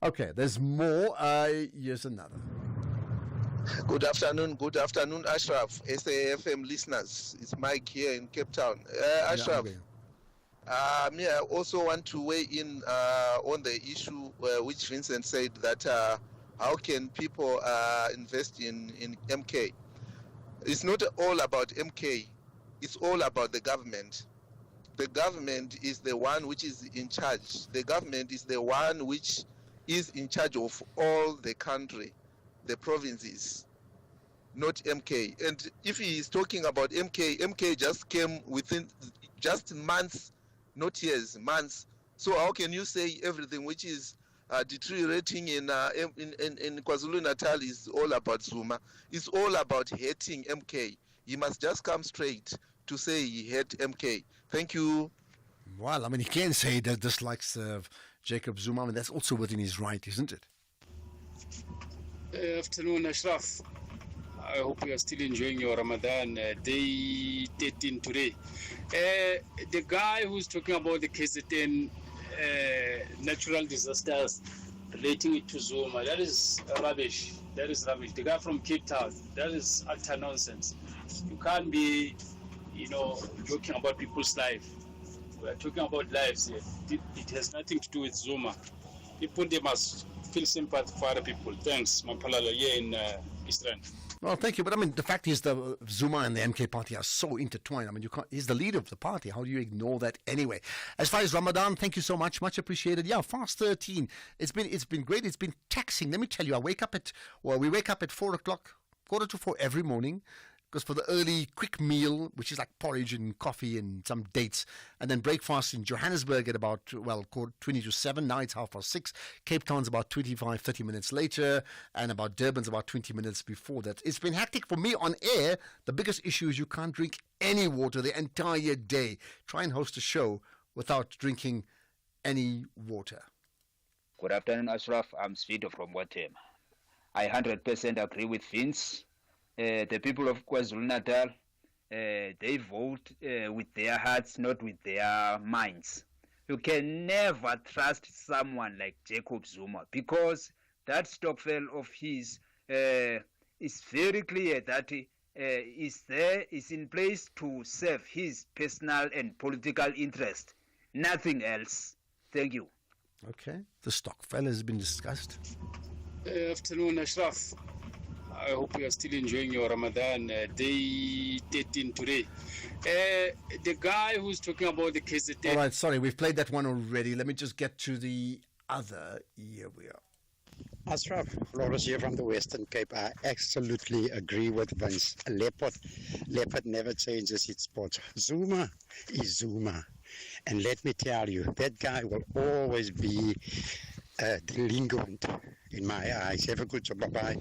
S8: Okay, there's more. Here's another.
S1: Good afternoon, Ashraf, SAFM listeners. It's Mike here in Cape Town. Ashraf, me, I also want to weigh in on the issue which Vincent said that how can people invest in MK? It's not all about MK. It's all about the government. The government is the one which is in charge. The government is the one which is in charge of all the country, the provinces, not MK. And if he is talking about MK just came within just months, not years, months. So how can you say everything which is deteriorating in KwaZulu-Natal is all about Zuma? It's all about hating MK. He must just come straight to say he hates MK. Thank you.
S8: Well, I mean, he can say he dislikes Jacob Zuma. I mean, that's also within his right, isn't it?
S15: Afternoon, Ashraf. I hope you are still enjoying your Ramadan day 13 today. The guy who's talking about the KZN natural disasters, relating it to Zuma, that is rubbish. That is rubbish. The guy from Cape Town, that is utter nonsense. You can't be, joking about people's life. We are talking about lives here. It has nothing to do with Zuma. People, they must feel sympathy for other people. Thanks, Mampalala, here in East Rand.
S8: Well, thank you. But I mean, the fact is that Zuma and the MK party are so intertwined. I mean, he's the leader of the party. How do you ignore that anyway? As far as Ramadan, thank you so much. Much appreciated. Yeah, Fast 13. It's been great. It's been taxing. Let me tell you, we wake up at 4 o'clock, 3:45 every morning. Because for the early quick meal, which is like porridge and coffee and some dates, and then breakfast in Johannesburg at about 20 to 7. Now it's 6:30. Cape Town's about 25-30 minutes later, and about Durban's about 20 minutes before that. It's been hectic for me on air. The biggest issue is you can't drink any water the entire day. Try and host a show without drinking any water.
S19: Good afternoon, Ashraf. I'm Svito from Watem. I 100% agree with Vince. The people of KwaZulu-Natal, they vote with their hearts, not with their minds. You can never trust someone like Jacob Zuma because that Stokvel of his is very clear that is in place to serve his personal and political interest, nothing else. Thank you.
S8: Okay, the Stokvel has been discussed.
S15: Afternoon, Ashraf. I hope you are still enjoying your Ramadan day 13 today. The guy who's talking about the KZN.
S8: All right, sorry, we've played that one already. Let me just get to the other. Here we are.
S5: Ashraf, Loris here from the Western Cape. I absolutely agree with Vince. Leopard never changes its spot. Zuma is Zuma. And let me tell you, that guy will always be delinquent in my eyes. Have a good job. Bye-bye.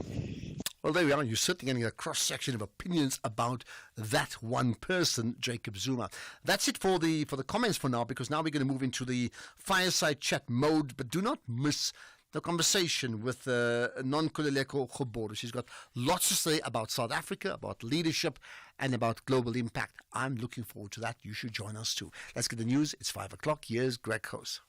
S8: Well, there we are. You're certainly getting a cross-section of opinions about that one person, Jacob Zuma. That's it for the comments for now, because now we're going to move into the fireside chat mode. But do not miss the conversation with Nonkululeko Khoboro. She's got lots to say about South Africa, about leadership, and about global impact. I'm looking forward to that. You should join us too. Let's get the news. It's 5 o'clock. Here's Greg Hose.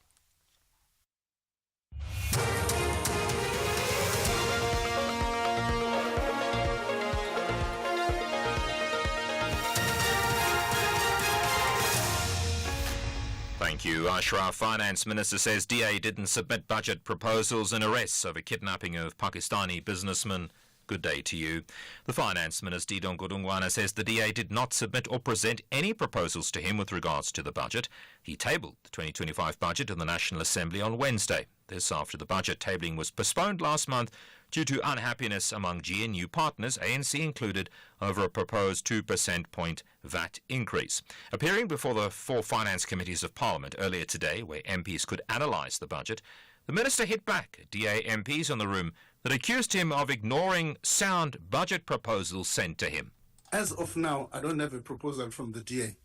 S11: Thank you, Ashraf. Finance Minister says DA didn't submit budget proposals and arrests over kidnapping of Pakistani businessman. Good day to you. The Finance Minister, Didon Godongwana, says the DA did not submit or present any proposals to him with regards to the budget. He tabled the 2025 budget in the National Assembly on Wednesday. This after the budget tabling was postponed last month due to unhappiness among GNU partners, ANC included, over a proposed 2 percentage point VAT increase. Appearing before the 4 finance committees of Parliament earlier today, where MPs could analyse the budget, the minister hit back at DA MPs in the room that accused him of ignoring sound budget proposals sent to him.
S17: As of now, I don't have a proposal from the DA.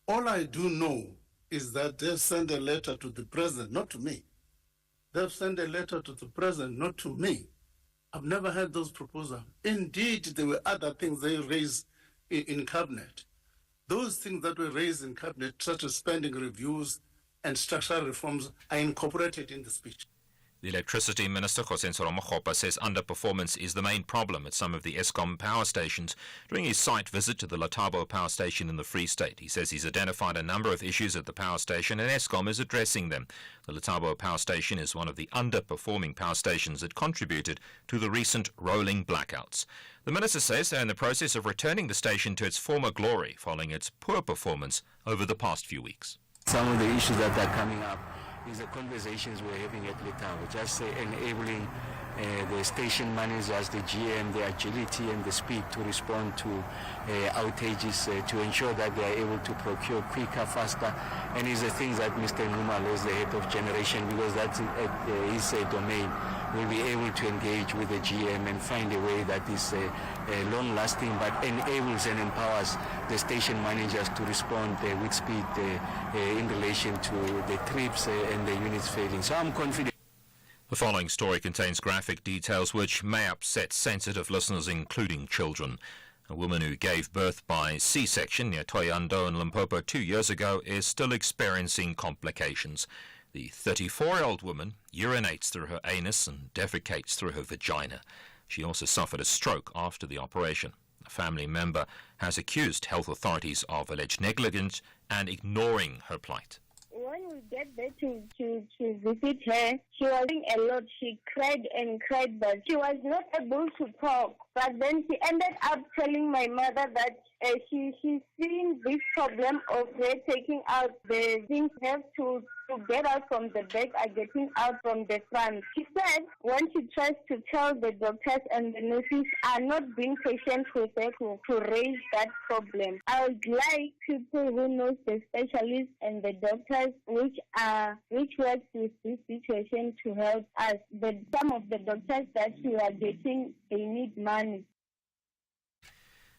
S17: All I do know is that they've sent a letter to the president, not to me. They've sent a letter to the president, not to me. I've never had those proposals. Indeed, there were other things they raised in cabinet. Those things that were raised in cabinet, such as spending reviews and structural reforms, are incorporated in the speech.
S11: The Electricity Minister, Khosensoro Makgopa, says underperformance is the main problem at some of the Eskom power stations. During his site visit to the Letabo power station in the Free State, he says he's identified a number of issues at the power station and Eskom is addressing them. The Letabo power station is one of the underperforming power stations that contributed to the recent rolling blackouts. The minister says they're in the process of returning the station to its former glory following its poor performance over the past few weeks.
S20: Some of the issues that are coming up is the conversations we're having at Letabo, just enabling the station managers, the GM, the agility and the speed to respond to outages, to ensure that they are able to procure quicker, faster. And it's the things that Mr. Nxumalo, as the head of generation, because that's his domain, will be able to engage with the GM and find a way that is long-lasting but enables and empowers the station managers to respond with speed in relation to the trips and the units failing. So I'm confident.
S11: The following story contains graphic details which may upset sensitive listeners, including children. A woman who gave birth by C-section near Thohoyandou in Limpopo 2 years ago is still experiencing complications. The 34-year-old woman urinates through her anus and defecates through her vagina. She also suffered a stroke after the operation. A family member has accused health authorities of alleged negligence and ignoring her plight.
S24: When we get there to visit her, she was doing a lot. She cried and cried, but she was not able to talk. But then she ended up telling my mother that she's seen this problem of her taking out the things have to get out from the back are getting out from the front. She said when she tries to tell the doctors and the nurses are not being patient with her to raise that problem. I would like people who know the specialists and the doctors which work with this situation to help us. But some of the doctors that we are getting, they need money.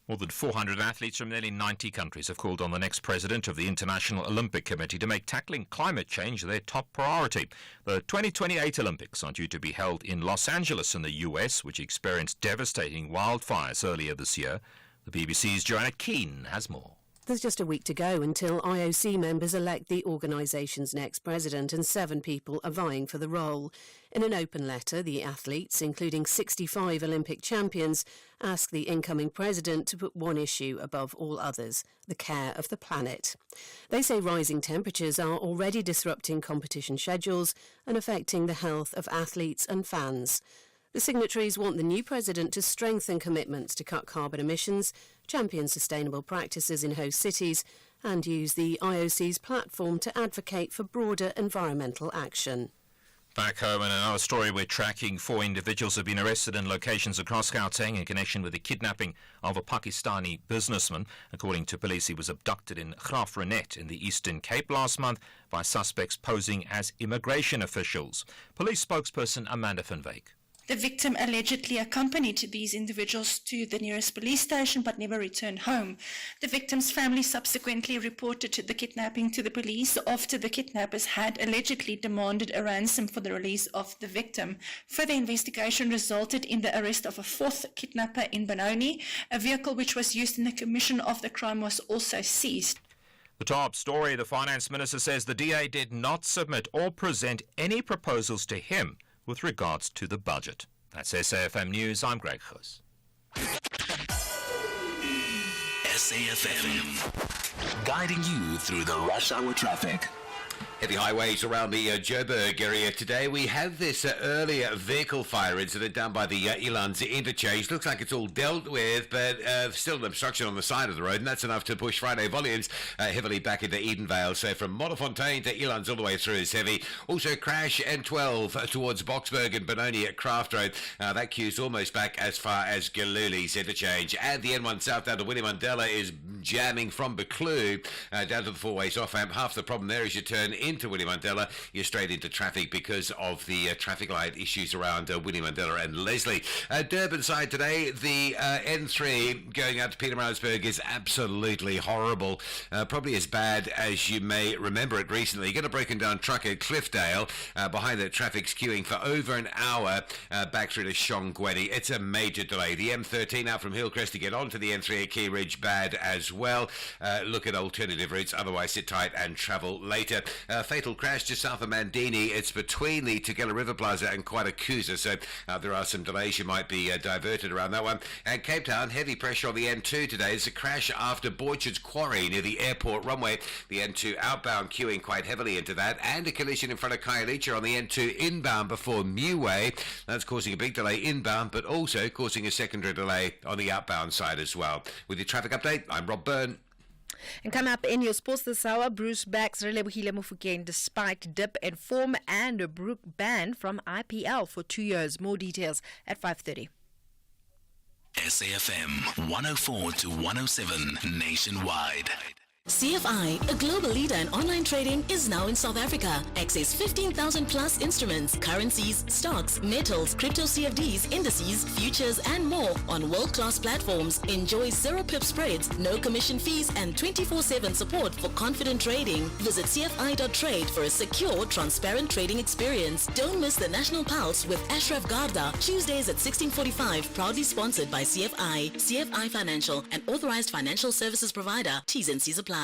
S11: More than 400 athletes from nearly 90 countries have called on the next president of the International Olympic Committee to make tackling climate change their top priority. The 2028 Olympics are due to be held in Los Angeles in the US, which experienced devastating wildfires earlier this year. The BBC's Joanna Keane has more.
S25: There's just a week to go until IOC members elect the organisation's next president, and 7 people are vying for the role. In an open letter, the athletes, including 65 Olympic champions, ask the incoming president to put one issue above all others: the care of the planet. They say rising temperatures are already disrupting competition schedules and affecting the health of athletes and fans. The signatories want the new president to strengthen commitments to cut carbon emissions, champion sustainable practices in host cities, and use the IOC's platform to advocate for broader environmental action.
S11: Back home, in another story, we're tracking 4 individuals who have been arrested in locations across Gauteng in connection with the kidnapping of a Pakistani businessman. According to police, he was abducted in Graaff-Reinet in the Eastern Cape last month by suspects posing as immigration officials. Police spokesperson Amanda van Wyk.
S2: The victim allegedly accompanied these individuals to the nearest police station but never returned home. The victim's family subsequently reported the kidnapping to the police after the kidnappers had allegedly demanded a ransom for the release of the victim. Further investigation resulted in the arrest of a 4th kidnapper in Benoni. A vehicle which was used in the commission of the crime was also seized.
S11: The top story, the Finance Minister says the DA did not submit or present any proposals to him with regards to the budget. That's SAFM News. I'm Greg Goos.
S6: SAFM, guiding you through the rush hour traffic.
S7: Heavy highways around the Joburg area today. We had this earlier vehicle fire incident down by the Elands interchange. Looks like it's all dealt with, but still an obstruction on the side of the road, and that's enough to push Friday volumes heavily back into Edenvale. So from Modderfontein to Elands all the way through is heavy. Also crash N12 towards Boksburg and Benoni at Craft Road. That queue's almost back as far as Galuli's interchange. And the N1 south down to Winnie Mandela is jamming from Buccleuch down to the 4-ways off-ramp. Half the problem there is you turn into Winnie Mandela, you're straight into traffic because of the traffic light issues around Winnie Mandela and Leslie. Durban side today, the N3 going out to Pietermaritzburg is absolutely horrible. Probably as bad as you may remember it recently. You get a broken down truck at Cliffdale. Behind that, traffic's queuing for over an hour back through to Shongweni. It's a major delay. The M13 out from Hillcrest to get onto the N3 at Key Ridge, bad as well. Look at alternative routes, otherwise sit tight and travel later. Fatal crash just south of Mandini. It's between the Tugela River Plaza and Quadakuza, so there are some delays. You might be diverted around that one. And Cape Town, heavy pressure on the N2 today. There's a crash after Borchard's Quarry near the airport runway. The N2 outbound queuing quite heavily into that, and a collision in front of Khayelitsha on the N2 inbound before Muway. That's causing a big delay inbound, but also causing a secondary delay on the outbound side as well. With your traffic update, I'm Rob Byrne.
S9: And come up in your sports this hour, Bruce backs Relebohile Mofokeng despite dip in form and Brooke banned from IPL for 2 years. More details at 5:30.
S6: SAFM 104 to 107 nationwide.
S10: CFI, a global leader in online trading, is now in South Africa. Access 15,000 plus instruments, currencies, stocks, metals, crypto CFDs, indices, futures, and more on world-class platforms. Enjoy zero pip spreads, no commission fees, and 24/7 support for confident trading. Visit cfi.trade for a secure, transparent trading experience. Don't miss the National Pulse with Ashraf Garda, Tuesdays at 16:45, proudly sponsored by CFI. CFI Financial, an authorized financial services provider. T's and C's apply.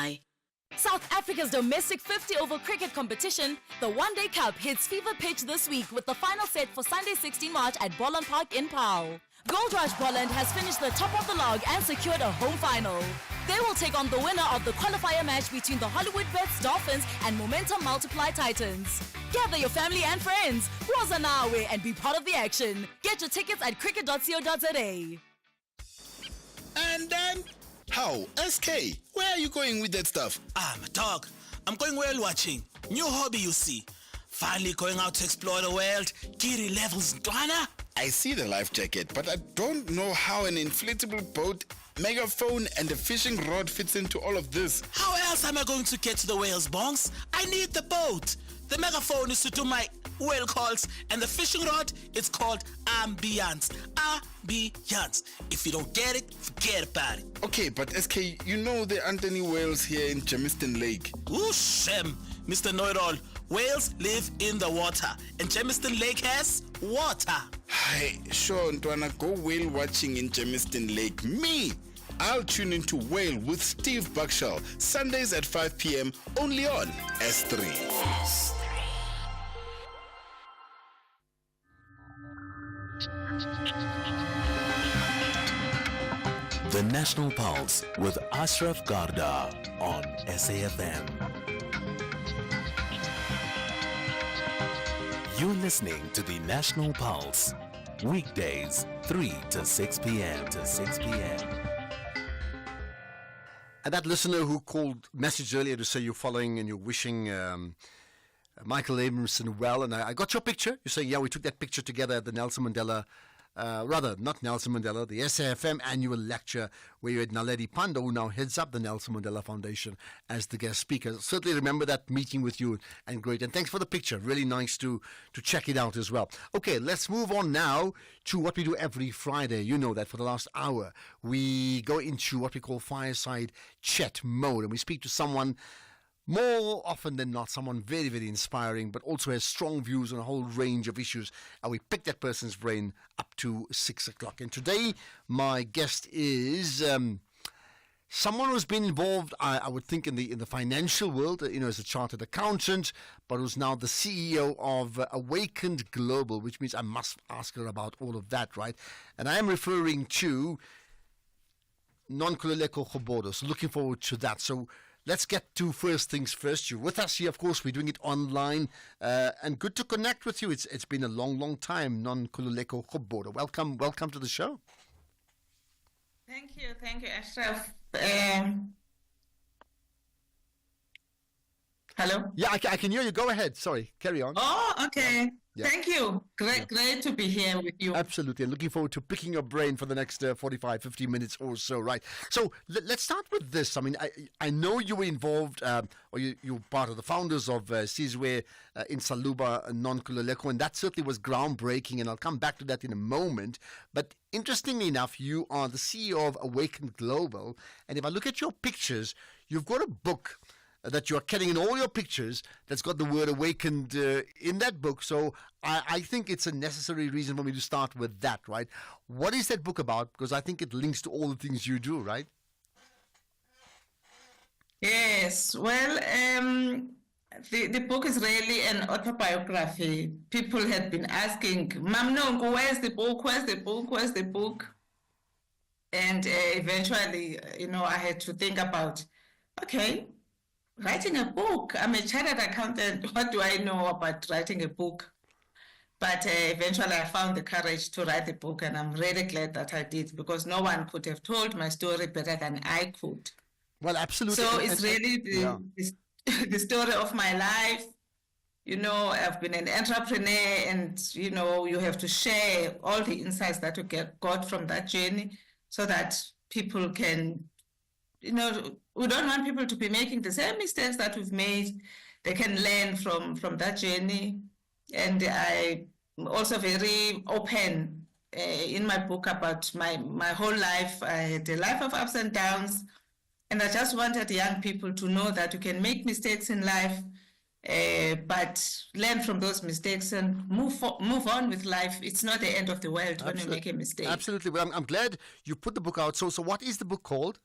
S13: South Africa's domestic 50-over cricket competition, the One Day Cup, hits fever pitch this week with the final set for Sunday 16 March at Bolland Park in Paarl. Gold Rush Bolland has finished the top of the log and secured a home final. They will take on the winner of the qualifier match between the Hollywood Bets Dolphins and Momentum Multiply Titans. Gather your family and friends, Rosa Nawe, and be part of the action. Get your tickets at cricket.co.za.
S21: And then, how? SK, where are you going with that stuff?
S22: My dog, I'm going whale watching. New hobby, you see. Finally going out to explore the world. Giri levels, Dwana.
S21: I see the life jacket, but I don't know how an inflatable boat, megaphone, and a fishing rod fits into all of this.
S22: How else am I going to get to the whales, bongs? I need the boat. The megaphone is to do my whale calls, and the fishing rod, it's called ambiance. Ambiance. If you don't get it, forget about it.
S21: Okay, but SK, you know there aren't any whales here in Germiston Lake.
S22: Ooh, Shem, Mr. Know-it-all. Whales live in the water, and Germiston Lake has water.
S21: Hey, sure, Ntwana, go whale watching in Germiston Lake. Me! I'll tune into Whale with Steve Buckshall, Sundays at 5 p.m. only on S3.
S6: The National Pulse with Ashraf Garda on SAFM. You're listening to the National Pulse, weekdays 3 to 6 p.m.
S8: And that listener who called, messaged earlier to say you're following and you're wishing Michael Abramson well, and I got your picture. You're saying, yeah, we took that picture together at the Nelson Mandela, not Nelson Mandela, the SAFM annual lecture where you had Naledi Pandor, who now heads up the Nelson Mandela Foundation, as the guest speaker. Certainly remember that meeting with you, and great. And thanks for the picture. Really nice to check it out as well. Okay, let's move on now to what we do every Friday. You know that for the last hour, we go into what we call fireside chat mode, and we speak to someone more often than not, someone very, very inspiring, but also has strong views on a whole range of issues. And we pick that person's brain up to 6 o'clock. And today, my guest is someone who's been involved, I would think, in the financial world, as a chartered accountant, but who's now the CEO of Awakened Global, which means I must ask her about all of that, right? And I am referring to Nonkululeko Gobodo. So looking forward to that. So let's get to first things first. You're with us here, of course. We're doing it online, and good to connect with you. It's been a long, long time. Nonkululeko Gobodo. Welcome to the show.
S3: Thank you, Ashraf. Hello.
S8: Yeah, I can hear you. Go ahead. Sorry, carry on.
S3: Oh, okay.
S8: Yeah.
S3: Thank you. Great to be here with you.
S8: Absolutely. And looking forward to picking your brain for the next 45, 50 minutes or so, right? So let's start with this. I mean, I know you were involved, or you're part of the founders of Sizwe in Saluba, Nonkululeko, and that certainly was groundbreaking, and I'll come back to that in a moment. But interestingly enough, you are the CEO of Awakened Global, and if I look at your pictures, you've got a book that you are carrying in all your pictures that's got the word awakened in that book. So I think it's a necessary reason for me to start with that, right? What is that book about? Because I think it links to all the things you do, right?
S3: Yes. Well, the book is really an autobiography. People had been asking, Mam Nonku, where's the book? Where's the book? Where's the book? And eventually, I had to think about, okay, writing a book. I'm a chartered accountant. What do I know about writing a book? But eventually I found the courage to write the book, and I'm really glad that I did, because no one could have told my story better than I could.
S8: Well, absolutely.
S3: So it's really the story of my life. I've been an entrepreneur, and, you have to share all the insights that you got from that journey so that people can, we don't want people to be making the same mistakes that we've made. They can learn from that journey. And I'm also very open in my book about my whole life. I had a life of ups and downs. And I just wanted young people to know that you can make mistakes in life, but learn from those mistakes and move on with life. It's not the end of the world when you make a mistake.
S8: Absolutely. Well, I'm glad you put the book out. So what is the book called?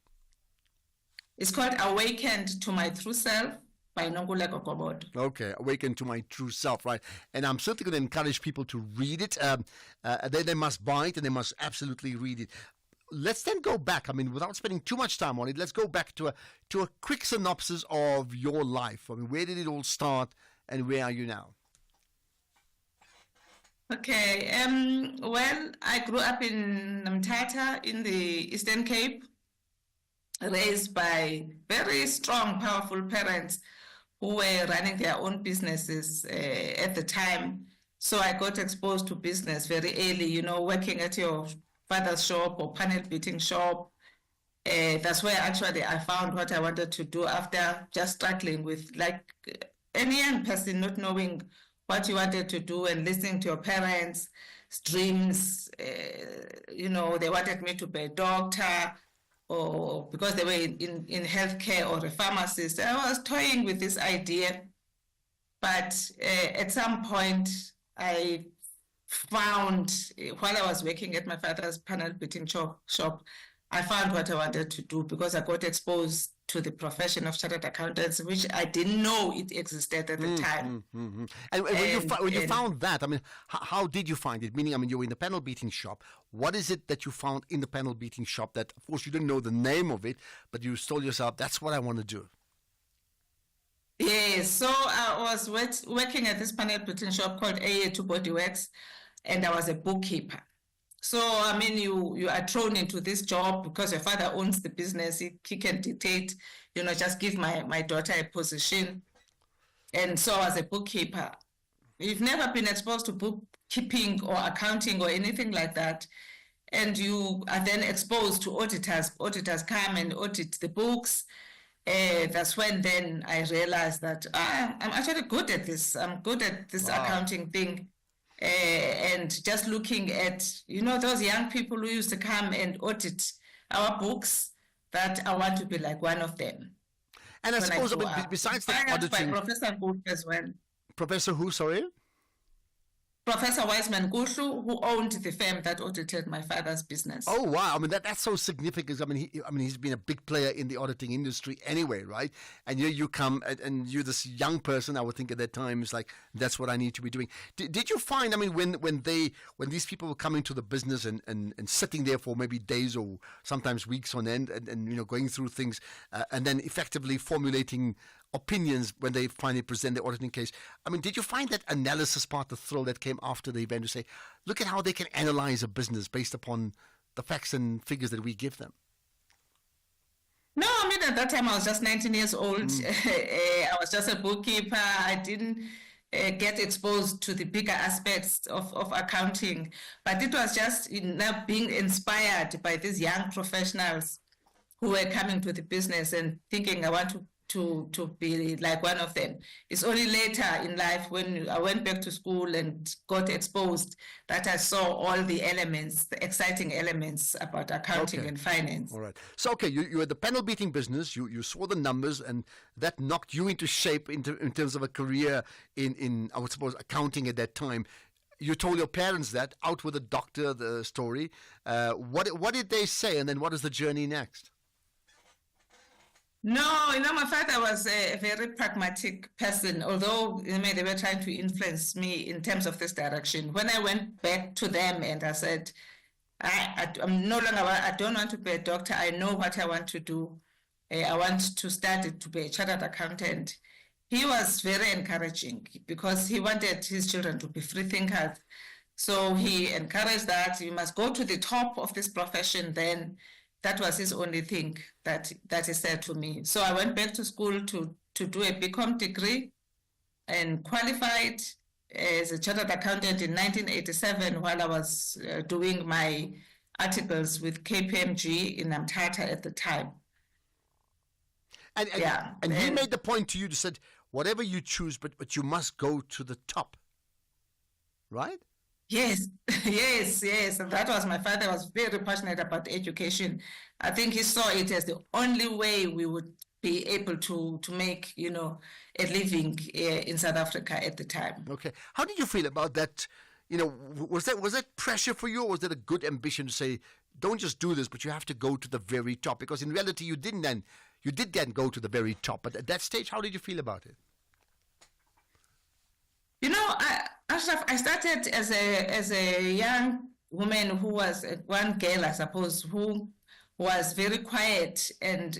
S3: It's called Awakened to My True Self by Nonkululeko Gobodo.
S8: Okay, Awakened to My True Self, right? And I'm certainly going to encourage people to read it. They must buy it, and they must absolutely read it. Let's then go back. I mean, without spending too much time on it, let's go back to a quick synopsis of your life. I mean, where did it all start, and where are you now?
S3: Okay. Well, I grew up in Mthatha in the Eastern Cape, raised by very strong, powerful parents who were running their own businesses at the time. So I got exposed to business very early, working at your father's shop or panel beating shop. That's where actually I found what I wanted to do after just struggling with, like any young person, not knowing what you wanted to do and listening to your parents' dreams. They wanted me to be a doctor, or because they were in healthcare, or a pharmacist. I was toying with this idea. But at some point, I found, while I was working at my father's panel beating shop, I found what I wanted to do, because I got exposed to the profession of chartered accountants, which I didn't know it existed at the time.
S8: And when you found that, I mean, how did you find it? Meaning, I mean, you were in the panel beating shop. What is it that you found in the panel beating shop that, of course, you didn't know the name of it, but you told yourself, that's what I want to do?
S3: Yes, so I was working at this panel beating shop called AA2 Bodyworks, and I was a bookkeeper. So, I mean, you are thrown into this job because your father owns the business. He can dictate, just give my daughter a position. And so I was a bookkeeper. You've never been exposed to bookkeeping or accounting or anything like that. And you are then exposed to auditors. Auditors come and audit the books. That's when then I realized that I'm actually good at this. I'm good at this accounting thing. And just looking at, those young people who used to come and audit our books, that I want to be like one of them.
S8: And I suppose, besides the auditing...
S3: By Professor Guhlu as well.
S8: Professor who, sorry?
S3: Professor Wiseman Guhlu, who owned the firm that audited my father's business.
S8: Oh wow! I mean that's so significant. I mean he's been a big player in the auditing industry anyway, right? And you come and you're this young person. I would think at that time it's like that's what I need to be doing. Did you find? I mean when these people were coming to the business and sitting there for maybe days or sometimes weeks on end and going through things and then effectively formulating opinions when they finally present the auditing case. I mean, did you find that analysis part, the thrill that came after the event to say, look at how they can analyze a business based upon the facts and figures that we give them?
S3: No, I mean, at that time I was just 19 years old. I was just a bookkeeper. I didn't get exposed to the bigger aspects of accounting. But it was just being inspired by these young professionals who were coming to the business and thinking, I want to be like one of them. It's only later in life when I went back to school and got exposed that I saw all the elements, the exciting elements about accounting and finance.
S8: All right. So, okay, you had the panel beating business, you saw the numbers, and that knocked you into shape in terms of a career in I would suppose, accounting at that time. You told your parents that, out with a doctor, the story. What did they say, and then what is the journey next?
S3: No, my father was a very pragmatic person, although they were trying to influence me in terms of this direction. When I went back to them and I said, I'm no longer, I don't want to be a doctor. I know what I want to do. I want to study to be a chartered accountant. He was very encouraging because he wanted his children to be free thinkers. So he encouraged that you must go to the top of this profession then. That was his only thing that he said to me. So I went back to school to do a BCom degree and qualified as a chartered accountant in 1987 while I was doing my articles with KPMG in Mthatha at the time.
S8: And he made the point to you to said, whatever you choose, but you must go to the top, right?
S3: Yes. And that was my father was very passionate about education. I think he saw it as the only way we would be able to make, a living in South Africa at the time.
S8: Okay. How did you feel about that? Was that pressure for you, or was that a good ambition to say, don't just do this, but you have to go to the very top? Because in reality, you did then go to the very top. But at that stage, how did you feel about it?
S3: Ashraf, I started as a young woman who was one girl, I suppose, who was very quiet, and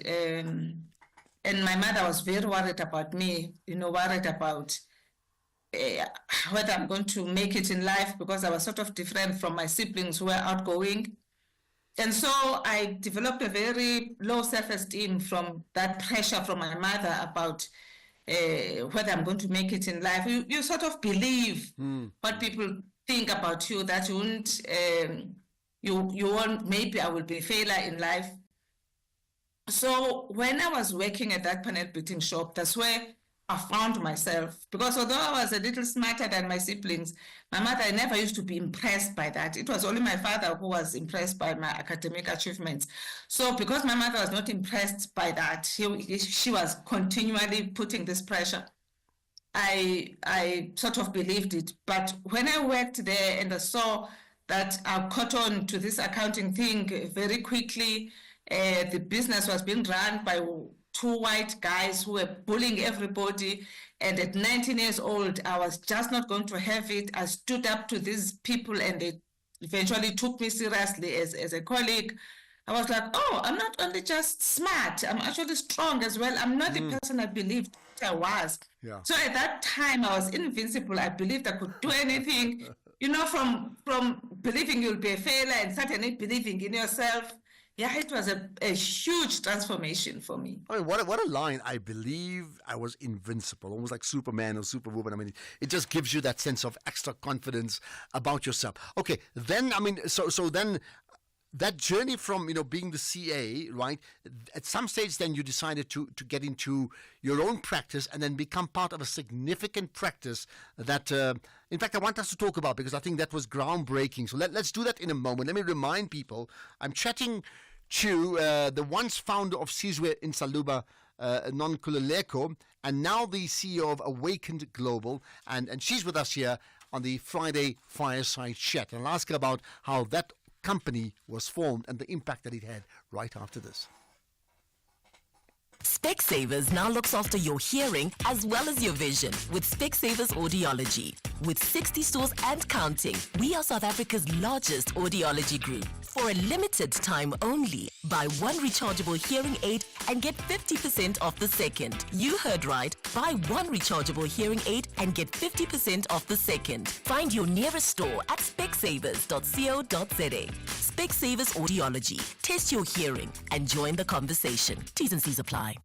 S3: my mother was very worried about me. Worried about whether I'm going to make it in life because I was sort of different from my siblings who were outgoing, and so I developed a very low self-esteem from that pressure from my mother about. Whether I'm going to make it in life. You sort of believe what people think about you, that you won't, you won't, maybe I will be a failure in life. So when I was working at that panel beating shop, that's where I found myself. Because although I was a little smarter than my siblings, my mother never used to be impressed by that. It was only my father who was impressed by my academic achievements. So because my mother was not impressed by that, she was continually putting this pressure. I sort of believed it. But when I worked there and I saw that I caught on to this accounting thing very quickly, the business was being run by two white guys who were bullying everybody. And at 19 years old, I was just not going to have it. I stood up to these people and they eventually took me seriously as a colleague. I was like, oh, I'm not only just smart, I'm actually strong as well. I'm not the person I believed I was.
S8: Yeah.
S3: So at that time, I was invincible. I believed I could do anything. From believing you'll be a failure and suddenly believing in yourself, Yeah, it was a huge transformation for me.
S8: I mean, what a line. I believe I was invincible, almost like Superman or Superwoman. I mean, it just gives you that sense of extra confidence about yourself. Okay, then, I mean, so then that journey from, being the CA, right, at some stage then you decided to get into your own practice and then become part of a significant practice that, in fact, I want us to talk about, because I think that was groundbreaking. So let's do that in a moment. Let me remind people, I'm chatting to the once founder of Sizwe Insaluba, Nonkululeko, and now the CEO of Awakened Global, and she's with us here on the Friday Fireside Chat. And I'll ask her about how that company was formed and the impact that it had right after this.
S12: Specsavers now looks after your hearing as well as your vision with Specsavers Audiology. With 60 stores and counting, we are South Africa's largest audiology group. For a limited time only, buy one rechargeable hearing aid and get 50% off the second. You heard right. Buy one rechargeable hearing aid and get 50% off the second. Find your nearest store at specsavers.co.za. Specsavers Audiology. Test your hearing and join the conversation. T's and C's apply.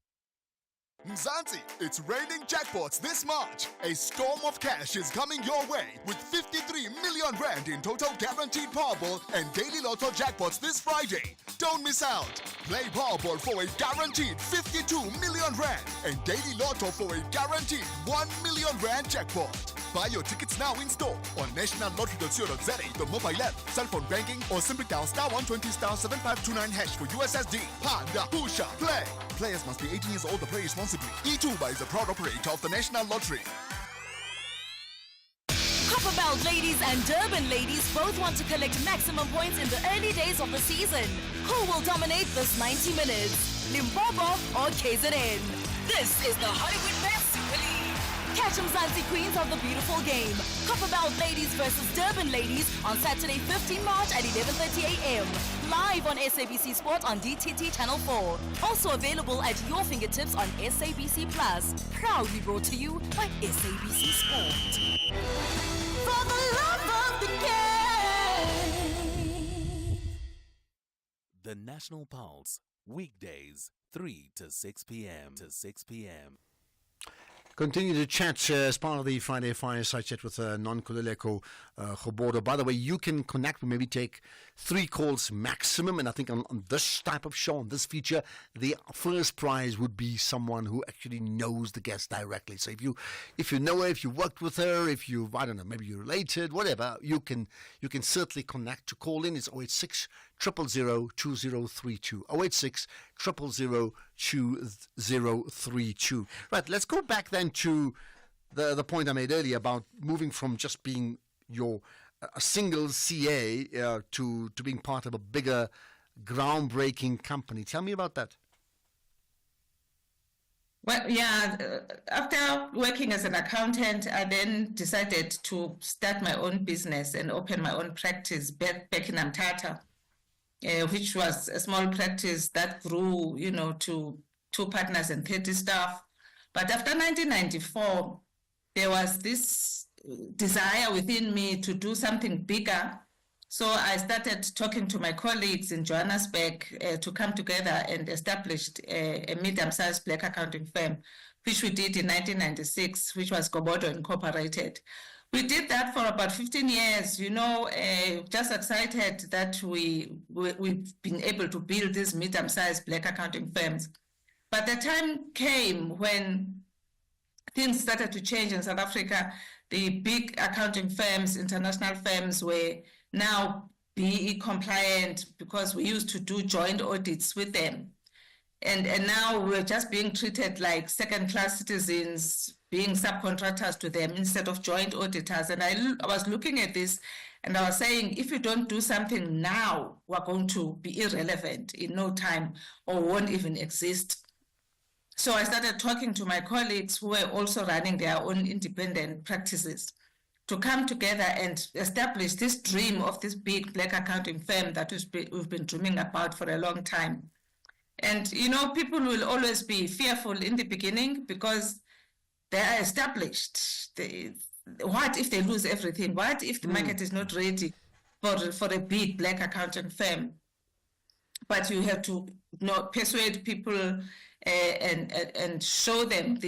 S14: Mzansi, it's raining jackpots this March. A storm of cash is coming your way with 53 million rand in total guaranteed Powerball and Daily Lotto jackpots this Friday. Don't miss out. Play Powerball for a guaranteed 52 million rand and Daily Lotto for a guaranteed 1 million rand jackpot. Buy your tickets now in store on nationallottery.co.za, the mobile app, cell phone banking, or simply dial *120*7529# for USSD. Panda, Pusha, play. Players must be 18 years old to play responsibly. E2 is a proud operator of the National Lottery.
S13: Copperbelt ladies and Durban ladies both want to collect maximum points in the early days of the season. Who will dominate this 90 minutes? Limpopo or KZN? This is the Hollywood Bet Super League. Catch Mzansi Queens of the beautiful game. Copperbelt ladies versus Durban ladies on Saturday 15 March at 11:30 a.m. Live on SABC Sport on DTT Channel 4. Also available at your fingertips on SABC Plus. Proudly brought to you by SABC Sport. For the love of the game.
S6: The National Pulse, weekdays, 3 to 6 p.m.
S8: Continue to chat as part of the Friday Fireside Chat with Nonkululeko Gobodo. By the way, you can connect. We maybe take 3 calls maximum. And I think on this type of show, on this feature, the first prize would be someone who actually knows the guest directly. So if you know her, if you worked with her, if you, I don't know, maybe you're related, whatever, you can certainly connect to call in. It's 086 000 2032. 086 000 2032. Right, let's go back then to the point I made earlier about moving from just being a single CA to being part of a bigger, groundbreaking company. Tell me about that.
S3: Well, yeah, after working as an accountant, I then decided to start my own business and open my own practice back in Mthatha, which was a small practice that grew, to 2 partners and 30 staff. But after 1994, there was this desire within me to do something bigger. So I started talking to my colleagues in Johannesburg to come together and established a medium-sized black accounting firm, which we did in 1996, which was Gobodo Incorporated. We did that for about 15 years, just excited that we've been able to build these medium-sized black accounting firms. But the time came when things started to change in South Africa. The big accounting firms, international firms, were now BE compliant because we used to do joint audits with them. And now we're just being treated like second-class citizens, being subcontractors to them instead of joint auditors. And I was looking at this and I was saying, if you don't do something now, we're going to be irrelevant in no time or won't even exist. So I started talking to my colleagues who were also running their own independent practices to come together and establish this dream of this big black accounting firm that we've been dreaming about for a long time. And, people will always be fearful in the beginning because they are established. What if they lose everything? What if the market is not ready for a big black accounting firm? but you have to persuade people and show them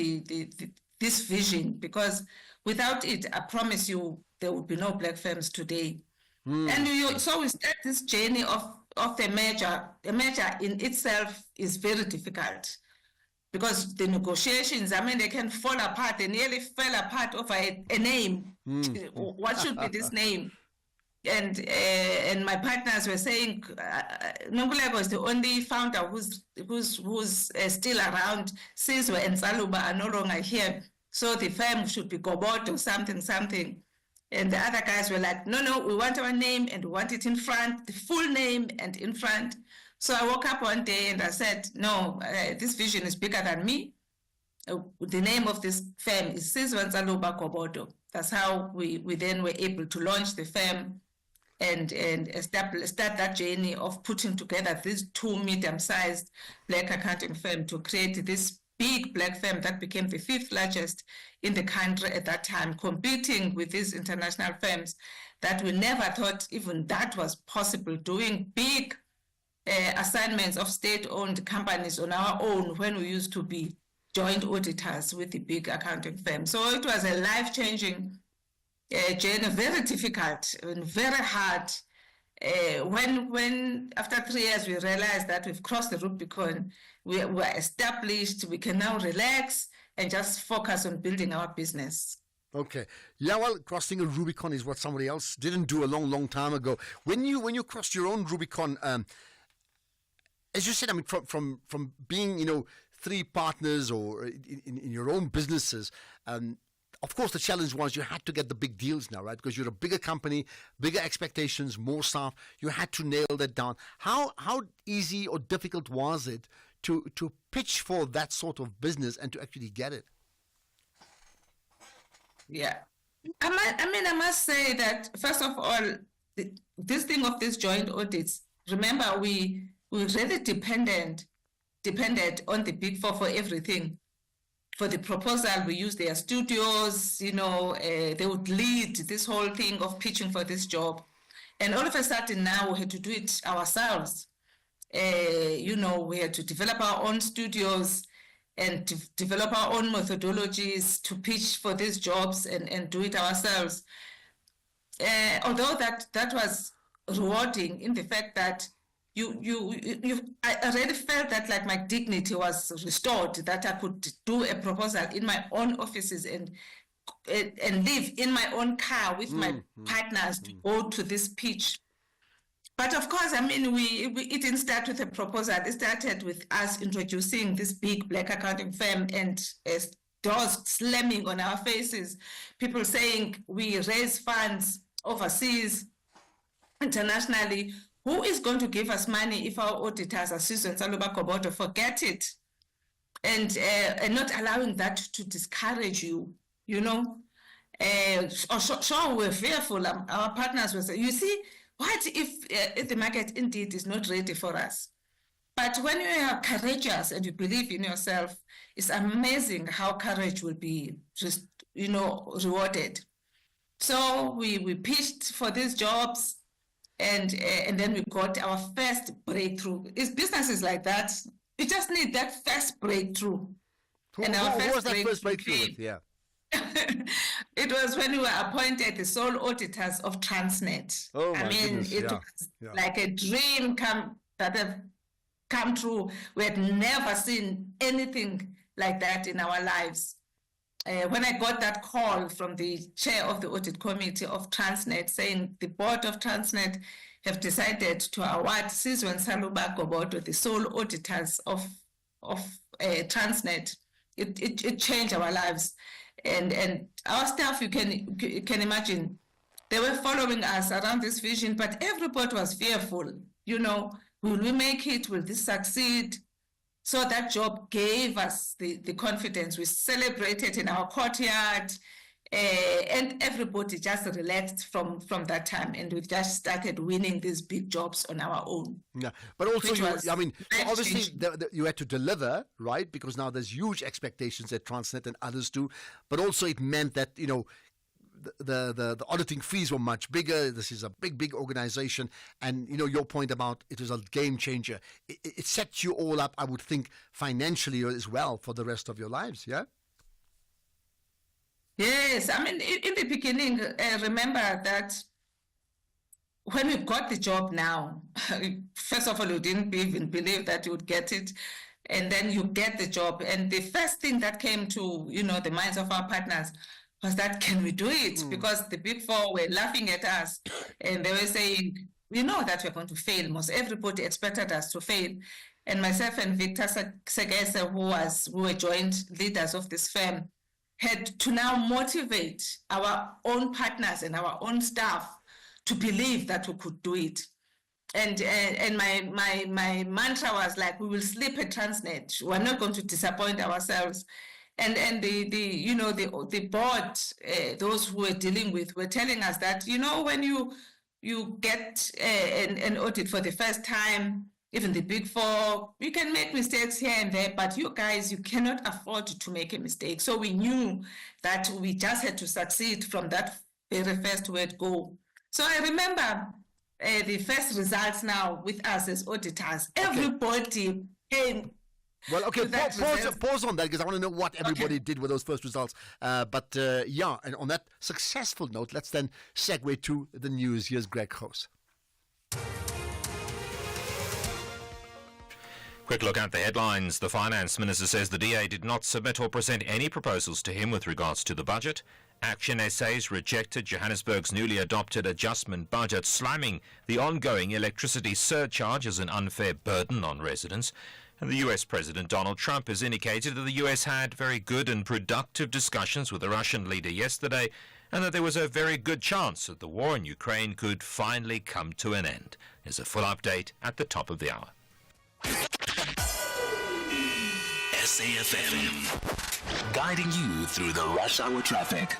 S3: this vision, because without it, I promise you, there would be no black firms today. And so we start this journey of the merger. The merger in itself is very difficult, because the negotiations, they can fall apart. They nearly fell apart over a name. What should be this name? And my partners were saying, Nongulego is the only founder who's still around. Sizwe and Saluba are no longer here, so the firm should be Gobodo something. And the other guys were like, no, we want our name and we want it in front, the full name and in front. So I woke up one day and I said, no, this vision is bigger than me. The name of this firm is Sizwe and Saluba Gobodo. That's how we then were able to launch the firm and start that journey of putting together these two medium-sized black accounting firms to create this big black firm that became the 5th largest in the country at that time, competing with these international firms that we never thought even that was possible, doing big assignments of state-owned companies on our own when we used to be joint auditors with the big accounting firm. So it was a life-changing journey, very difficult and very hard. When after 3 years we realized that we've crossed the Rubicon, we were established, we can now relax and just focus on building our business.
S8: Okay. Yeah, well, crossing a Rubicon is what somebody else didn't do a long time ago. When you crossed your own Rubicon, as you said, I mean, from being, 3 partners or in your own businesses, of course, the challenge was you had to get the big deals now, right? Because you're a bigger company, bigger expectations, more staff. You had to nail that down. How easy or difficult was it to pitch for that sort of business and to actually get it?
S3: Yeah. I must say that, first of all, this thing of these joint audits, remember, we really depended on the Big Four for everything. For the proposal, we used their studios, they would lead this whole thing of pitching for this job. And all of a sudden now we had to do it ourselves. We had to develop our own studios and develop our own methodologies to pitch for these jobs and do it ourselves. Although that was rewarding in the fact that I already felt that like my dignity was restored, that I could do a proposal in my own offices and live in my own car with my partners to go to this pitch. But of course, it didn't start with a proposal. It started with us introducing this big black accounting firm and doors slamming on our faces, people saying we raise funds overseas, internationally. Who is going to give us money if our auditors are Sizwe and Saluba Gobodo? Forget it. And not allowing that to discourage you, Sure, we're fearful. Our partners will say, you see, what if the market indeed is not ready for us? But when you are courageous and you believe in yourself, it's amazing how courage will be just, rewarded. So we pitched for these jobs. And then we got our first breakthrough. It's businesses like that. You just need that first breakthrough.
S8: What was that first breakthrough? Yeah.
S3: It was when we were appointed the sole auditors of Transnet.
S8: Oh my goodness.
S3: It was like a dream that have come true. We had never seen anything like that in our lives. When I got that call from the chair of the audit committee of Transnet saying the board of Transnet have decided to award Sizwe and Saluba Gobodo the sole auditors of Transnet, it changed our lives. And our staff, you can imagine, they were following us around this vision, but everybody was fearful. Will we make it? Will this succeed? So that job gave us the confidence. We celebrated in our courtyard, and everybody just relaxed from that time, and we just started winning these big jobs on our own.
S8: Yeah, but also, obviously you had to deliver, right? Because now there's huge expectations at Transnet and others do, but also it meant that, the auditing fees were much bigger. This is a big organization. And, your point about it was a game changer. It sets you all up, I would think, financially as well for the rest of your lives, yeah?
S3: Yes, I mean, in the beginning, remember that when we got the job now, first of all, you didn't even believe that you would get it. And then you get the job. And the first thing that came to, the minds of our partners was that, can we do it? Because the Big Four were laughing at us. And they were saying, we know that we're going to fail. Most everybody expected us to fail. And myself and Victor Segese, who were joint leaders of this firm, had to now motivate our own partners and our own staff to believe that we could do it. And my mantra was like, we will sleep at Transnet. We're not going to disappoint ourselves. And the board, those who we're dealing with, were telling us that, when you get an audit for the first time, even the Big Four, you can make mistakes here and there, but you guys, you cannot afford to make a mistake. So we knew that we just had to succeed from that very first word go. So I remember the first results now with us as auditors. Everybody came.
S8: Well, okay, pause on that, because I want to know what everybody did with those first results. But and on that successful note, let's then segue to the news. Here's Greg Gross.
S11: Quick look at the headlines. The Finance Minister says the DA did not submit or present any proposals to him with regards to the budget. Action SA's rejected Johannesburg's newly adopted adjustment budget, slamming the ongoing electricity surcharge as an unfair burden on residents. And the US President Donald Trump has indicated that the US had very good and productive discussions with the Russian leader yesterday, and that there was a very good chance that the war in Ukraine could finally come to an end. There's a full update at the top of the hour.
S6: SAFM, guiding you through the rush hour traffic.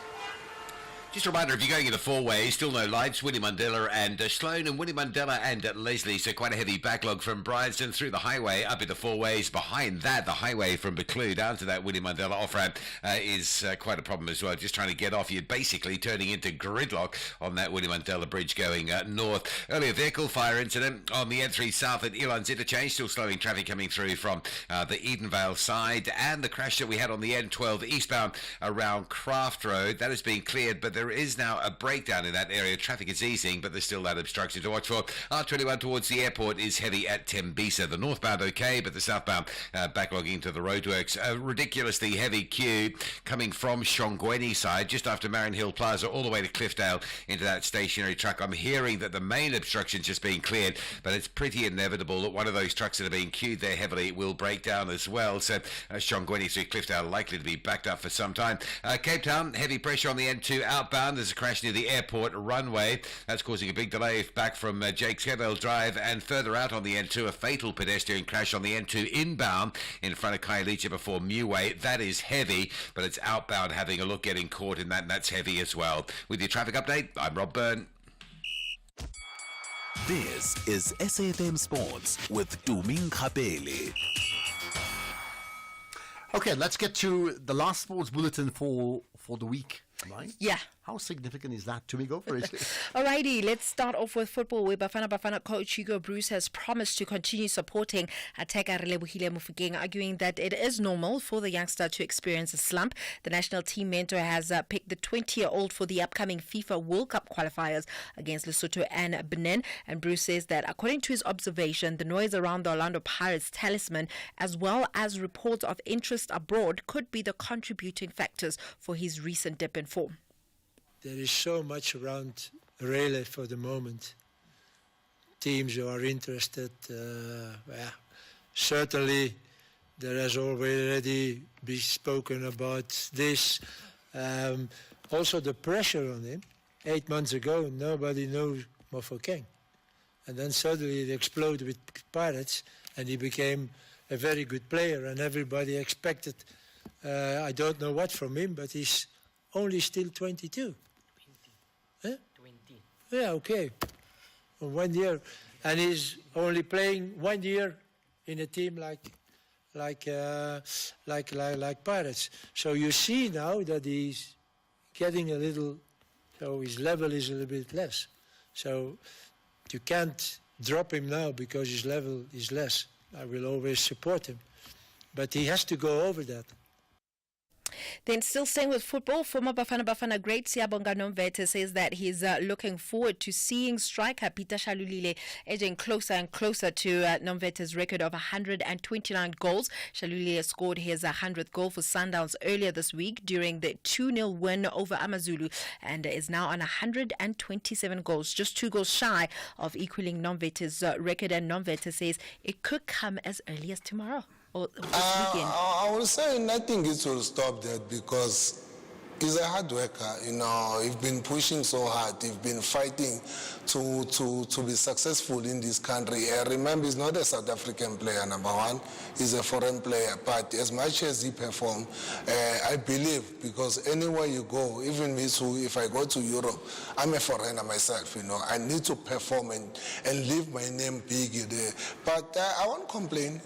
S7: Just a reminder, if you're going in the four ways, still no lights, Winnie Mandela and Sloane, and Winnie Mandela and Leslie, so quite a heavy backlog from Bryanston through the highway up in the four ways. Behind that, the highway from Buccleuch down to that Winnie Mandela off-ramp is quite a problem as well. Just trying to get off, you're basically turning into gridlock on that Winnie Mandela bridge going north. Earlier vehicle fire incident on the N3 south at Elands Interchange, still slowing traffic coming through from the Edenvale side, and the crash that we had on the N12 eastbound around Craft Road, that has been cleared, but there is now a breakdown in that area. Traffic is easing, but there's still that obstruction to watch for. R21 towards the airport is heavy at Tembisa. The northbound okay, but the southbound backlogging to the roadworks. A ridiculously heavy queue coming from Shongweni side, just after Marion Hill Plaza, all the way to Cliffdale into that stationary truck. I'm hearing that the main obstruction's just being cleared, but it's pretty inevitable that one of those trucks that are being queued there heavily will break down as well. So Shongweni through Cliffdale likely to be backed up for some time. Cape Town, heavy pressure on the N2 outbound. There's a crash near the airport runway. That's causing a big delay back from Jake's Hebbel Drive, and further out on the N2, a fatal pedestrian crash on the N2 inbound in front of Khayelitsha before Muway. That is heavy, but it's outbound having a look, getting caught in that, and that's heavy as well. With your traffic update, I'm Rob Byrne.
S6: This is SAFM Sports with Tuming Kapele.
S8: Okay, let's get to the last sports bulletin for the week. Right?
S9: Yeah.
S8: How significant is that? To me, go for it.
S9: Alrighty, let's start off with football, where Bafana coach Hugo Bruce has promised to continue supporting attacker Relebohile Mofokeng, arguing that it is normal for the youngster to experience a slump. The national team mentor has picked the 20-year-old for the upcoming FIFA World Cup qualifiers against Lesotho and Benin. And Bruce says that according to his observation, the noise around the Orlando Pirates talisman, as well as reports of interest abroad, could be the contributing factors for his recent dip in form.
S1: There is so much around Rele for the moment. Teams who are interested, certainly there has already been spoken about this. Also the pressure on him. 8 months ago, nobody knew Mofokeng. And then suddenly it exploded with Pirates, and he became a very good player, and everybody expected, I don't know what from him, but he's only still 22. 20. Yeah, okay. 1 year, and he's only playing 1 year in a team like Pirates. So you see now that he's getting a little So his level is a little bit less. So you can't drop him now because his level is less. I will always support him. But he has to go over that.
S9: Then still staying with football, former Bafana Bafana great Siyabonga Nomvete says that he's looking forward to seeing striker Peter Shalulile edging closer and closer to Nomvete's record of 129 goals. Shalulile scored his 100th goal for Sundowns earlier this week during the 2-0 win over Amazulu and is now on 127 goals, just 2 goals shy of equaling Nomvete's record. And Nomvete says it could come as early as tomorrow. Or this weekend?
S4: I will say nothing is will stop that because he's a hard worker. You know, he's been pushing so hard. He's been fighting to be successful in this country. Remember, he's not a South African player, number one. He's a foreign player. But as much as he performed, I believe, because anywhere you go, even me too, if I go to Europe, I'm a foreigner myself, you know. I need to perform and leave my name big there. But I won't complain.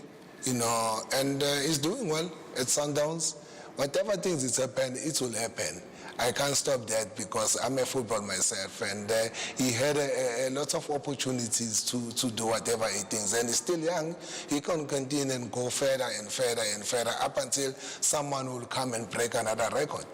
S4: You know, and he's doing well at Sundowns. Whatever things it's happen, it will happen. I can't stop that because I'm a football myself, and he had a lot of opportunities to do whatever he thinks. And he's still young. He can continue and go further and further and further up until someone will come and break another record.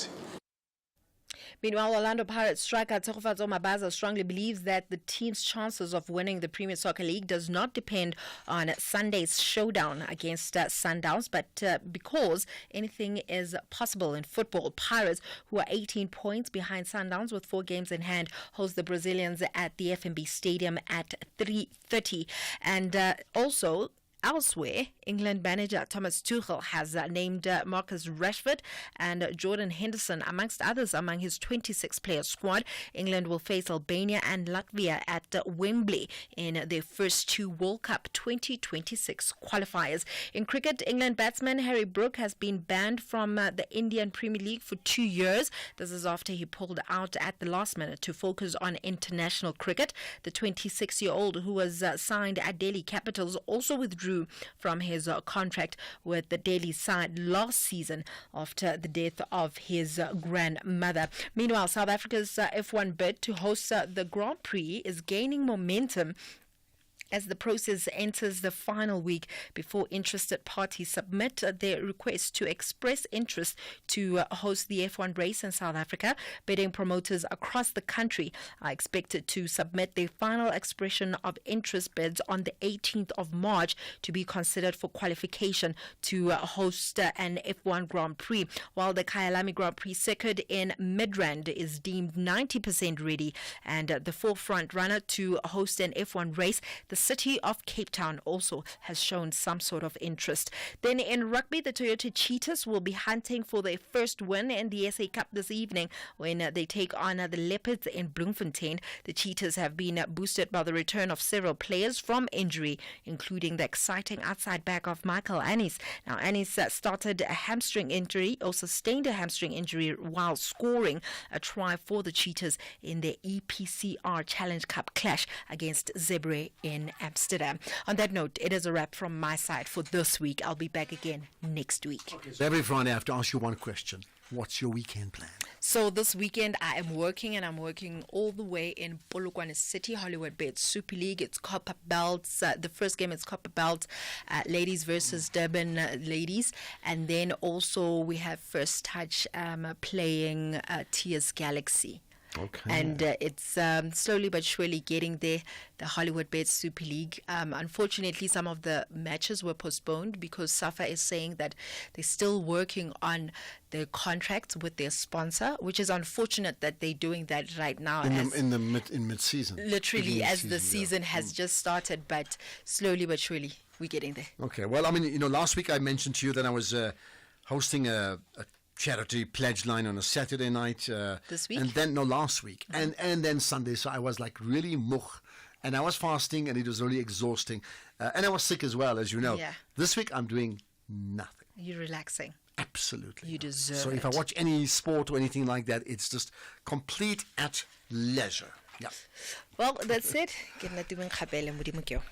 S9: Meanwhile, Orlando Pirates striker Tshegofatso Mabaza strongly believes that the team's chances of winning the Premier Soccer League does not depend on Sunday's showdown against Sundowns, but because anything is possible in football. Pirates, who are 18 points behind Sundowns with 4 games in hand, host the Brazilians at the FNB Stadium at 3:30. And also, elsewhere, England manager Thomas Tuchel has named Marcus Rashford and Jordan Henderson, amongst others, among his 26-player squad. England will face Albania and Latvia at Wembley in their first 2 World Cup 2026 qualifiers. In cricket, England batsman Harry Brook has been banned from the Indian Premier League for 2 years. This is after he pulled out at the last minute to focus on international cricket. The 26-year-old, who was signed at Delhi Capitals, also withdrew from his contract with the Delhi side last season after the death of his grandmother. Meanwhile, South Africa's F1 bid to host the Grand Prix is gaining momentum as the process enters the final week before interested parties submit their request to express interest to host the F1 race in South Africa. Bidding promoters across the country are expected to submit their final expression of interest bids on the 18th of March to be considered for qualification to host an F1 Grand Prix, while the Kyalami Grand Prix circuit in Midrand is deemed 90% ready and the forefront runner to host an F1 race. The city of Cape Town also has shown some sort of interest. Then in rugby, the Toyota Cheetahs will be hunting for their first win in the SA Cup this evening when they take on the Leopards in Bloemfontein. The Cheetahs have been boosted by the return of several players from injury, including the exciting outside back of Michael Annis. Now, Annis started a hamstring injury or sustained a hamstring injury while scoring a try for the Cheetahs in the EPCR Challenge Cup clash against Zebre in Amsterdam. On that note, it is a wrap from my side for this week. I'll be back again next week.
S8: So every Friday I have to ask you one question. What's your weekend plan?
S9: So this weekend I am working, and I'm working all the way in Polokwane City, Hollywood Bay. It's Super League, it's Copper Belts. The first game is Copper Belt, ladies versus Durban ladies. And then also we have First Touch playing Tears Galaxy.
S8: Okay.
S9: And it's slowly but surely getting there, the Hollywood Bet Super League. Unfortunately, some of the matches were postponed because SAFA is saying that they're still working on their contracts with their sponsor, which is unfortunate that they're doing that right now.
S8: In mid-season.
S9: Literally, as the season has just started, but slowly but surely we're getting there.
S8: Okay. Well, I mean, last week I mentioned to you that I was hosting a charity pledge line on a Saturday night.
S9: This week?
S8: And then, last week. And then Sunday. So I was like really moch. And I was fasting and it was really exhausting. And I was sick as well, as you know.
S9: Yeah.
S8: This week I'm doing nothing.
S9: You're relaxing.
S8: Absolutely.
S9: You deserve
S8: So
S9: it.
S8: if I watch any sport or anything like that, it's just complete at leisure. Yeah.
S9: Well, that's it. Ke nna Tumi Nkgapele, Modimo ke yo.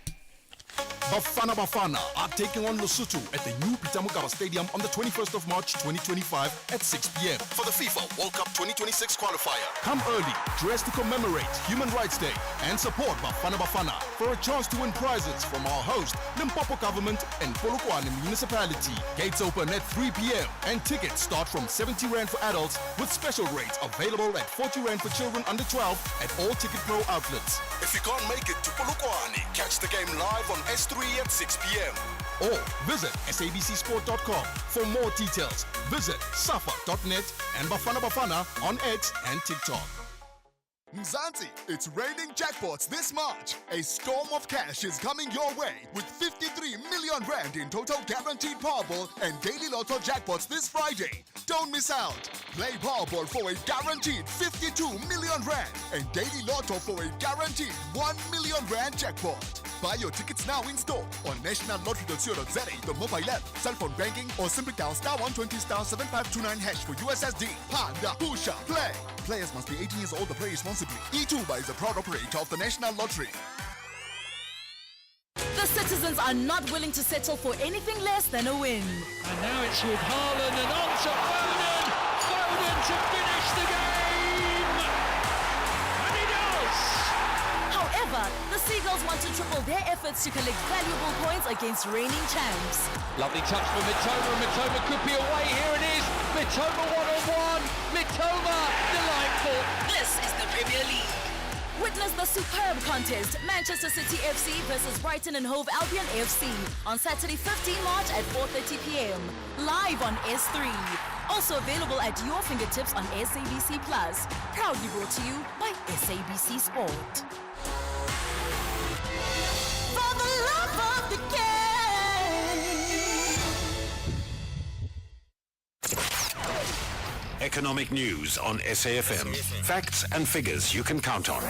S14: Bafana Bafana are taking on Lesotho at the new Peter Mokaba Stadium on the 21st of March 2025 at 6 p.m. for the FIFA World Cup 2026 qualifier. Come early, dress to commemorate Human Rights Day and support Bafana Bafana for a chance to win prizes from our host, Limpopo Government and Polokwane Municipality. Gates open at 3 p.m. and tickets start from 70 Rand for adults with special rates available at 40 Rand for children under 12 at all Ticket Pro outlets. If you can't make it to Polokwane, catch the game live on S3 at 6 p.m. Or visit sabcsport.com for more details. Visit safa.net and Bafana Bafana on X and TikTok. Mzansi, it's raining jackpots this March. A storm of cash is coming your way with 53 million Rand in total guaranteed Powerball and Daily Lotto jackpots this Friday. Don't miss out. Play Powerball for a guaranteed 52 million Rand and Daily Lotto for a guaranteed 1 million Rand jackpot. Buy your tickets now in store on nationallottery.co.za, the mobile app, cell phone banking, or simply dial *120*7529# for USSD. Panda, Pusha, play. Players must be 18 years old to play responsibly. E2 is a proud operator of the National Lottery.
S13: The citizens are not willing to settle for anything less than a win.
S15: And now it's with Haaland and on to Foden. Foden to finish the game. And he does.
S13: However, the Seagulls want to triple their efforts to collect valuable points against reigning champs.
S15: Lovely touch from Mitoma. Mitoma could be away. Here it is. Mitoma one-on-one. Mitoma, delightful.
S12: This is the Premier League.
S13: Witness the superb contest, Manchester City FC versus Brighton and Hove Albion FC on Saturday 15 March at 4:30 p.m. Live on S3. Also available at your fingertips on SABC Plus. Proudly brought to you by SABC Sport. For the love of the game.
S16: Economic news on SAFM. Facts and figures you can count on.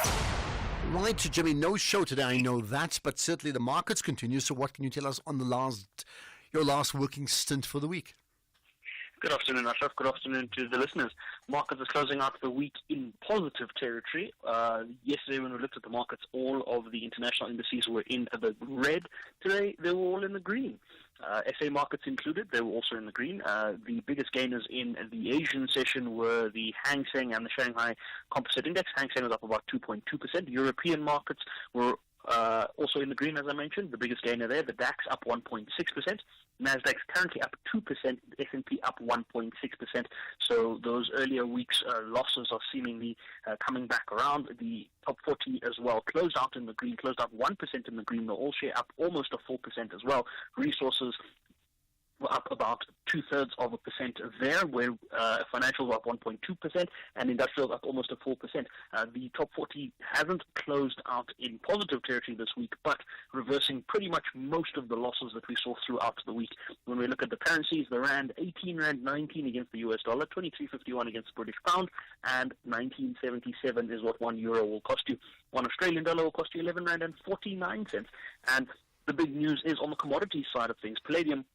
S8: Right, Jimmy, no show today, I know that, but certainly the markets continue. So what can you tell us on your last working stint for the week?
S18: Good afternoon, Ashraf. Good afternoon to the listeners. Markets are closing out the week in positive territory. Yesterday, when we looked at the markets, all of the international indices were in the red. Today, they were all in the green. SA markets included, they were also in the green. The biggest gainers in the Asian session were the Hang Seng and the Shanghai Composite Index. Hang Seng was up about 2.2%. European markets were also in the green, as I mentioned. The biggest gainer there, the DAX, up 1.6%. Nasdaq's currently up 2%, S&P up 1.6%. So those earlier weeks' losses are seemingly coming back around. The top 40 as well closed out in the green, closed out 1% in the green. The all share up almost a 4% as well. Resources were up about 0.2% there, where financials were up 1.2% and industrials up almost a 4%. The top 40 hasn't closed out in positive territory this week, but reversing pretty much most of the losses that we saw throughout the week. When we look at the currencies, the Rand, 18 Rand 19 against the US dollar, 23.51 against the British pound, and 19.77 is what €1 will cost you. $1 Australian dollar will cost you 11 Rand and 49 cents. And the big news is on the commodities side of things. Palladium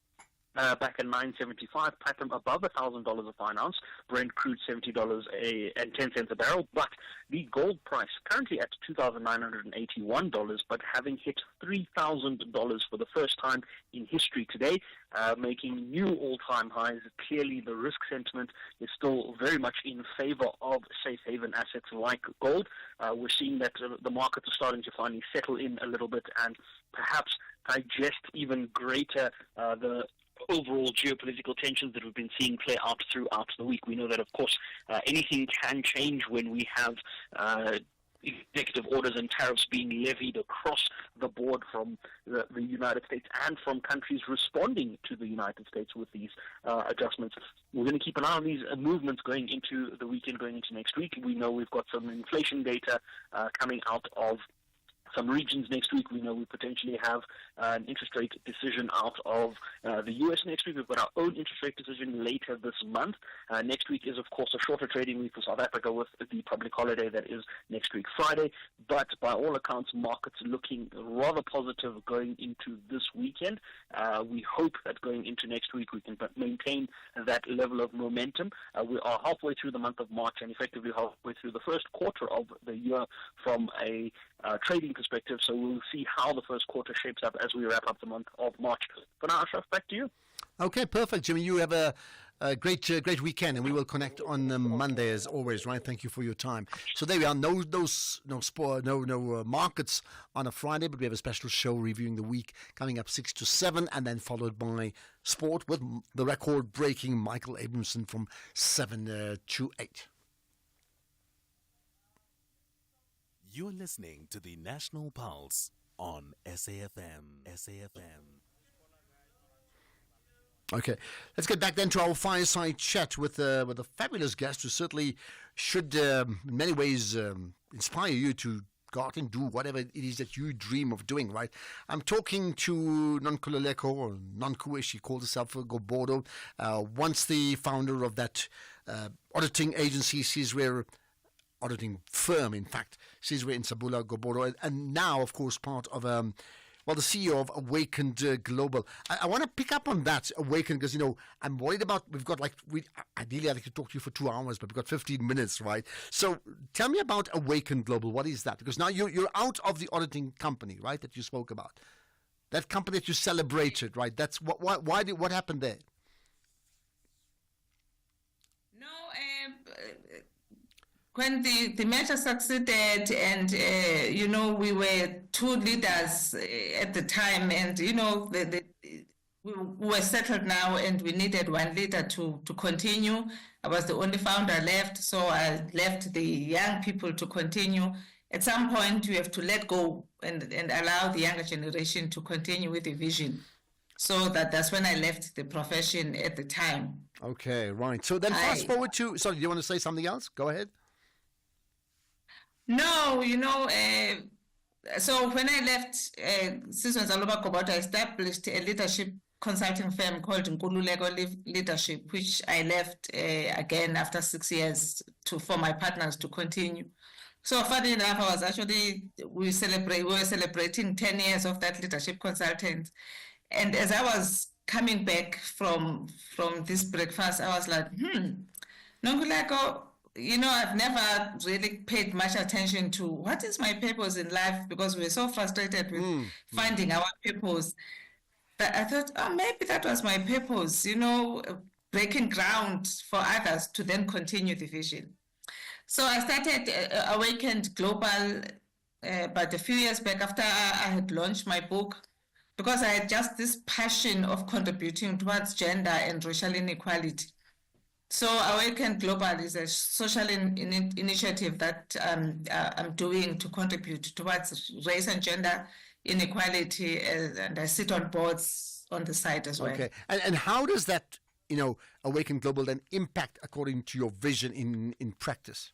S18: back at $9.75, platinum above $1,000 a fine ounce, Brent crude $70.10 a barrel, but the gold price currently at $2,981, but having hit $3,000 for the first time in history today, making new all-time highs. Clearly, the risk sentiment is still very much in favor of safe haven assets like gold. We're seeing that the markets are starting to finally settle in a little bit and perhaps digest even greater the overall geopolitical tensions that we've been seeing play out throughout the week. We know that, of course, anything can change when we have executive orders and tariffs being levied across the board from the United States and from countries responding to the United States with these adjustments. We're going to keep an eye on these movements going into the weekend, going into next week. We know we've got some inflation data coming out of some regions next week. We know we potentially have an interest rate decision out of the U.S. next week. We've got our own interest rate decision later this month. Next week is, of course, a shorter trading week for South Africa with the public holiday that is next week Friday. But by all accounts, markets looking rather positive going into this weekend. We hope that going into next week we can maintain that level of momentum. We are halfway through the month of March and effectively halfway through the first quarter of the year from a trading perspective. perspective. So we'll see how the first quarter shapes up as we wrap up the month of March. For now, Ashraf, back to you.
S8: Okay, perfect, Jimmy. You have a great weekend, and we will connect on Monday as always. Right? Thank you for your time. So there we are. No markets on a Friday, but we have a special show reviewing the week coming up 6 to 7, and then followed by sport with the record-breaking Michael Abramson from 7 to 8.
S6: You're listening to the National Pulse on SAFM.
S8: Okay, let's get back then to our fireside chat with a fabulous guest who certainly should, in many ways, inspire you to go out and do whatever it is that you dream of doing, right? I'm talking to Nonkululeko, or Nonku as she calls herself, Gobodo, once the founder of that auditing agency, Sizwe auditing firm, in fact, Sizwe in Sabula Gobodo, and now, of course, part of the CEO of Awakened Global. I want to pick up on that, Awakened, because, I'm worried about, ideally I'd like to talk to you for 2 hours, but we've got 15 minutes, right? So tell me about Awakened Global. What is that? Because now you're out of the auditing company, right, that you spoke about. That company that you celebrated, right? That's what happened there?
S3: When the merger succeeded and, we were 2 leaders at the time and, we were settled now and we needed 1 leader to continue. I was the only founder left, so I left the young people to continue. At some point, you have to let go and allow the younger generation to continue with the vision. So that's when I left the profession at the time.
S8: Okay, right. So then fast forward to, sorry, do you want to say something else? Go ahead.
S3: No, so when I left Sizwe Nzaloba Gobodo, I established a leadership consulting firm called Nkululeko Leadership, which I left again after 6 years for my partners to continue. So funny enough, I was actually, we were celebrating 10 years of that leadership consultant. And as I was coming back from this breakfast, I was like, Nonkululeko, I've never really paid much attention to what is my purpose in life, because we're so frustrated with finding our purpose. But I thought, maybe that was my purpose, breaking ground for others to then continue the vision. So I started Awakened Global about a few years back after I had launched my book, because I had just this passion of contributing towards gender and racial inequality. So Awakened Global is a social initiative that I'm doing to contribute towards race and gender inequality, and I sit on boards on the side as well.
S8: Okay, and how does that, Awakened Global then impact according to your vision in practice?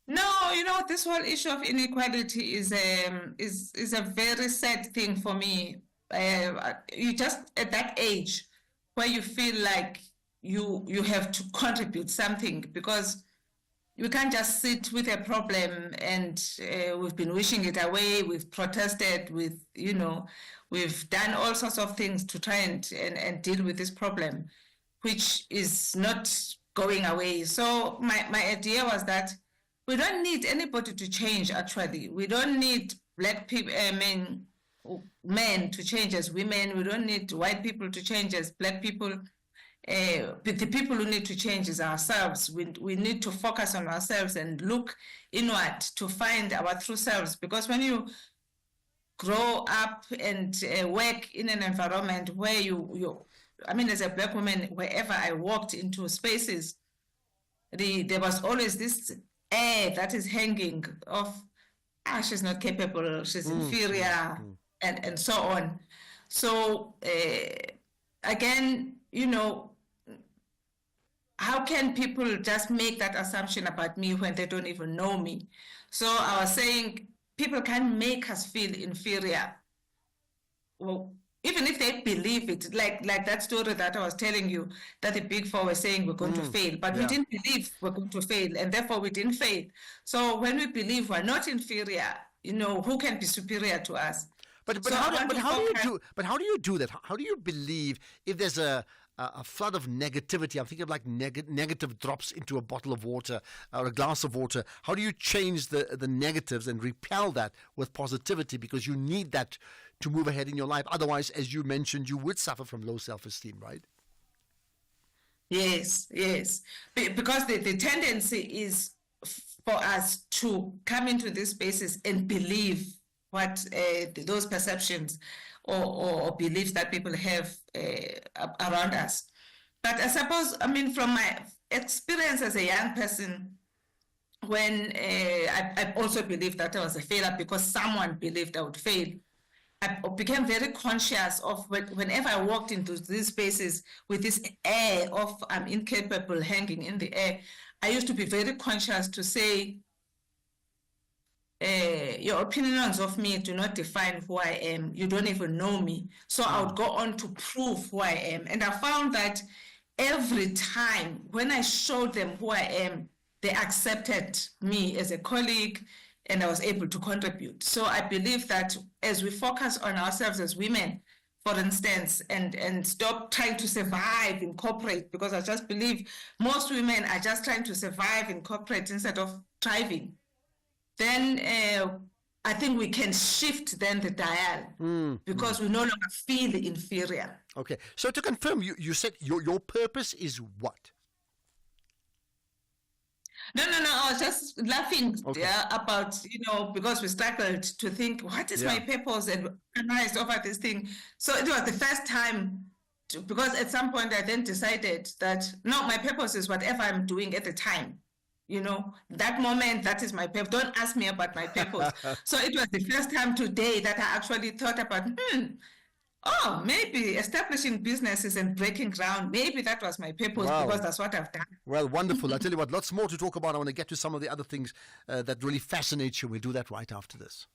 S3: No, this whole issue of inequality is a very sad thing for me. You just at that age where you feel like you have to contribute something, because you can't just sit with a problem and we've been wishing it away, we've protested, we've done all sorts of things to try and deal with this problem, which is not going away. So my idea was that we don't need anybody to change, actually. We don't need black people, men to change as women. We don't need white people to change as black people. The people who need to change is ourselves. We need to focus on ourselves and look inward to find our true selves. Because when you grow up and work in an environment where as a black woman, wherever I walked into spaces, there was always this air that is hanging of, she's not capable, she's inferior, and so on. So again, how can people just make that assumption about me when they don't even know me? So I was saying, people can make us feel inferior. Well, even if they believe it, like that story that I was telling you, that the Big Four were saying we're going to fail, but we didn't believe we're going to fail, and therefore we didn't fail. So when we believe we're not inferior, who can be superior to us?
S8: But how do you do that? How do you believe if there's a a flood of negativity. I'm thinking of like negative drops into a bottle of water or a glass of water. How do you change the negatives and repel that with positivity? Because you need that to move ahead in your life. Otherwise, as you mentioned, you would suffer from low self-esteem, right?
S3: Yes. Because the tendency is for us to come into these spaces and believe what those perceptions or beliefs that people have around us. But I suppose, from my experience as a young person, when I also believed that I was a failure because someone believed I would fail, I became very conscious of whenever I walked into these spaces with this air of I'm incapable hanging in the air, I used to be very conscious to say, your opinions of me do not define who I am. You don't even know me. So I would go on to prove who I am. And I found that every time when I showed them who I am, they accepted me as a colleague, and I was able to contribute. So I believe that as we focus on ourselves as women, for instance, and stop trying to survive in corporate, because I just believe most women are just trying to survive in corporate instead of thriving, then I think we can shift then the dial because we no longer feel inferior.
S8: Okay. So to confirm, you said your purpose is what?
S3: No, I was just laughing about, because we struggled to think, what is my purpose, and analyzed over this thing. So it was the first time, because at some point I then decided that, no, my purpose is whatever I'm doing at the time. That moment, that is my purpose. Don't ask me about my purpose. So it was the first time today that I actually thought about, maybe establishing businesses and breaking ground, maybe that was my purpose because that's what I've done.
S8: Well, wonderful. I'll tell you what, lots more to talk about. I want to get to some of the other things that really fascinate you. We'll do that right after this.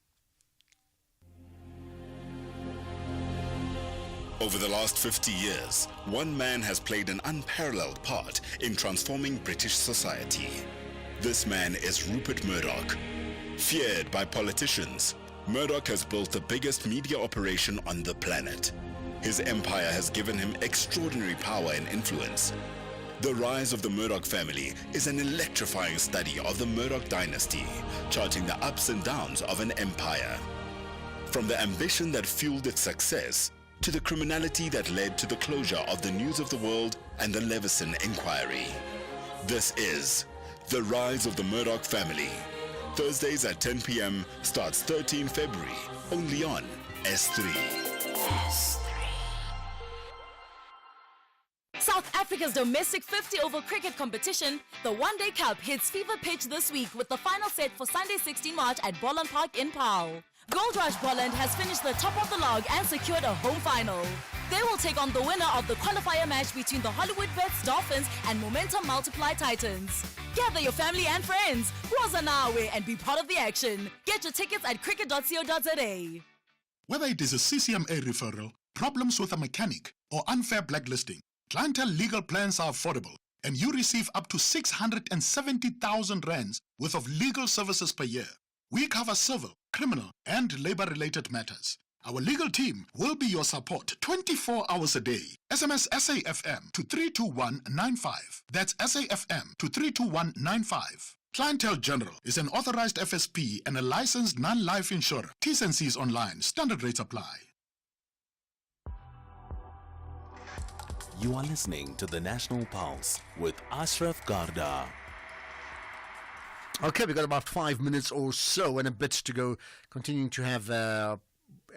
S14: Over the last 50 years, one man has played an unparalleled part in transforming British society. This man is Rupert Murdoch. Feared by politicians, Murdoch has built the biggest media operation on the planet. His empire has given him extraordinary power and influence. The rise of the Murdoch family is an electrifying study of the Murdoch dynasty, charting the ups and downs of an empire. From the ambition that fueled its success, to the criminality that led to the closure of the News of the World and the Leveson Inquiry. This is The Rise of the Murdoch Family. Thursdays at 10 p.m. starts 13 February, only on S3.
S13: South Africa's domestic 50-over cricket competition, the One Day Cup, hits fever pitch this week with the final set for Sunday 16 March at Bolland Park in Paarl. Gold Rush Bolland has finished the top of the log and secured a home final. They will take on the winner of the qualifier match between the Hollywood Bets Dolphins and Momentum Multiply Titans. Gather your family and friends, Wazanawe, and be part of the action. Get your tickets at cricket.co.za.
S5: Whether it is a CCMA referral, problems with a mechanic, or unfair blacklisting, Clientele legal plans are affordable, and you receive up to 670,000 rands worth of legal services per year. We cover civil, criminal, and labor-related matters. Our legal team will be your support 24 hours a day. SMS SAFM to 32195. That's SAFM to 32195. Clientele General is an authorized FSP and a licensed non-life insurer. T's and C's online. Standard rates apply.
S6: You are listening to the National Pulse with Ashraf Garda.
S8: Okay, we've got about 5 minutes or so and a bit to go. Continuing to have,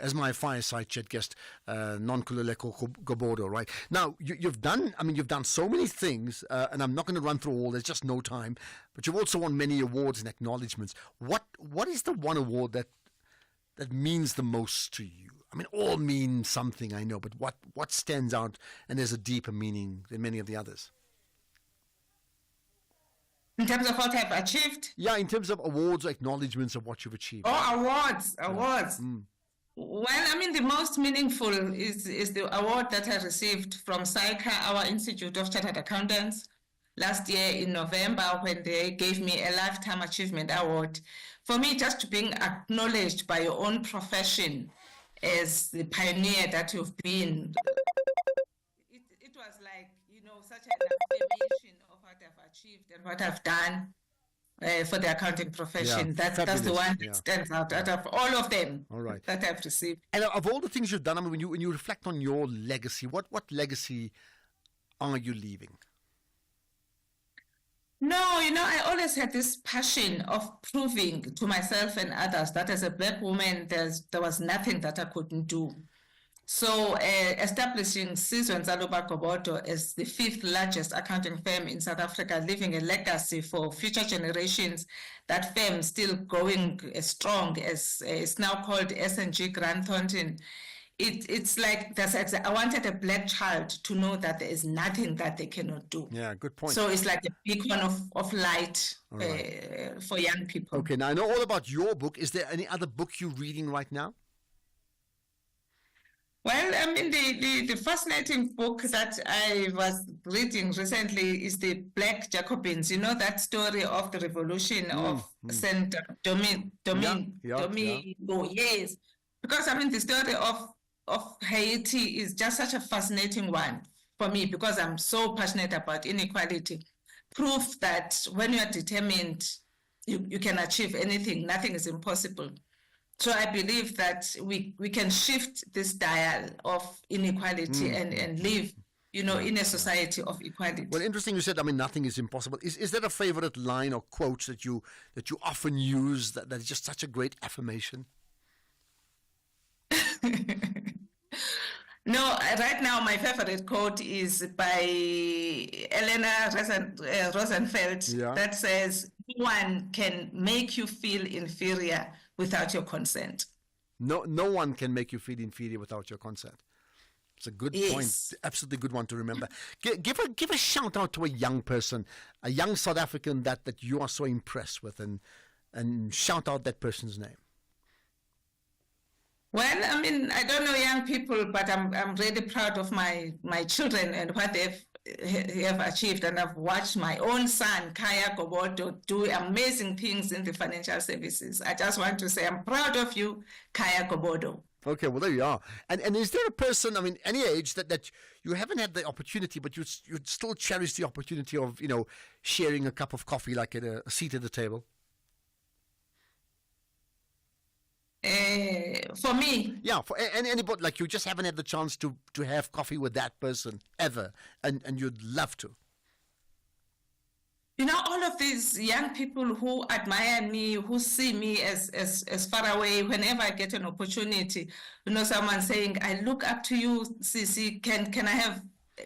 S8: as my fireside chat guest, Nonkululeko Gobodo, right? Now, you've done so many things, and I'm not going to run through all, there's just no time, but you've also won many awards and acknowledgements. What is the one award that means the most to you? I mean, all mean something, I know, but what stands out and there's a deeper meaning than many of the others?
S3: In terms of what I've achieved?
S8: Yeah, in terms of awards or acknowledgements of what you've achieved.
S3: Oh, awards. Well, I mean, the most meaningful is the award that I received from SAICA, our Institute of Chartered Accountants, last year in November, when they gave me a Lifetime Achievement Award. For me, just being acknowledged by your own profession as the pioneer that you've been, it was like such an affirmation of what I've achieved and what I've done for the accounting profession.
S8: Yeah,
S3: That's the
S8: fabulous.
S3: one
S8: Yeah.
S3: that stands out of all of them
S8: All right.
S3: that I've received.
S8: And of all the things you've done, I mean, when you reflect on your legacy, what legacy are you leaving?
S3: No, I always had this passion of proving to myself and others that as a Black woman, there was nothing that I couldn't do. So establishing Sizwe Ntsalo Gobodo as the 5th largest accounting firm in South Africa, leaving a legacy for future generations, that firm still growing as strong as it's now called S&G Grant Thornton. It's like I wanted a Black child to know that there is nothing that they cannot do.
S8: Yeah, good point.
S3: So it's like a beacon of light
S8: All right.
S3: for young people.
S8: Okay, now I know all about your book. Is there any other book you're reading right now?
S3: Well, I mean, the fascinating book that I was reading recently is the Black Jacobins. You know that story of the revolution of Saint Domingo. Yes, because I mean the story of Haiti is just such a fascinating one for me because I'm so passionate about inequality. Proof that when you are determined, you can achieve anything. Nothing is impossible. So I believe that we can shift this dial of inequality and live, in a society of equality.
S8: Well, interesting. You said, I mean, nothing is impossible. Is there a favorite line or quote that you often use that is just such a great affirmation?
S3: No, right now my favorite quote is by Elena Rosenfeld that says, "No one can make you feel inferior without your consent."
S8: No one can make you feel inferior without your consent. It's a good point. Absolutely good one to remember. Give a shout out to a young person, a young South African that you are so impressed with, and shout out that person's name.
S3: Well, I mean, I don't know young people, but I'm really proud of my children and what they have achieved. And I've watched my own son, Kaya Gobodo, do amazing things in the financial services. I just want to say I'm proud of you, Kaya Gobodo.
S8: Okay, well, there you are. And is there a person, I mean, any age that you haven't had the opportunity, but you'd still cherish the opportunity of, sharing a cup of coffee, like at a seat at the table?
S3: For me?
S8: Yeah, for anybody, like you just haven't had the chance to have coffee with that person ever, and you'd love to.
S3: All of these young people who admire me, who see me as far away, whenever I get an opportunity, someone saying, "I look up to you, Sisi, can I have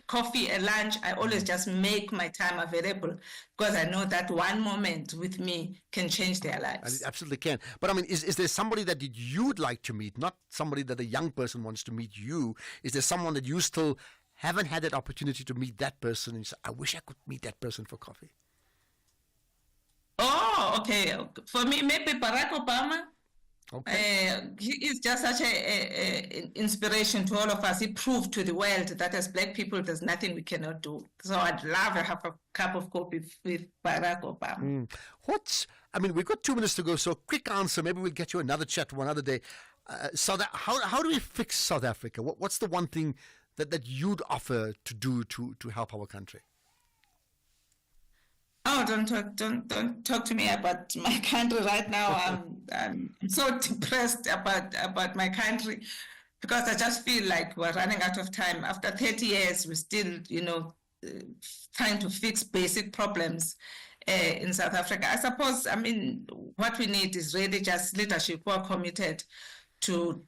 S3: coffee at lunch?" I always just make my time available because I know that one moment with me can change their lives.
S8: And it absolutely can. But I mean, is there somebody that you'd like to meet, not somebody that a young person wants to meet you? Is there someone that you still haven't had that opportunity to meet that person and you say, "I wish I could meet that person for coffee"?
S3: Oh, okay. For me, maybe Barack Obama.
S8: Okay.
S3: He is just such an inspiration to all of us. He proved to the world that as Black people, there's nothing we cannot do. So I'd love to have a cup of coffee with Barack Obama.
S8: I mean, we've got 2 minutes to go, so quick answer. Maybe we'll get you another chat one other day. How do we fix South Africa? What's the one thing that you'd offer to do to help our country?
S3: Oh, don't talk to me about my country right now. I'm so depressed about my country because I just feel like we're running out of time. After 30 years, we're still, trying to fix basic problems in South Africa. I suppose, I mean, what we need is really just leadership who are committed to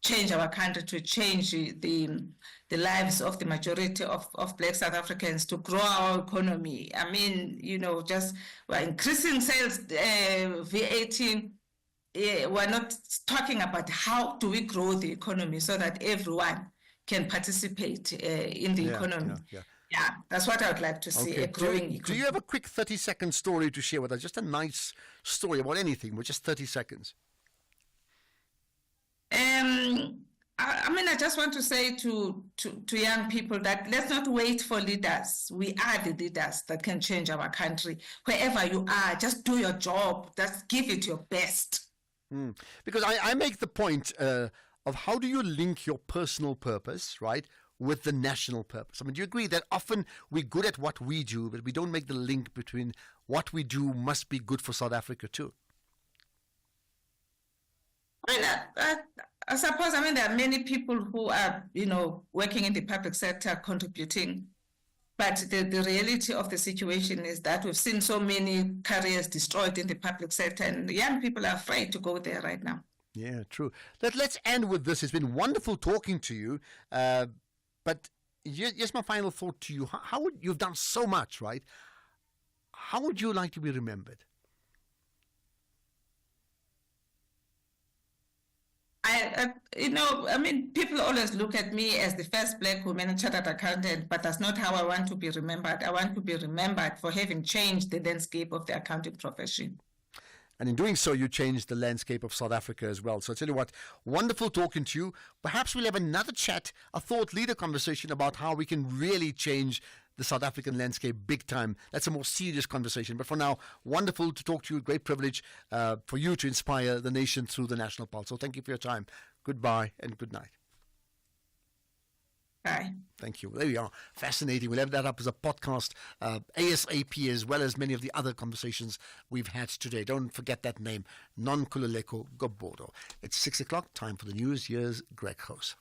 S3: change our country, to change the lives of the majority of Black South Africans, to grow our economy. I mean, just we're increasing sales, VAT. We're not talking about how do we grow the economy so that everyone can participate in the economy. Yeah, that's what I would like to see, a growing economy.
S8: Do you have a quick 30-second story to share with us? Just a nice story about anything, with just 30 seconds.
S3: I mean, I just want to say to young people that let's not wait for leaders. We are the leaders that can change our country. Wherever you are, just do your job. Just give it your best.
S8: Because I make the point of how do you link your personal purpose, right, with the national purpose? I mean, do you agree that often we're good at what we do, but we don't make the link between what we do must be good for South Africa too?
S3: I suppose, there are many people who are, working in the public sector, contributing. But the reality of the situation is that we've seen so many careers destroyed in the public sector, and young people are afraid to go there right now.
S8: Yeah, true. Let's end with this. It's been wonderful talking to you. But here's my final thought to you. How would you've done so much, right? How would you like to be remembered?
S3: People always look at me as the first black woman chartered accountant, but that's not how I want to be remembered. I want to be remembered for having changed the landscape of the accounting profession.
S8: And in doing so, you changed the landscape of South Africa as well. So I tell you what, wonderful talking to you. Perhaps we'll have another chat, a thought leader conversation about how we can really change the South African landscape big time. That's a more serious conversation. But for now, wonderful to talk to you. Great privilege for you to inspire the nation through the National Pulse. So thank you for your time. Goodbye and good night.
S3: Bye.
S8: Thank you. There we are. Fascinating. We'll have that up as a podcast, ASAP, as well as many of the other conversations we've had today. Don't forget that name, Nonkululeko Gobodo. It's 6 o'clock. Time for the news. Here's Greg House.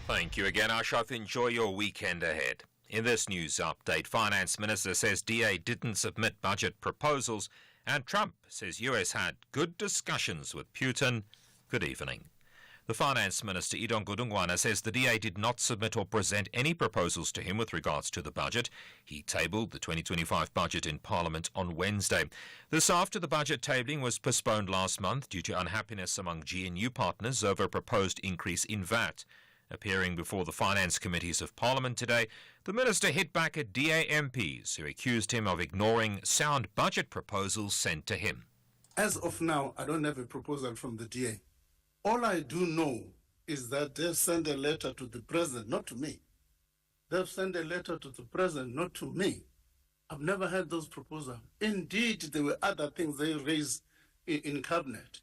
S11: Thank you again, Ashraf. Enjoy your weekend ahead. In this news update, Finance Minister says DA didn't submit budget proposals, and Trump says US had good discussions with Putin. Good evening. The Finance Minister, Idon Godongwana, says the DA did not submit or present any proposals to him with regards to the budget. He tabled the 2025 budget in Parliament on Wednesday. This after the budget tabling was postponed last month due to unhappiness among GNU partners over a proposed increase in VAT. Appearing before the Finance Committees of Parliament today, the Minister hit back at DA MPs who accused him of ignoring sound budget proposals sent to him.
S17: As of now, I don't have a proposal from the DA. All I do know is that they've sent a letter to the President, not to me. They've sent a letter to the President, not to me. I've never had those proposals. Indeed, there were other things they raised in Cabinet.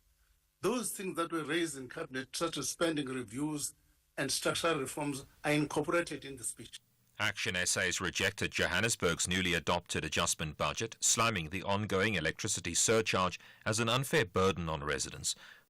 S17: Those things that were raised in Cabinet, such as spending reviews and structural reforms, are incorporated in the speech.
S11: Action SA's rejected Johannesburg's newly adopted adjustment budget, slamming the ongoing electricity surcharge as an unfair burden on residents.